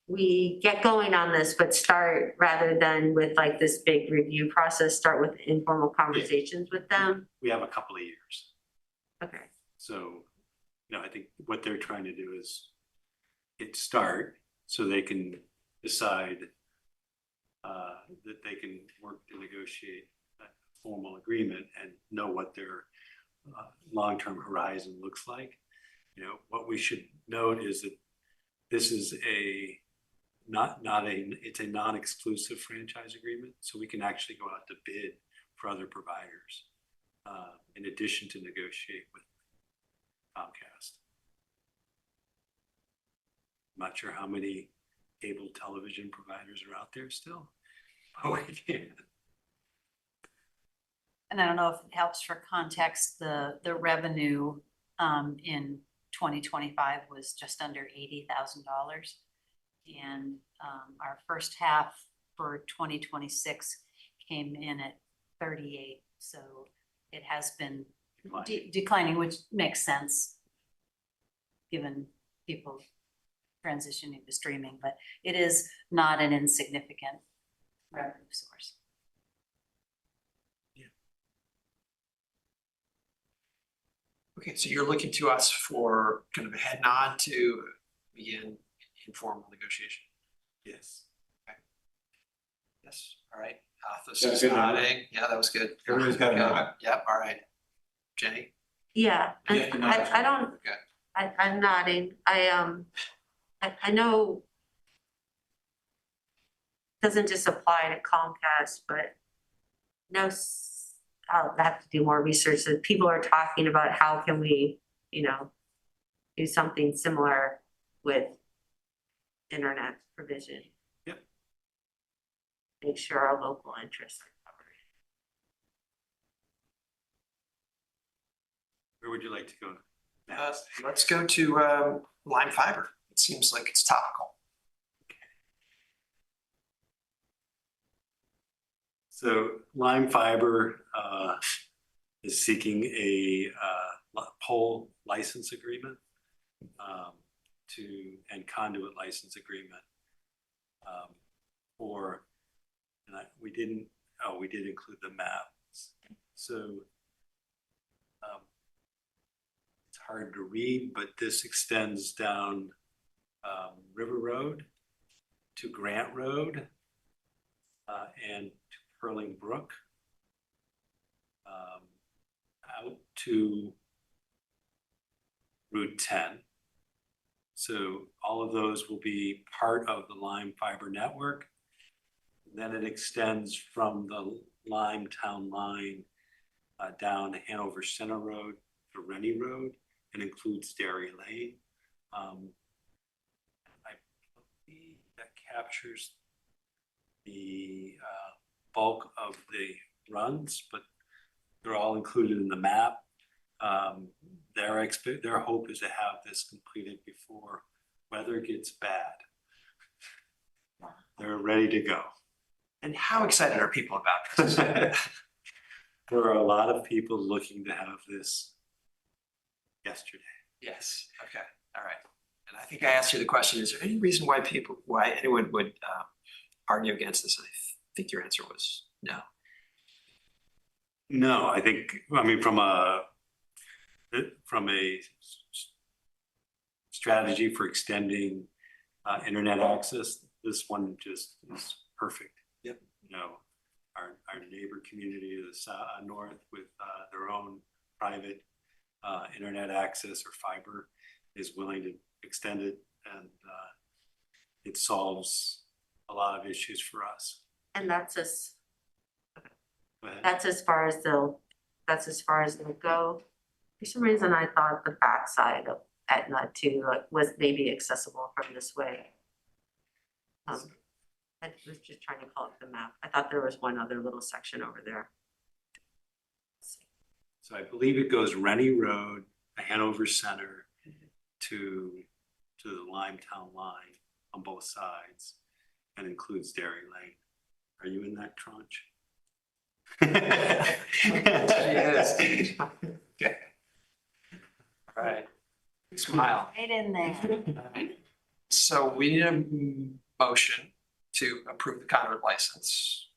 we get going on this, but start rather than with like this big review process, start with informal conversations with them? We have a couple of years. Okay. So, I think what they're trying to do is start so they can decide that they can work to negotiate a formal agreement and know what their long-term horizon looks like. What we should note is that this is it's a non-exclusive franchise agreement, so we can actually go out to bid for other providers in addition to negotiate with Comcast. I'm not sure how many cable television providers are out there still, but we can. And I don't know if it helps for context, the revenue in 2025 was just under $80,000. And our first half for 2026 came in at 38. So it has been declining, which makes sense given people transitioning to streaming, but it is not an insignificant revenue source. Okay, so you're looking to us for kind of a head nod to begin informal negotiation? Yes. Okay. Yes, all right. Athos That's is good. nodding. Yeah, that was good. Everybody's got a nod. Yep, all right. Jenny? Yeah, You have to nod. I don't, Okay. I'm nodding. I I know it doesn't just apply to Comcast, but no, I'll have to do more research that people are talking about how can we, do something similar with internet provision. Yep. Make sure our local interests are covered. Where would you like to go? Let's go to Lime Fiber. It seems like it's topical. So Lime Fiber is seeking a pole license agreement and conduit license agreement we did include the maps. So it's hard to read, but this extends down River Road to Grant Road and to Perling Brook out to Route 10. So all of those will be part of the Lime Fiber network. Then it extends from the Lime Town line down Hanover Center Road to Rennie Road and includes Dairy Lane. I believe that captures the bulk of the runs, but they're all included in the map. Their hope is to have this completed before weather gets bad. They're ready to go. And how excited are people about this? There are a lot of people looking to have this yesterday. Yes, okay, all right. And I think I asked you the question, is there any reason why anyone would argue against this? I think your answer was no. No, from a strategy for extending internet access, this one just is perfect. Yep. Our neighbor community to the north with their own private internet access or fiber is willing to extend it, and it solves a lot of issues for us. And that's as far as they'll go. For some reason, I thought the backside of Etna too was maybe accessible from this way. I was just trying to call up the map. I thought there was one other little section over there. So I believe it goes Rennie Road, Hanover Center to the Limetown line on both sides and includes Dairy Lane. Are you in that tranche? Yes. Okay. All right. Smile. Right in there. All right. So we need a motion to approve the conduit license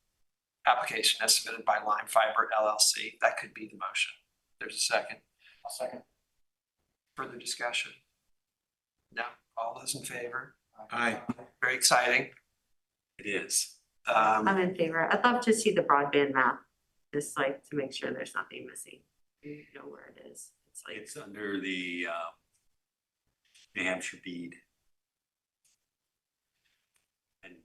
application as submitted by Lime Fiber LLC. That could be the motion. There's a second. I'll second. Further discussion? No? All those in favor? Aye. Very exciting. It is. I'm in favor. I'd love to see the broadband map, just to make sure there's nothing missing. You know where it is. It's under the New Hampshire bead. And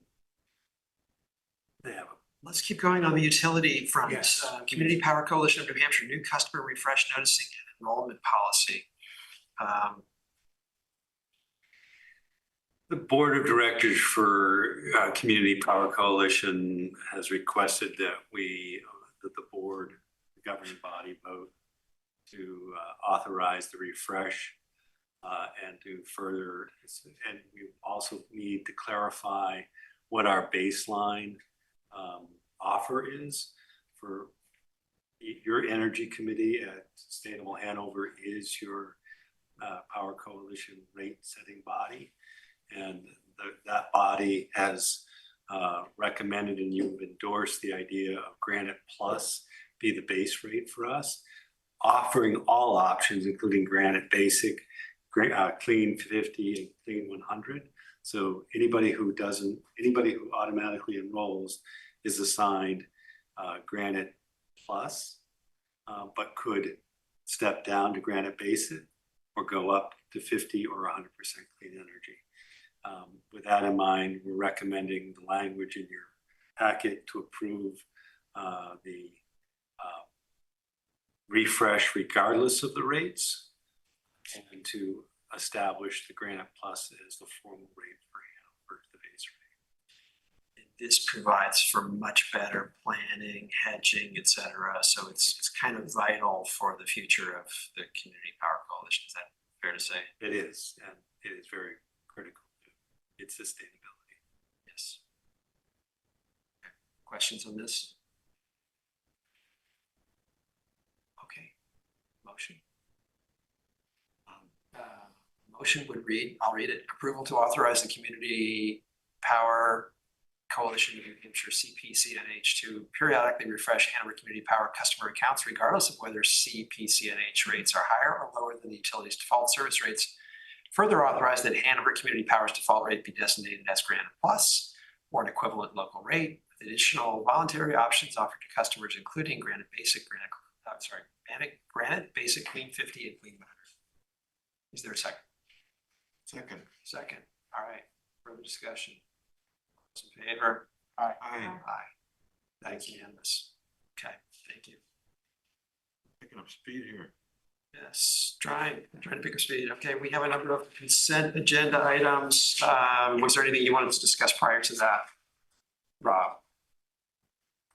they have Let's keep going on the utility front. Yes. Community Power Coalition of New Hampshire, new customer refresh noticing and enrollment policy. The board of directors for Community Power Coalition has requested that the board, the governing body, vote to authorize the refresh and to further, and we also need to clarify what our baseline offer is for your energy committee at Sustainable Hanover is your Power Coalition rate setting body. And that body has recommended, and you've endorsed the idea of Granite Plus be the base rate for us, offering all options, including Granite Basic, Clean 50 and Clean 100. So anybody who automatically enrolls is assigned Granite Plus, but could step down to Granite Basic or go up to 50 or 100% clean energy. With that in mind, we're recommending the language in your packet to approve the refresh regardless of the rates, and to establish the Granite Plus as the formal rate for today's rate. And this provides for much better planning, hedging, et cetera. So it's kind of vital for the future of the Community Power Coalition. Is that fair to say? It is, and it is very critical to its sustainability. Yes. Okay. Questions on this? Okay. Motion. Motion would read, I'll read it, approval to authorize the Community Power Coalition of New Hampshire, CPCNH, to periodically refresh Hanover Community Power customer accounts regardless of whether CPCNH rates are higher or lower than the utility's default service rates. Further authorize that Hanover Community Power's default rate be designated as Granite Plus or an equivalent local rate with additional voluntary options offered to customers, including Granite Basic, Granite Basic, Clean 50, and Clean Matter. Is there a second? Second. All right. Further discussion. Those in favor? Aye. Aye. That's unanimous. Okay, thank you. Picking up speed here. Yes, trying to pick up speed. Okay, we have a number of consent agenda items. Was there anything you wanted to discuss prior to that, Rob?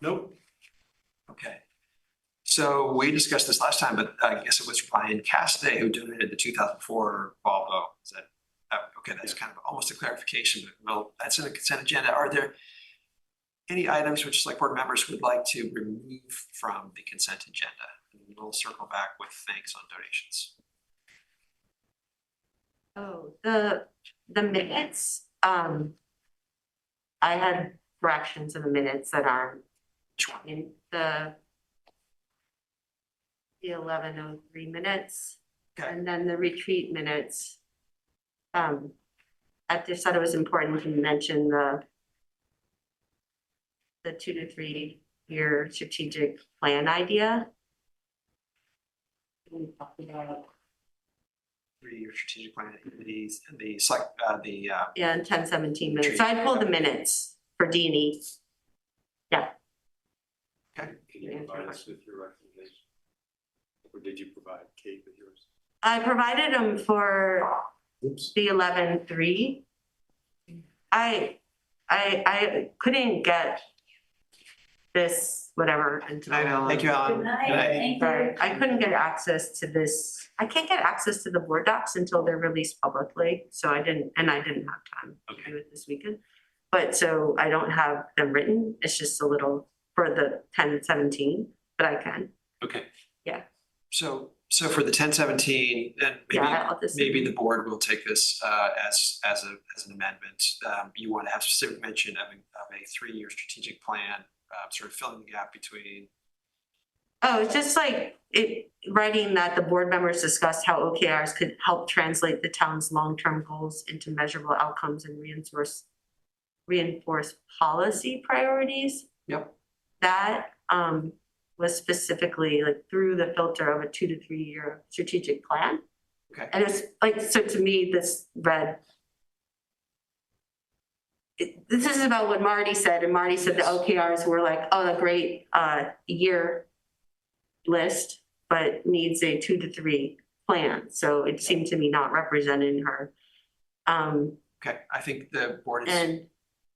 Nope. Okay. So we discussed this last time, but I guess it was Ryan Cassidy who donated the 2004 Volvo. Is that okay? That's kind of almost a clarification, but well, that's in the consent agenda. Are there any items which select board members would like to remove from the consent agenda? And we'll circle back with thanks on donations. Oh, the minutes, I had corrections in the minutes that aren't in the 11:03 minutes. Okay. And then the retreat minutes. I just thought it was important to mention the 2 to 3 year strategic plan idea. We talked about 3-year strategic plan activities and the select, yeah, in 10-17 minutes. So I pulled the minutes for Deanie. Yeah. Okay. Can you provide us with your recommendation? Or did you provide Kate with yours? I provided them for the 11-3. I couldn't get this, whatever, into I know. Thank you, Alan. Good night. Sorry, I couldn't get access to this. I can't get access to the board docs until they're released publicly, so I didn't have time to do it this weekend. But so I don't have them written, it's just a little for the 10-17, but I can. Okay. Yeah. So for the 10-17, then maybe the board will take this as an amendment. You want to have specific mention of a 3-year strategic plan, sort of filling the gap between. Oh, it's just like writing that the board members discussed how OKRs could help translate the town's long-term goals into measurable outcomes and reinforce policy priorities. Yep. That was specifically like through the filter of a 2 to 3 year strategic plan. Okay. And it's like, so to me, this read, this is about what Marty said, and Marty said the OKRs were like, oh, a great year list, but needs a 2 to 3 plan. So it seemed to me not representing her. Okay, I think the board is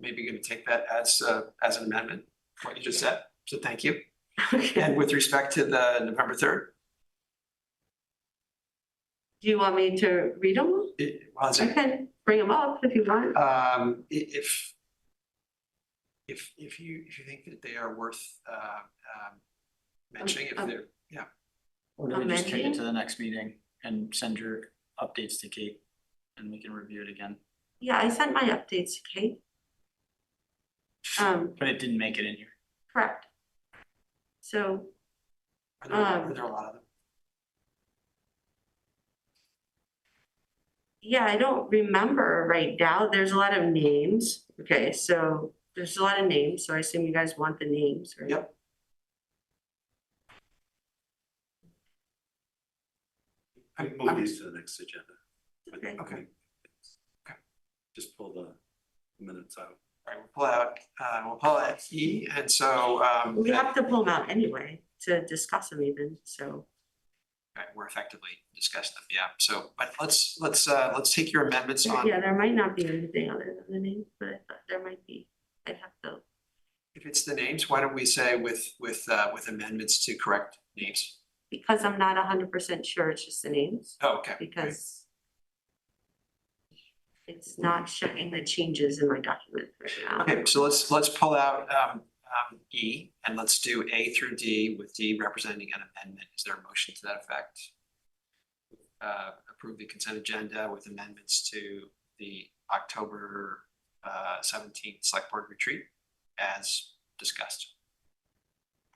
maybe going to take that as an amendment, what you just said. So thank you. And with respect to the November 3rd? Do you want me to read them? I can bring them up if you want. If you think that they are worth mentioning, if they're, yeah. Or do we just take it to the next meeting and send your updates to Kate and we can review it again? Yeah, I sent my updates to Kate. But it didn't make it in here. Correct. So. Are there a lot of them? Yeah, I don't remember right now. There's a lot of names. Okay, so there's a lot of names, so I assume you guys want the names, right? Yep. Move these to the next agenda. Okay. Okay. Just pull the minutes out. All right, we'll pull out E, and so, We have to pull them out anyway to discuss them even, so. right, we're effectively discussing them, yeah, so, but let's take your amendments on. Yeah, there might not be anything other than the name, but there might be. I'd have to. If it's the names, why don't we say with amendments to correct names? Because I'm not 100% sure it's just the names. Oh, okay. Because it's not showing the changes in my document right now. Okay, so let's pull out E and let's do A through D with D representing an amendment. Is there a motion to that effect? Approve the consent agenda with amendments to the October 17th select board retreat as discussed.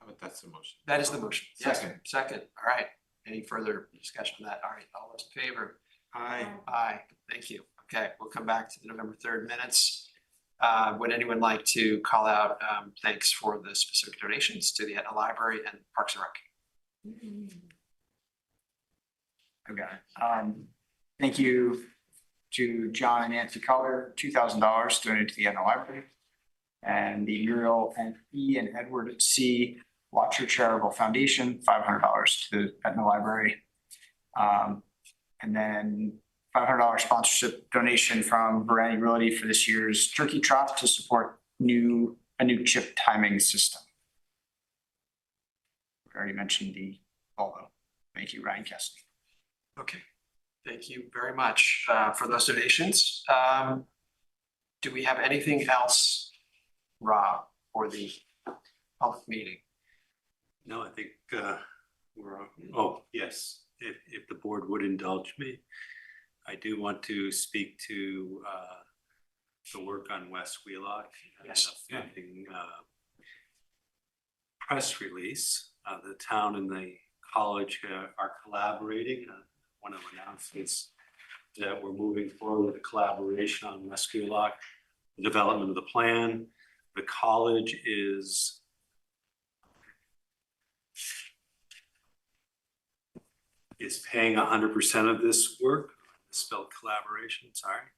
How about that's the motion? That is the motion. Yes, Second. second. All right. Any further discussion on that? All right, all those in favor? Aye. Aye, thank you. Okay, we'll come back to the November 3rd minutes. Would anyone like to call out thanks for the specific donations to the Etna Library and Parks and Rec? Okay. Thank you to John and Nancy Collier, $2,000 donated to the Etna Library. And the Muriel and E and Edward C. Watcher Charitable Foundation, $500 to the Etna Library. And then $500 sponsorship donation from Verani Realty for this year's turkey trot to support a new chip timing system. We already mentioned the Volvo. Thank you, Ryan Cassidy. Okay, thank you very much for those donations. Do we have anything else, Rob, for the public meeting? No, I think oh, yes, if the board would indulge me, I do want to speak to the work on West Wheelock. Yes. And the funding press release. The town and the college are collaborating. One of the announcements that we're moving forward with a collaboration on West Wheelock, the development of the plan. The college is paying 100% of this work. Spelled collaboration, sorry.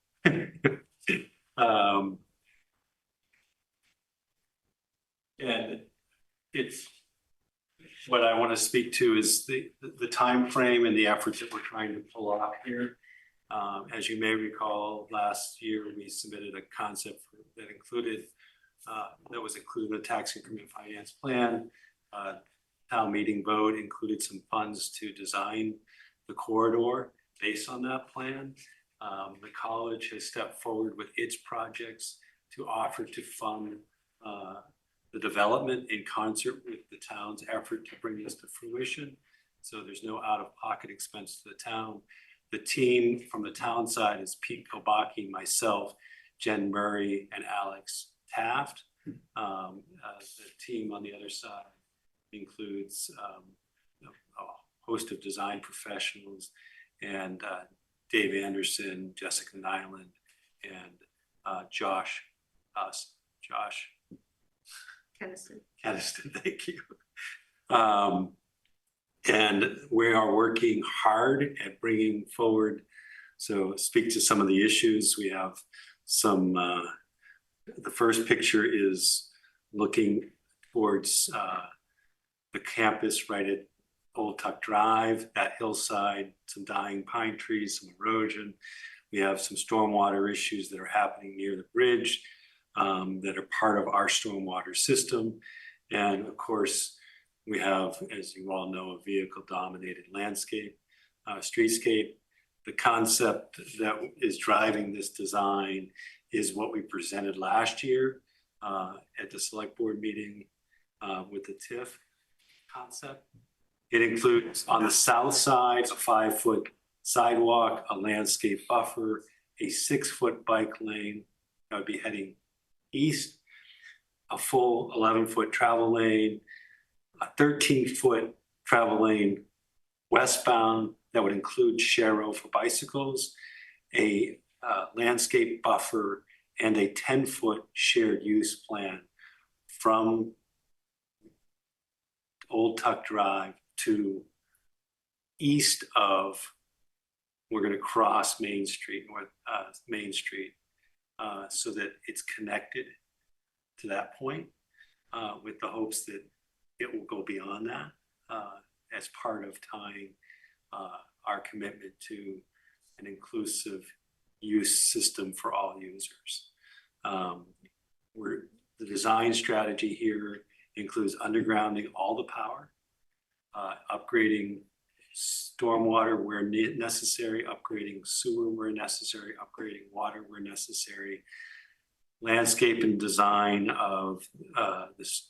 And it's what I want to speak to is the time frame and the efforts that we're trying to pull off here. As you may recall, last year we submitted a concept that was included in the tax increment finance plan. Town meeting vote included some funds to design the corridor based on that plan. The college has stepped forward with its projects to offer to fund the development in concert with the town's effort to bring this to fruition. So there's no out-of-pocket expense to the town. The team from the town side is Pete Kobaki, myself, Jen Murray, and Alex Taft. The team on the other side includes a host of design professionals and Dave Anderson, Jessica Nyland, and Josh Keniston, thank you. And we are working hard at bringing forward, so speak to some of the issues. We have some, the first picture is looking towards the campus right at Old Tuck Drive, that hillside, some dying pine trees, some erosion. We have some stormwater issues that are happening near the bridge that are part of our stormwater system. And of course, we have, as you all know, a vehicle-dominated landscape, streetscape. The concept that is driving this design is what we presented last year at the select board meeting with the TIF concept. It includes on the south side, a 5-foot sidewalk, a landscape buffer, a 6-foot bike lane that would be heading east, a full 11-foot travel lane, a 13-foot travel lane westbound that would include Sharrow for bicycles, a landscape buffer, and a 10-foot shared use plan from Old Tuck Drive to east of, we're going to cross Main Street, Main Street, so that it's connected to that point, with the hopes that it will go beyond that, as part of tying our commitment to an inclusive use system for all users. The design strategy here includes undergrounding all the power, upgrading stormwater where necessary, upgrading sewer where necessary, upgrading water where necessary, landscape and design of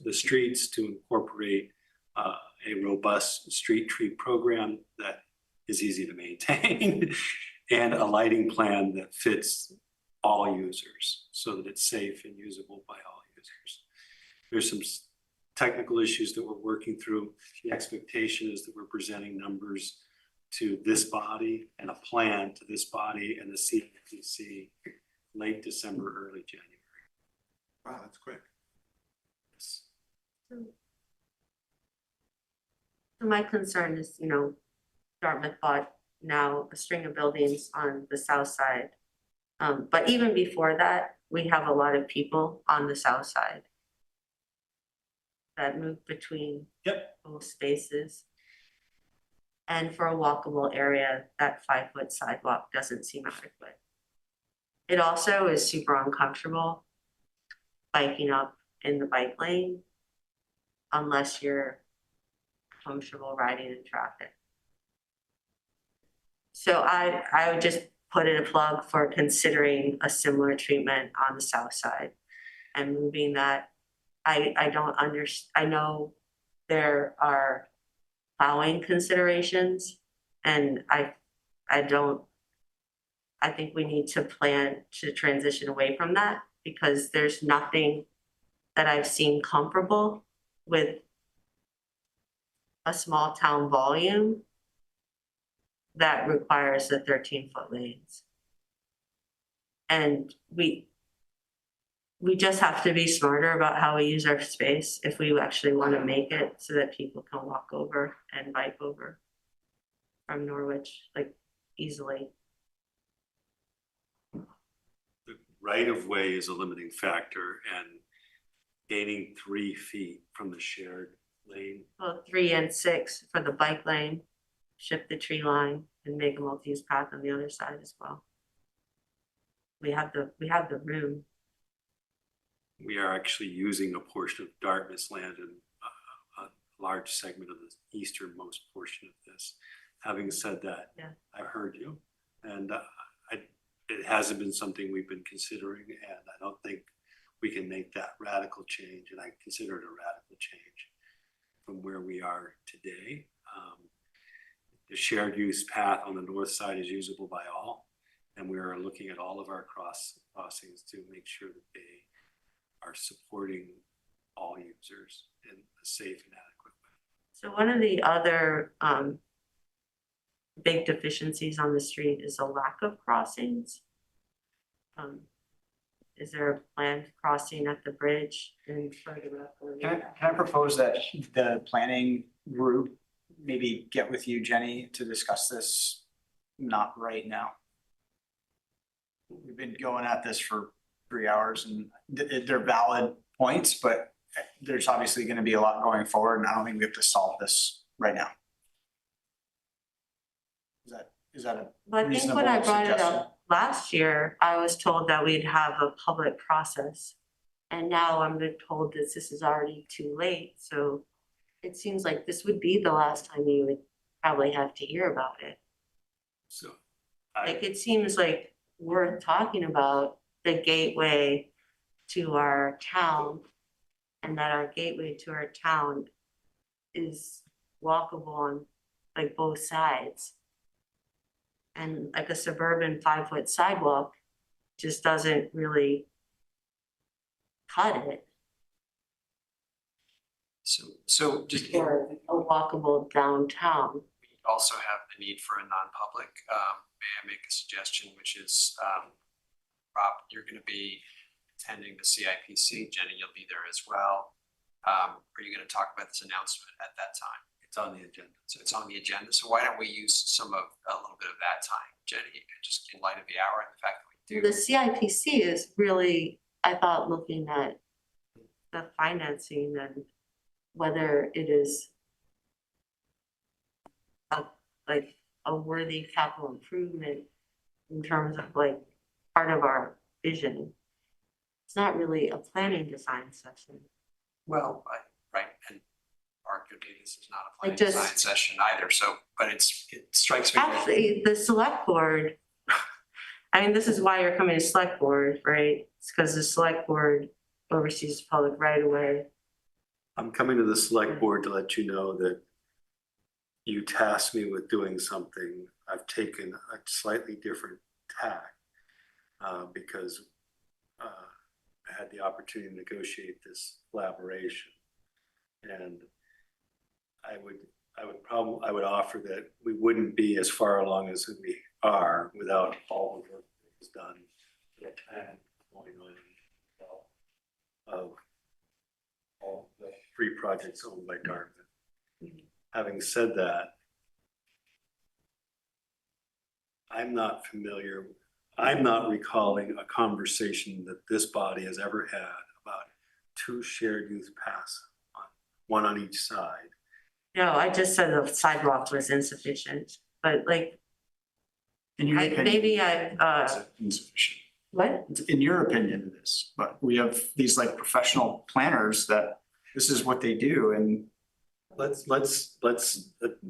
the streets to incorporate a robust street tree program that is easy to maintain, and a lighting plan that fits all users so that it's safe and usable by all users. There's some technical issues that we're working through. The expectation is that we're presenting numbers to this body and a plan to this body and the CPIU late December, early January. Wow, that's quick. So my concern is, Dartmouth bought now a string of buildings on the south side. But even before that, we have a lot of people on the south side that move between both spaces. And for a walkable area, that 5-foot sidewalk doesn't seem adequate. It also is super uncomfortable biking up in the bike lane unless you're comfortable riding in traffic. So I would just put in a plug for considering a similar treatment on the south side and moving that. I know there are plowing considerations, and I think we need to plan to transition away from that, because there's nothing that I've seen comparable with a small town volume that requires the 13-foot lanes. And we just have to be smarter about how we use our space if we actually want to make it so that people can walk over and bike over from Norwich, like, easily. The right of way is a limiting factor, and gaining 3 feet from the shared lane. Well, 3 and 6 for the bike lane, shift the tree line and make a multi-use path on the other side as well. We have the room. We are actually using a portion of Dartmouth's land and a large segment of the easternmost portion of this. Having said that, I've heard you, and it hasn't been something we've been considering, and I don't think we can make that radical change, and I consider it a radical change from where we are today. The shared use path on the north side is usable by all, and we are looking at all of our crossings to make sure that they are supporting all users in a safe and adequate way. So one of the other big deficiencies on the street is a lack of crossings. Is there a planned crossing at the bridge and further up? Can I propose that the planning group maybe get with you, Jenny, to discuss this? Not right now. We've been going at this for 3 hours, and they're valid points, but there's obviously going to be a lot going forward, and I don't think we have to solve this right now. Is that a Well, I think reasonable when I brought it suggestion? up last year, I was told that we'd have a public process. And now I'm been told that this is already too late, so it seems like this would be the last time you would probably have to hear about it. So Like, it seems like worth talking about the gateway to our town, and that our gateway to our town is walkable on like both sides. And like a suburban 5-foot sidewalk just doesn't really cut it. So just For a walkable downtown. we also have the need for a non-public. May I make a suggestion, which is, Rob, you're going to be attending the CIPC. Jenny, you'll be there as well. Are you going to talk about this announcement at that time? it's on the agenda. So it's on the agenda. So why don't we use a little bit of that time, Jenny, just in light of the hour and the fact that we do. The CIPC is really, I thought, looking at the financing and whether it is like a worthy capital improvement in terms of like part of our vision. It's not really a planning design session. Well, right, and arguably this is not a Like planning just- design session either, so, but it strikes me. that- Actually, the select board, I mean, this is why you're coming to select board, right? It's because the select board oversees public right of way. I'm coming to the select board to let you know that you tasked me with doing something. I've taken a slightly different tack because I had the opportunity to negotiate this collaboration. And I would offer that we wouldn't be as far along as we are without all the work that was done and going on of all the 3 projects owned by Dartmouth. Having said that, I'm not recalling a conversation that this body has ever had about 2 shared use paths, one on each side. No, I just said the sidewalk was insufficient, but like, In your opinion, maybe is it insufficient? what? In your opinion, it is, but we have these like professional planners that this is what they do and Let's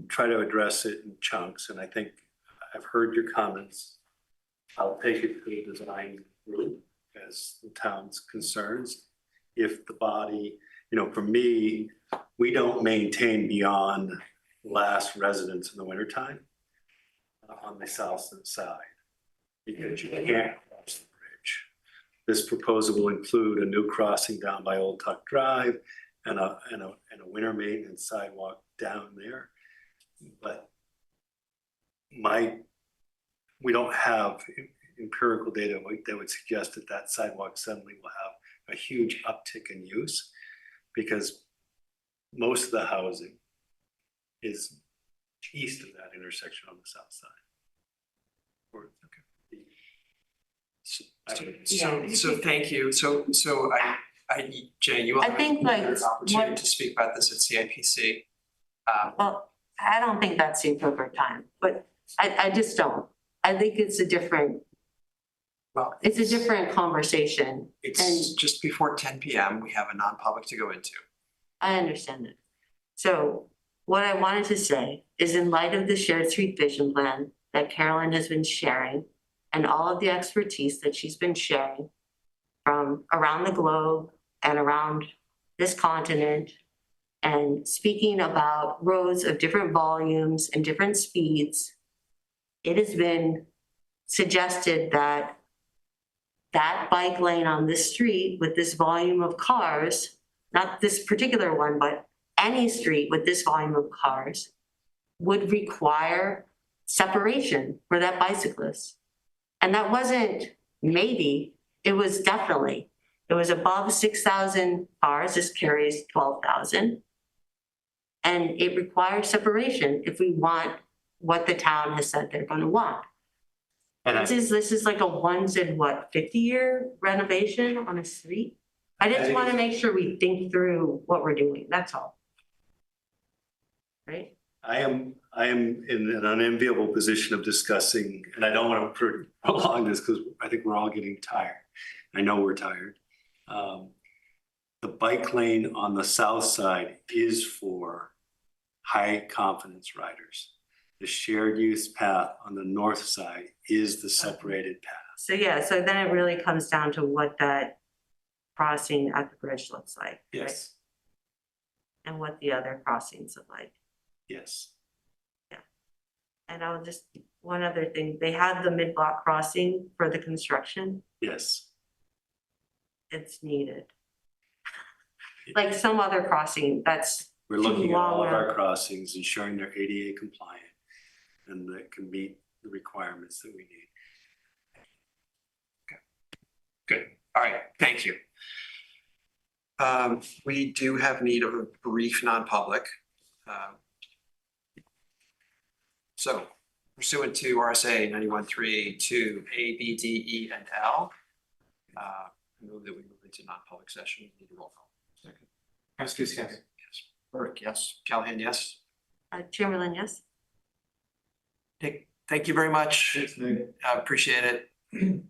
try to address it in chunks, and I think I've heard your comments. I'll take it to the design group as the town's concerns. If the body, for me, we don't maintain beyond last residents in the wintertime on the south side because you can't cross the bridge. This proposal will include a new crossing down by Old Tuck Drive and a winter maintenance sidewalk down there. But we don't have empirical data that would suggest that sidewalk suddenly will have a huge uptick in use because most of the housing is east of that intersection on the south side. So thank you. So Jenny, you will I have think, like, an opportunity what- to speak about this at CIPC. Well, I don't think that's the appropriate time, but I just don't. I think it's a different conversation. It's just before 10 PM. We have a non-public to go into. I understand it. So what I wanted to say is in light of the shared street vision plan that Carolyn has been sharing and all of the expertise that she's been sharing from around the globe and around this continent and speaking about roads of different volumes and different speeds, it has been suggested that that bike lane on this street with this volume of cars, not this particular one, but any street with this volume of cars would require separation for that bicyclist. And that wasn't maybe, it was definitely. It was above 6,000 cars, this carries 12,000. And it requires separation if we want what the town has said they're gonna want. This is like a once in 50-year renovation on a street? I just wanna make sure we think through what we're doing, that's all. Right? I am in an unenviable position of discussing, and I don't want to prolong this because I think we're all getting tired. I know we're tired. The bike lane on the south side is for high confidence riders. The shared use path on the north side is the separated path. So yeah, so then it really comes down to what that crossing at the bridge looks like. right? Yes, And what the other crossings look like. yes. And I'll just, one other thing, they had the mid-block crossing for the construction, Yes. it's needed. Like some other crossing, that's We're looking at all of Too long. our crossings, ensuring they're ADA compliant and that can meet the requirements that we need. Good. All right. Thank you. We do have need of a brief non-public. So pursuant to RSA 91.3 A, B, D, E, and L. I move that we move into non-public session. Need a roll call. Second. Estes, yes. Yes. Burke, yes. Callahan, yes. Chamberlain, yes? Thank you very much. Thanks, Nick. I appreciate it.